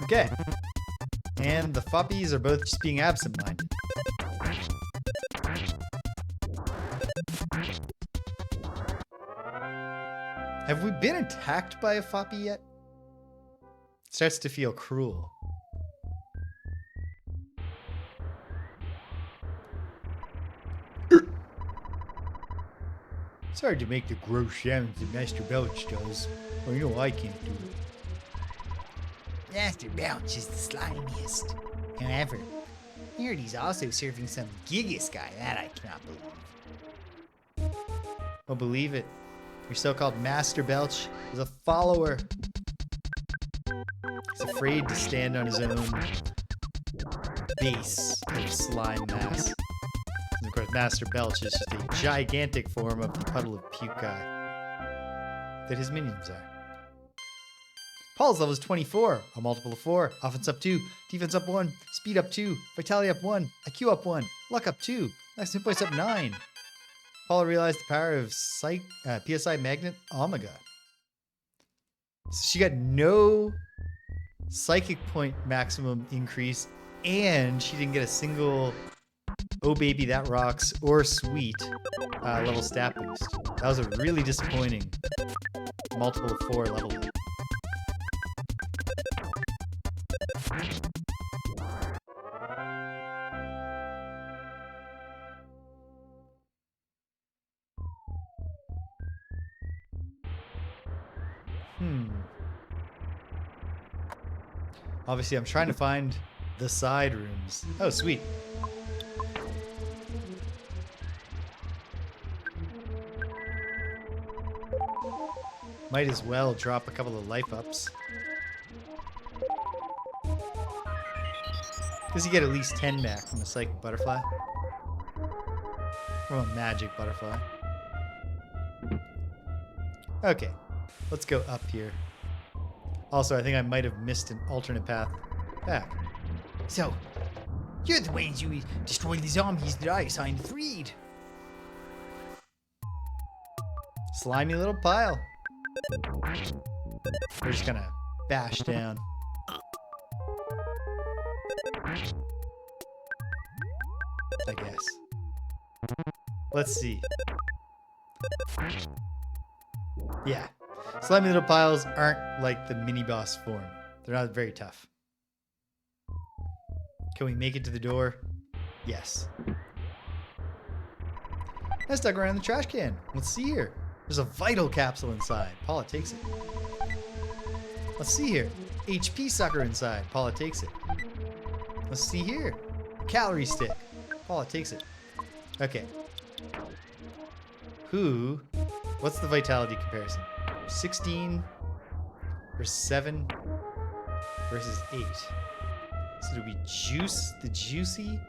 Okay. And the Foppies are both just being absent-minded. Have we been attacked by a Foppy yet? It starts to feel cruel. It's hard to make the gross sounds that Master Belch does. Well, you know I can't do it. Master Belch is the slimiest. However, I heard he's also serving some gigas guy. That I cannot believe. Well, believe it. Your so-called Master Belch is a follower. He's afraid to stand on his own base of slime mass. And of course, Master Belch is just a gigantic form of the puddle of puke that his minions are. Paul's level is 24, a multiple of 4. Offense up 2, defense up 1, speed up 2, vitality up 1, IQ up 1, luck up 2, max hit points up 9. Paula realized the power of PSI Magnet Omega. So she got no psychic point maximum increase, and she didn't get a single oh baby that rocks or sweet level stat boost. That was a really disappointing multiple of 4 level up. Obviously, I'm trying to find the side rooms. Oh, sweet. Might as well drop a couple of life ups. Because you get at least 10 back from a psychic butterfly. From a magic butterfly. Okay, let's go up here. Also, I think I might have missed an alternate path back. So, you're the ones who destroyed the zombies that I assigned to Reed. Slimy little pile. We're just gonna bash down. I guess. Let's see. Yeah. Slimy little piles aren't like the mini boss form. They're not very tough. Can we make it to the door? Yes. I stuck around the trash can. Let's see here. There's a vital capsule inside. Paula takes it. Let's see here. HP sucker inside. Paula takes it. Let's see here. Calorie stick. Paula takes it. Okay. What's the vitality comparison? 16 versus 7 versus 8. So do we juice the juicy?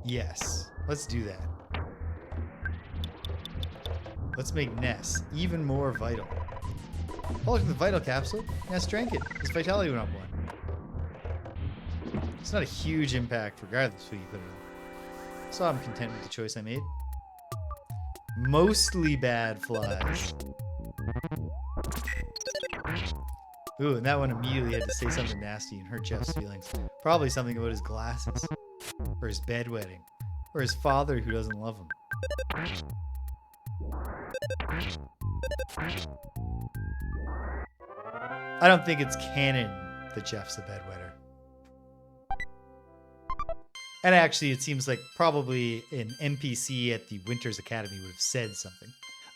Yes. Let's do that. Let's make Ness even more vital. Paula took the vital capsule. Ness drank it. His vitality went up 1. It's not a huge impact regardless of who you put it on. So I'm content with the choice I made. Mostly bad flies. Ooh, and that one immediately had to say something nasty and hurt Jeff's feelings. Probably something about his glasses. Or his bedwetting. Or his father who doesn't love him. I don't think it's canon that Jeff's a bedwetter. And actually, it seems like probably an NPC at the Winters Academy would have said something.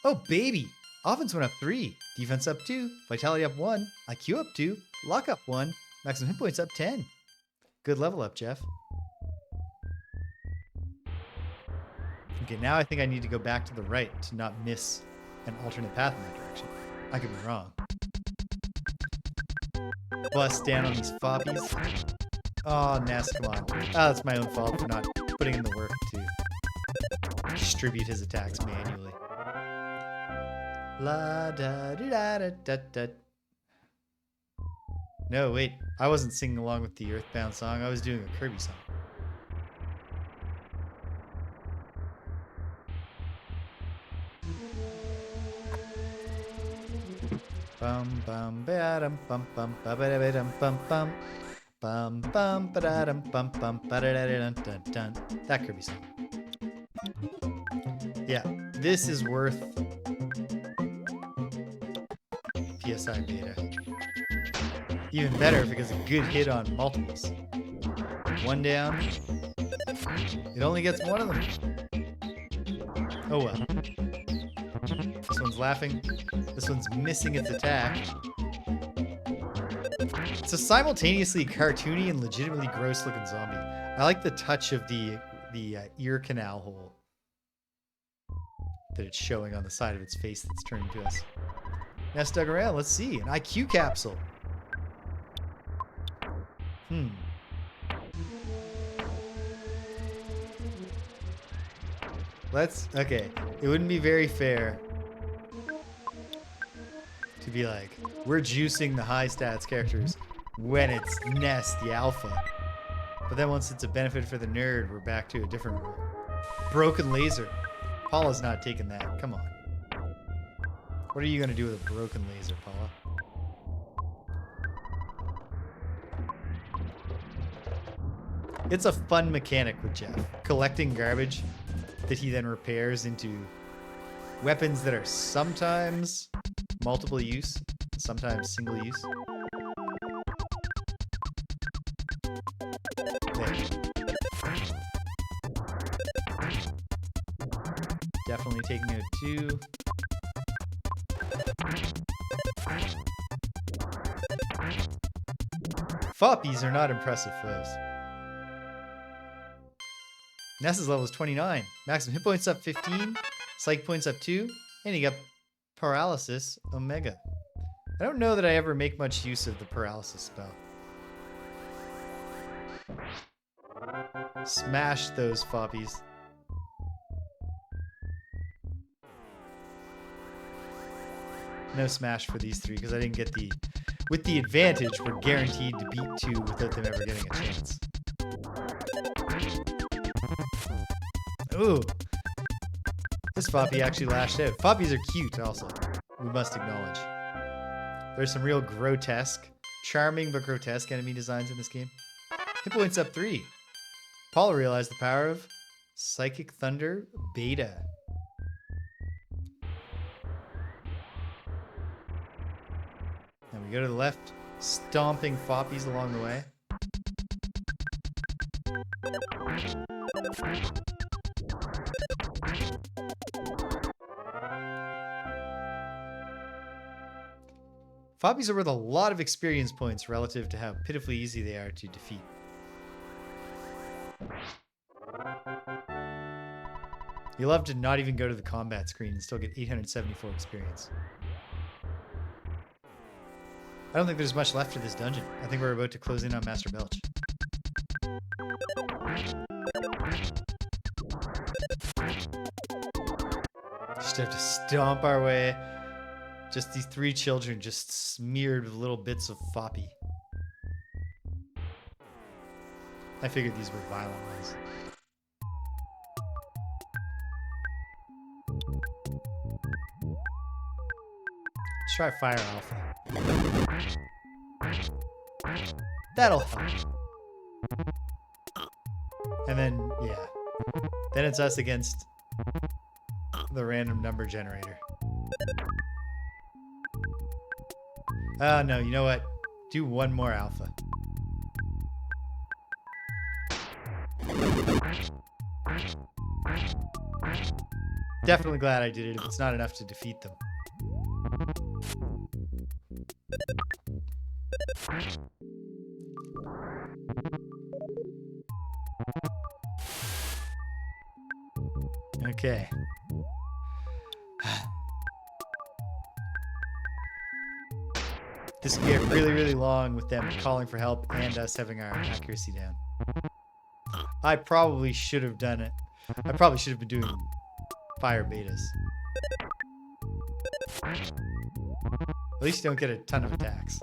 Oh, baby! Offense went up 3, defense up 2, vitality up 1, IQ up 2, luck up 1, maximum hit points up 10. Good level up, Jeff. Okay, now I think I need to go back to the right to not miss an alternate path in that direction. I could be wrong. Bust down on these foppies. Oh, Ness, come on. Oh, it's my own fault for not putting in the work to distribute his attacks manually. La da da da da da. No, wait. I wasn't singing along with the EarthBound song. I was doing a Kirby song. Bum bum ba-dum bum bum ba-ba-da-ba-dum bum bum. Bum bum ba-da-dum bum bum ba-da-da-dun dun dun. That Kirby song. Yeah, this is worth PSI beta. Even better because a good hit on multiples. 1 down. It only gets 1 of them. Oh well. This one's laughing. This one's missing its attack. It's a simultaneously cartoony and legitimately gross looking zombie. I like the touch of the ear canal hole that it's showing on the side of its face that's turning to us. Ness dug around. Let's see. An IQ capsule. Okay. It wouldn't be very fair to be like, we're juicing the high stats characters when it's Ness, the alpha. But then once it's a benefit for the nerd, we're back to a different rule. Broken laser. Paula's not taking that. Come on. What are you going to do with a broken laser, Paula? It's a fun mechanic with Jeff. Collecting garbage that he then repairs into weapons that are sometimes multiple use, sometimes single use. There. Definitely taking out 2. Foppies are not impressive foes. Ness's level is 29. Maximum hit points up 15. Psych points up 2. And you got paralysis omega. I don't know that I ever make much use of the paralysis spell. Smash those foppies. No smash for these 3 because I didn't get the... With the advantage, we're guaranteed to beat 2 without them ever getting a chance. Ooh. This foppy actually lashed out. Foppies are cute also. we must acknowledge. There's some real grotesque, charming but grotesque enemy designs in this game. Hit points up 3. Paula realized the power of Psychic Thunder Beta. And we go to the left, stomping foppies along the way. Foppies are worth a lot of experience points relative to how pitifully easy they are to defeat. You love to not even go to the combat screen and still get 874 experience. I don't think there's much left to this dungeon. I think we're about to close in on Master Belch. Just have to stomp our way. Just these 3 children just smeared with little bits of foppy. I figured these were violent ones. Let's try Fire Alpha. That'll help. And then, yeah. Then it's us against the random number generator. Oh, no, you know what? Do one more alpha. Definitely glad I did it if it's not enough to defeat them. Okay. This could get really, really long with them calling for help and us having our accuracy down. I probably should have done it. I probably should have been doing fire betas. At least you don't get a ton of attacks.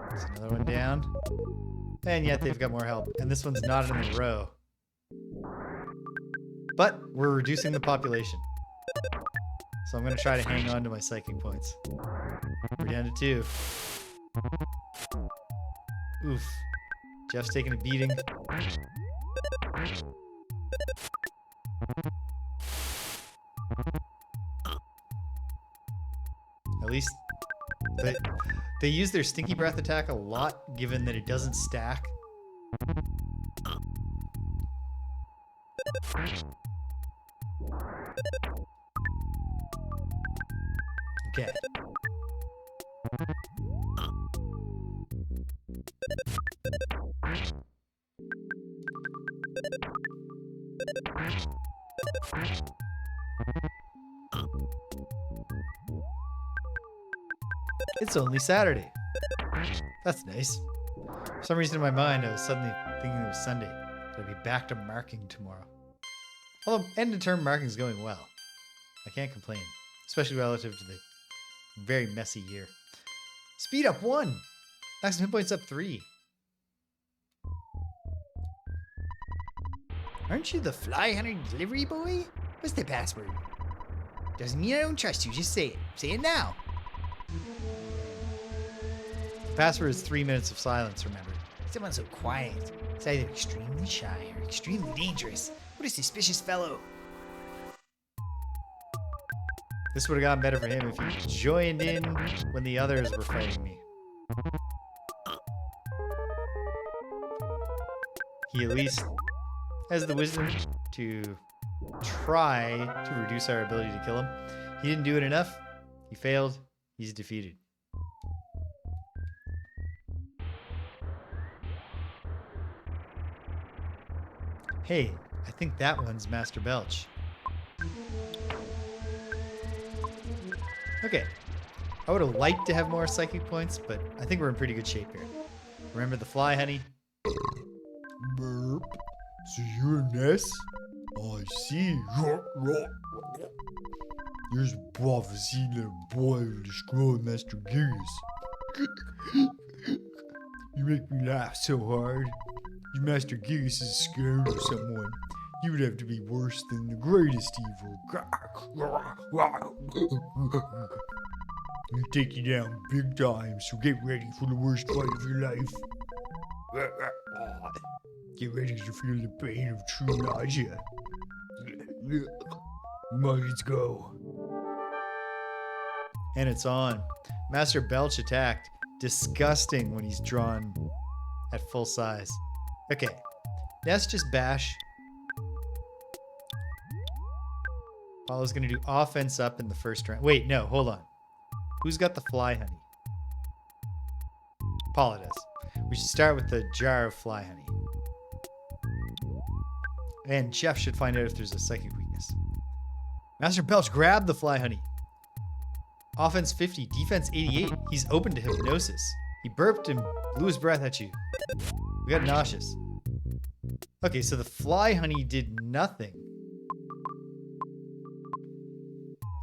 There's another one down. And yet they've got more help. And this one's not in a row. But we're reducing the population. So I'm going to try to hang on to my psychic points. We're down to 2. Oof. Jeff's taking a beating. At least they use their stinky breath attack a lot, given that it doesn't stack. Okay. It's only Saturday. That's nice. For some reason in my mind, I was suddenly thinking it was Sunday. I'll be back to marking tomorrow. Although end of term marking is going well. I can't complain, especially relative to the very messy year. Speed up 1. Maximum hit points up 3. Aren't you the fly hunter delivery boy? What's the password? Doesn't mean I don't trust you, just say it. Say it now. The password is 3 minutes of silence, remember. Someone's so quiet. It's either extremely shy or extremely dangerous. What a suspicious fellow. This would have gotten better for him if he joined in when the others were fighting me. He at least has the wisdom to try to reduce our ability to kill him. He didn't do it enough. He failed. He's defeated. Hey, I think that one's Master Belch. Okay. I would have liked to have more psychic points, but I think we're in pretty good shape here. Remember the fly, honey? Burp. So you're Ness? I see. There's a prophecy that a boy will destroy Master Gears. You make me laugh so hard. If Master Gigas is scared of someone, he would have to be worse than the greatest evil. He'll take you down big time, so get ready for the worst fight of your life. Get ready to feel the pain of true nausea. Let's go. And it's on. Master Belch attacked. Disgusting when he's drawn at full size. Okay. Ness just bash. Paula's going to do offense up in the first round. Wait, no, hold on. Who's got the fly honey? Paula does. We should start with the jar of fly honey. And Jeff should find out if there's a psychic weakness. Master Belch grabbed the fly honey. Offense 50, defense 88. He's open to hypnosis. He burped and blew his breath at you. We got nauseous. Okay, so the fly honey did nothing.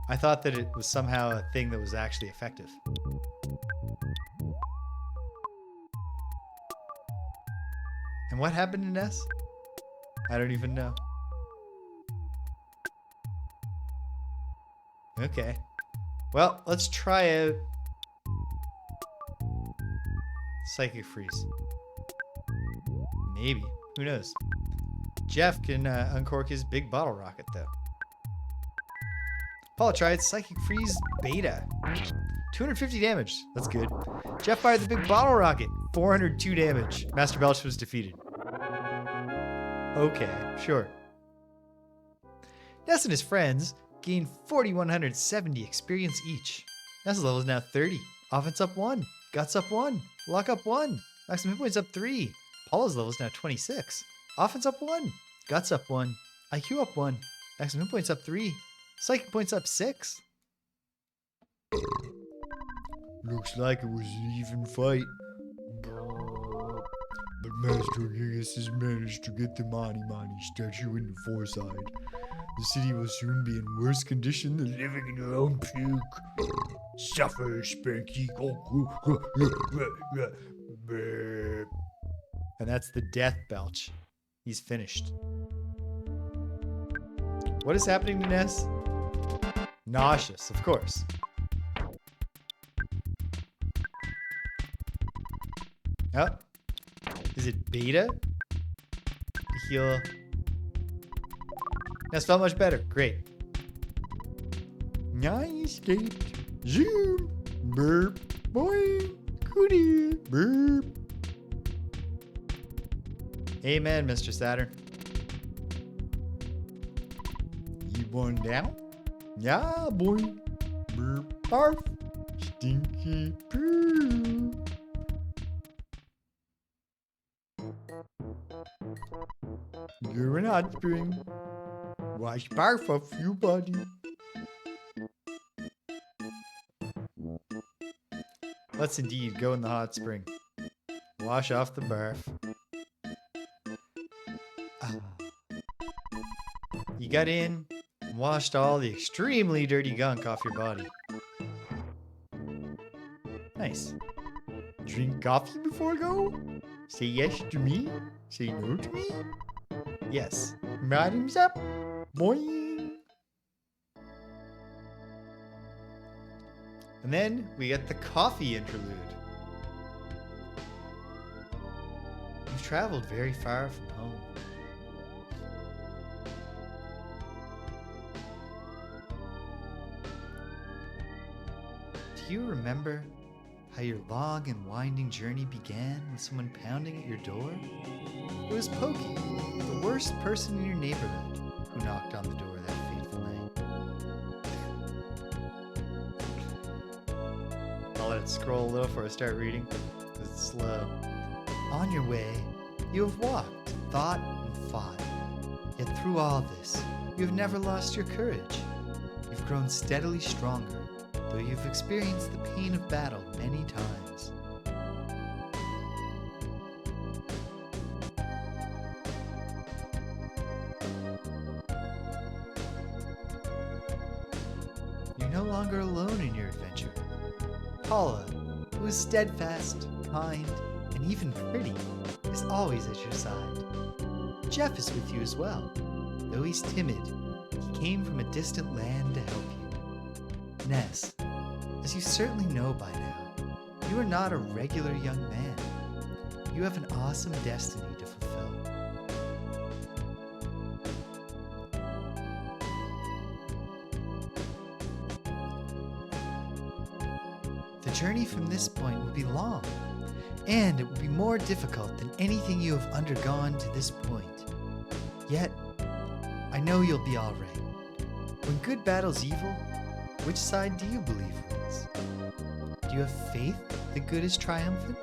I thought that it was somehow a thing that was actually effective. And what happened to Ness? I don't even know. Okay. Well, let's try out Psychic Freeze. Maybe. Who knows? Jeff can uncork his big bottle rocket, though. Paula tried Psychic Freeze Beta. 250 damage. That's good. Jeff fired the big bottle rocket. 402 damage. Master Belch was defeated. Okay, sure. Ness and his friends gained 4,170 experience each. Ness's level is now 30. Offense up 1. Guts up 1. Luck up 1. Maximum hit points up 3. Paula's level is now 26. Offense up 1. Guts up 1. IQ up 1. Maximum hit points up 3. Psychic points up 6. Looks like it was an even fight. But Master Gigas has managed to get the Mani statue into Forsyth. The city will soon be in worse condition than living in your own puke. Suffer, Spanky. And that's the Death Belch. He's finished. What is happening to Ness? Nauseous, of course. Oh. Is it beta? Heal. Ness felt much better. Great. I escaped. Zoom. Burp. Boy. Goody. Burp. Amen, Mr. Saturn. You one down? Yeah, boy. Burp. Barf. Stinky poo. You're an hot spring. Wash barf off your body. Let's indeed go in the hot spring. Wash off the barf. You got in and washed all the extremely dirty gunk off your body. Nice. Drink coffee before go? Say yes to me? Say no to me? Yes. Bottoms up. Boing. And then we get the coffee interlude. You've traveled very far from home. Do you remember how your long and winding journey began with someone pounding at your door? It was Pokey, the worst person in your neighborhood, who knocked on the door that fateful night. I'll let it scroll a little before I start reading, because it's slow. On your way, you have walked, thought, and fought. Yet through all this, you have never lost your courage. You've grown steadily stronger, though you've experienced the pain of battle many times. You're no longer alone in your adventure. Paula, who is steadfast, kind, and even pretty, is always at your side. Jeff is with you as well. Though he's timid, he came from a distant land to help you. Ness, as you certainly know by now, you are not a regular young man. You have an awesome destiny to fulfill. The journey from this point will be long, and it will be more difficult than anything you have undergone to this point. Yet, I know you'll be all right. When good battles evil, which side do you believe wins? Do you have faith that good is triumphant?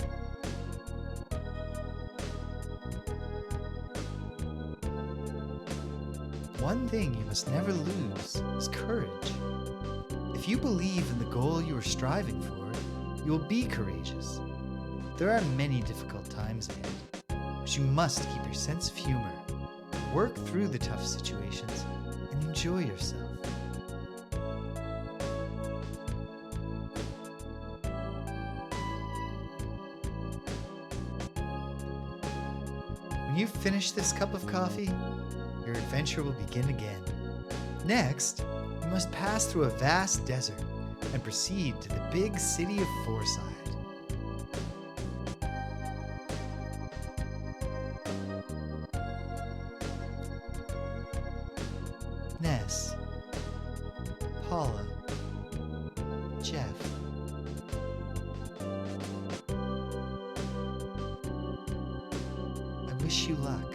One thing you must never lose is courage. If you believe in the goal you are striving for, you will be courageous. There are many difficult times ahead, but you must keep your sense of humor, work through the tough situations, and enjoy yourself. When you finish this cup of coffee, your adventure will begin again. Next, you must pass through a vast desert and proceed to the big city of Forsyth. Ness, Paula, Jeff. I wish you luck.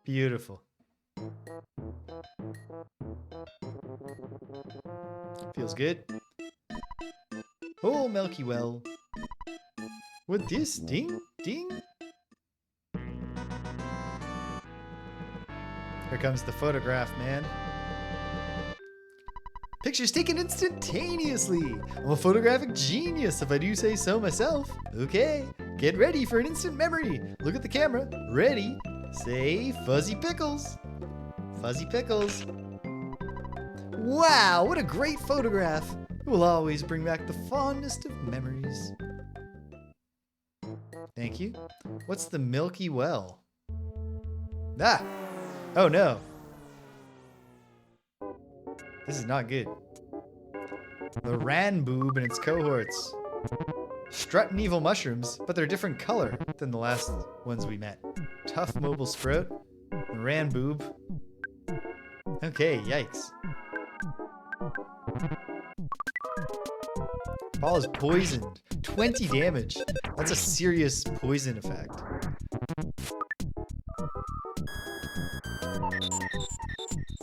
Beautiful. Feels good. Oh, Milky Well. What this? Ding? Ding? Here comes the photograph, man. Pictures taken instantaneously. I'm a photographic genius, if I do say so myself. Okay, get ready for an instant memory. Look at the camera. Ready? Say Fuzzy Pickles. Fuzzy Pickles. Wow, what a great photograph. It will always bring back the fondest of memories. Thank you. What's the Milky Well? Ah! Oh no. This is not good. The Ranboob and its cohorts. Strutting evil mushrooms, but they're a different color than the last ones we met. Tough mobile sprout. Ranboob. Okay, yikes. Ball is poisoned. 20 damage. That's a serious poison effect.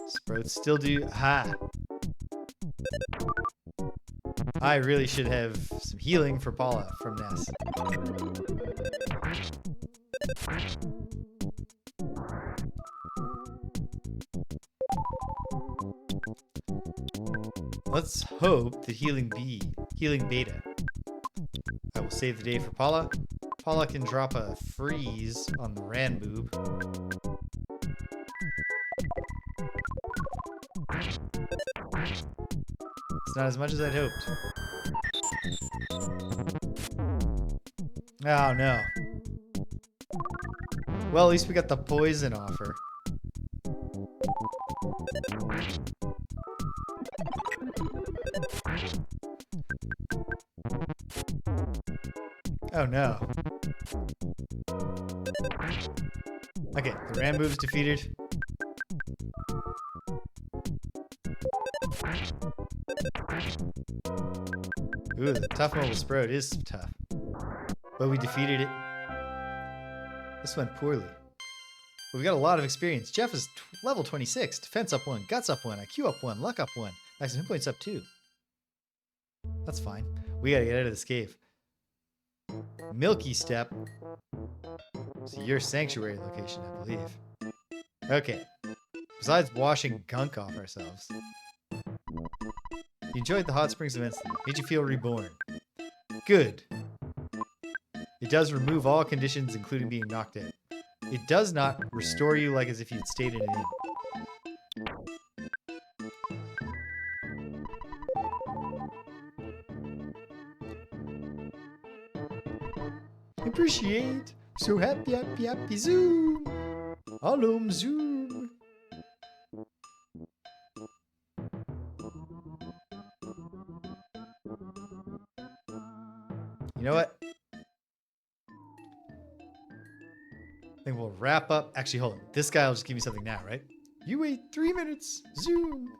Sprouts still do. Ha! I really should have some healing for Paula from Ness. Let's hope that healing beta. I will save the day for Paula. Paula can drop a freeze on the Ranboob. It's not as much as I'd hoped. Oh no. Well, at least we got the poison off her. Oh no. Okay, the Ranboob's defeated. Ooh, the tough mobile sprout is tough. But we defeated it. This went poorly. But we got a lot of experience. Jeff is level 26. Defense up 1, guts up 1, IQ up 1, luck up 1, maximum hit points up 2. That's fine. We gotta get out of this cave. Milky Step. It's your sanctuary location, I believe. Okay. Besides washing gunk off ourselves. You enjoyed the hot springs immensely. Made you feel reborn. Good. It does remove all conditions, including being knocked out. It does not restore you like as if you'd stayed in an inn. Appreciate. So happy, happy, happy. Zoom. Alum zoom. You know what? I think we'll wrap up. Actually, hold on. This guy will just give me something now, right? You wait 3 minutes. Zoom.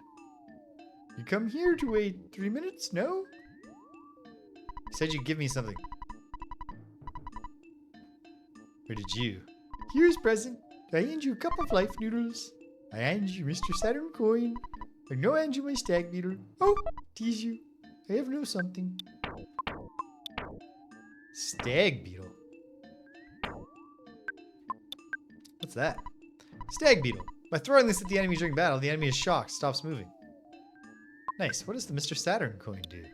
You come here to wait 3 minutes? No? You said you'd give me something. Or did you? Here's present. I hand you a cup of life noodles. I hand you Mr. Saturn coin. I no hand you my stag beetle. Oh, tease you. I have no something. Stag beetle. What's that? Stag beetle. By throwing this at the enemy during battle, the enemy is shocked, stops moving. Nice. What does the Mr. Saturn coin do?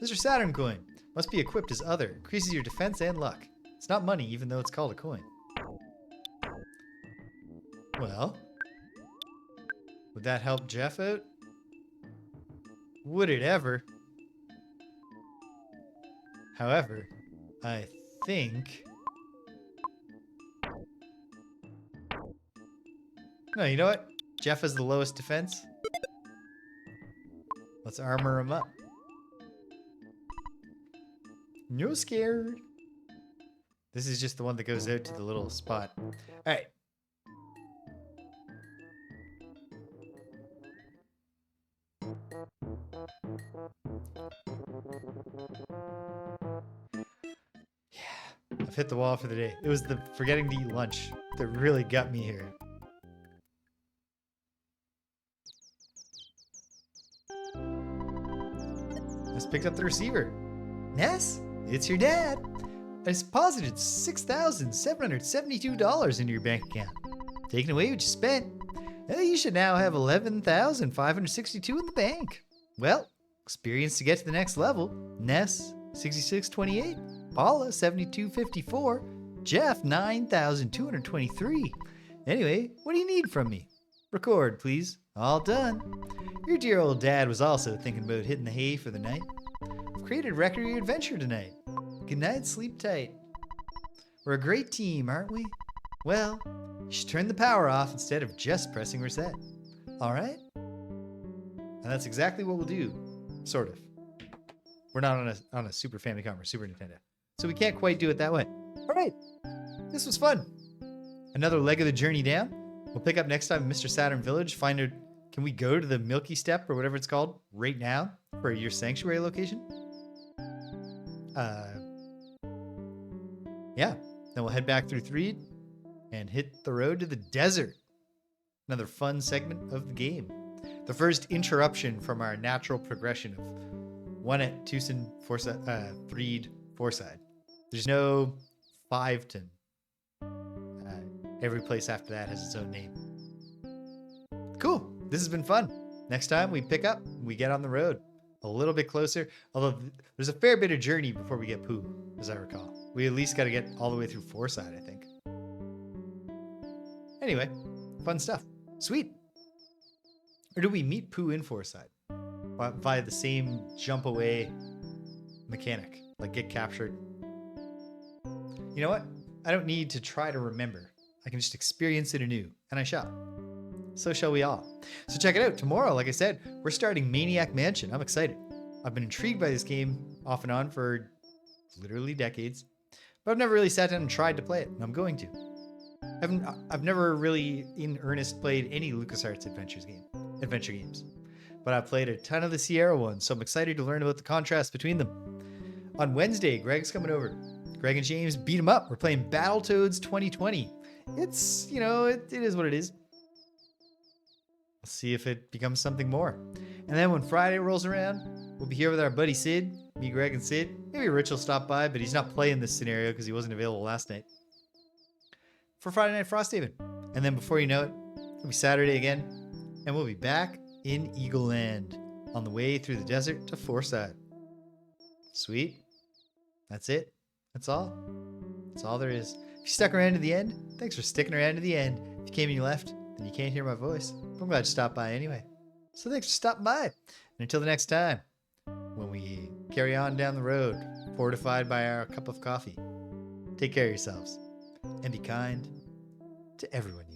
Mr. Saturn coin must be equipped as other. Increases your defense and luck. It's not money, even though it's called a coin. Well, would that help Jeff out? Would it ever? However, I think... No, you know what? Jeff has the lowest defense. Let's armor him up. No scared. This is just the one that goes out to the little spot. Alright. Yeah, I've hit the wall for the day. It was the forgetting to eat lunch that really got me here. Ness picked up the receiver. Ness, it's your dad. I deposited $6,772 into your bank account. Taking away what you spent. You should now have $11,562 in the bank. Well, experience to get to the next level. Ness, 6628. Paula, 7254. Jeff, 9,223. Anyway, what do you need from me? Record, please. All done. Your dear old dad was also thinking about hitting the hay for the night. I've created a record of your adventure tonight. Good night, sleep tight. We're a great team, aren't we? Well, you should turn the power off instead of just pressing reset. All right? And that's exactly what we'll do. Sort of. We're not on a Super Famicom or Super Nintendo, so we can't quite do it that way. All right. This was fun. Another leg of the journey down. We'll pick up next time in Mr. Saturn Village. Find out, can we go to the Milky Step or whatever it's called right now for your sanctuary location? Yeah. Then we'll head back through Threed and hit the road to the desert. Another fun segment of the game. The first interruption from our natural progression of one at Tucson, Threed, Fourside. There's no Fiveton. Every place after that has its own name. Cool. This has been fun. Next time we pick up, we get on the road a little bit closer. Although there's a fair bit of journey before we get Pooh, as I recall. We at least got to get all the way through Fourside, I think. Anyway, fun stuff. Sweet. Or do we meet Pooh in Fourside? Via the same jump away mechanic. Like get captured. You know what? I don't need to try to remember. I can just experience it anew. And I shall. So shall we all. So check it out. Tomorrow, like I said, we're starting Maniac Mansion. I'm excited. I've been intrigued by this game off and on for literally decades. But I've never really sat down and tried to play it. And I'm going to. I've never really in earnest played any LucasArts adventure games. But I've played a ton of the Sierra ones, so I'm excited to learn about the contrast between them. On Wednesday, Greg's coming over. Greg and James beat him up. We're playing Battletoads 2020. It's, it is what it is. Let's see if it becomes something more. And then when Friday rolls around, we'll be here with our buddy Sid, me, Greg, and Sid. Maybe Rich will stop by, but he's not playing this scenario because he wasn't available last night. For Friday Night Frosthaven. And then before you know it, it'll be Saturday again, and we'll be back in Eagle Land on the way through the desert to Forsyth. Sweet. That's it. That's all. That's all there is. If you stuck around to the end, thanks for sticking around to the end. If you came and you left, then you can't hear my voice. But I'm glad you stopped by anyway. So thanks for stopping by. And until the next time, when we carry on down the road, fortified by our cup of coffee, take care of yourselves and be kind to everyone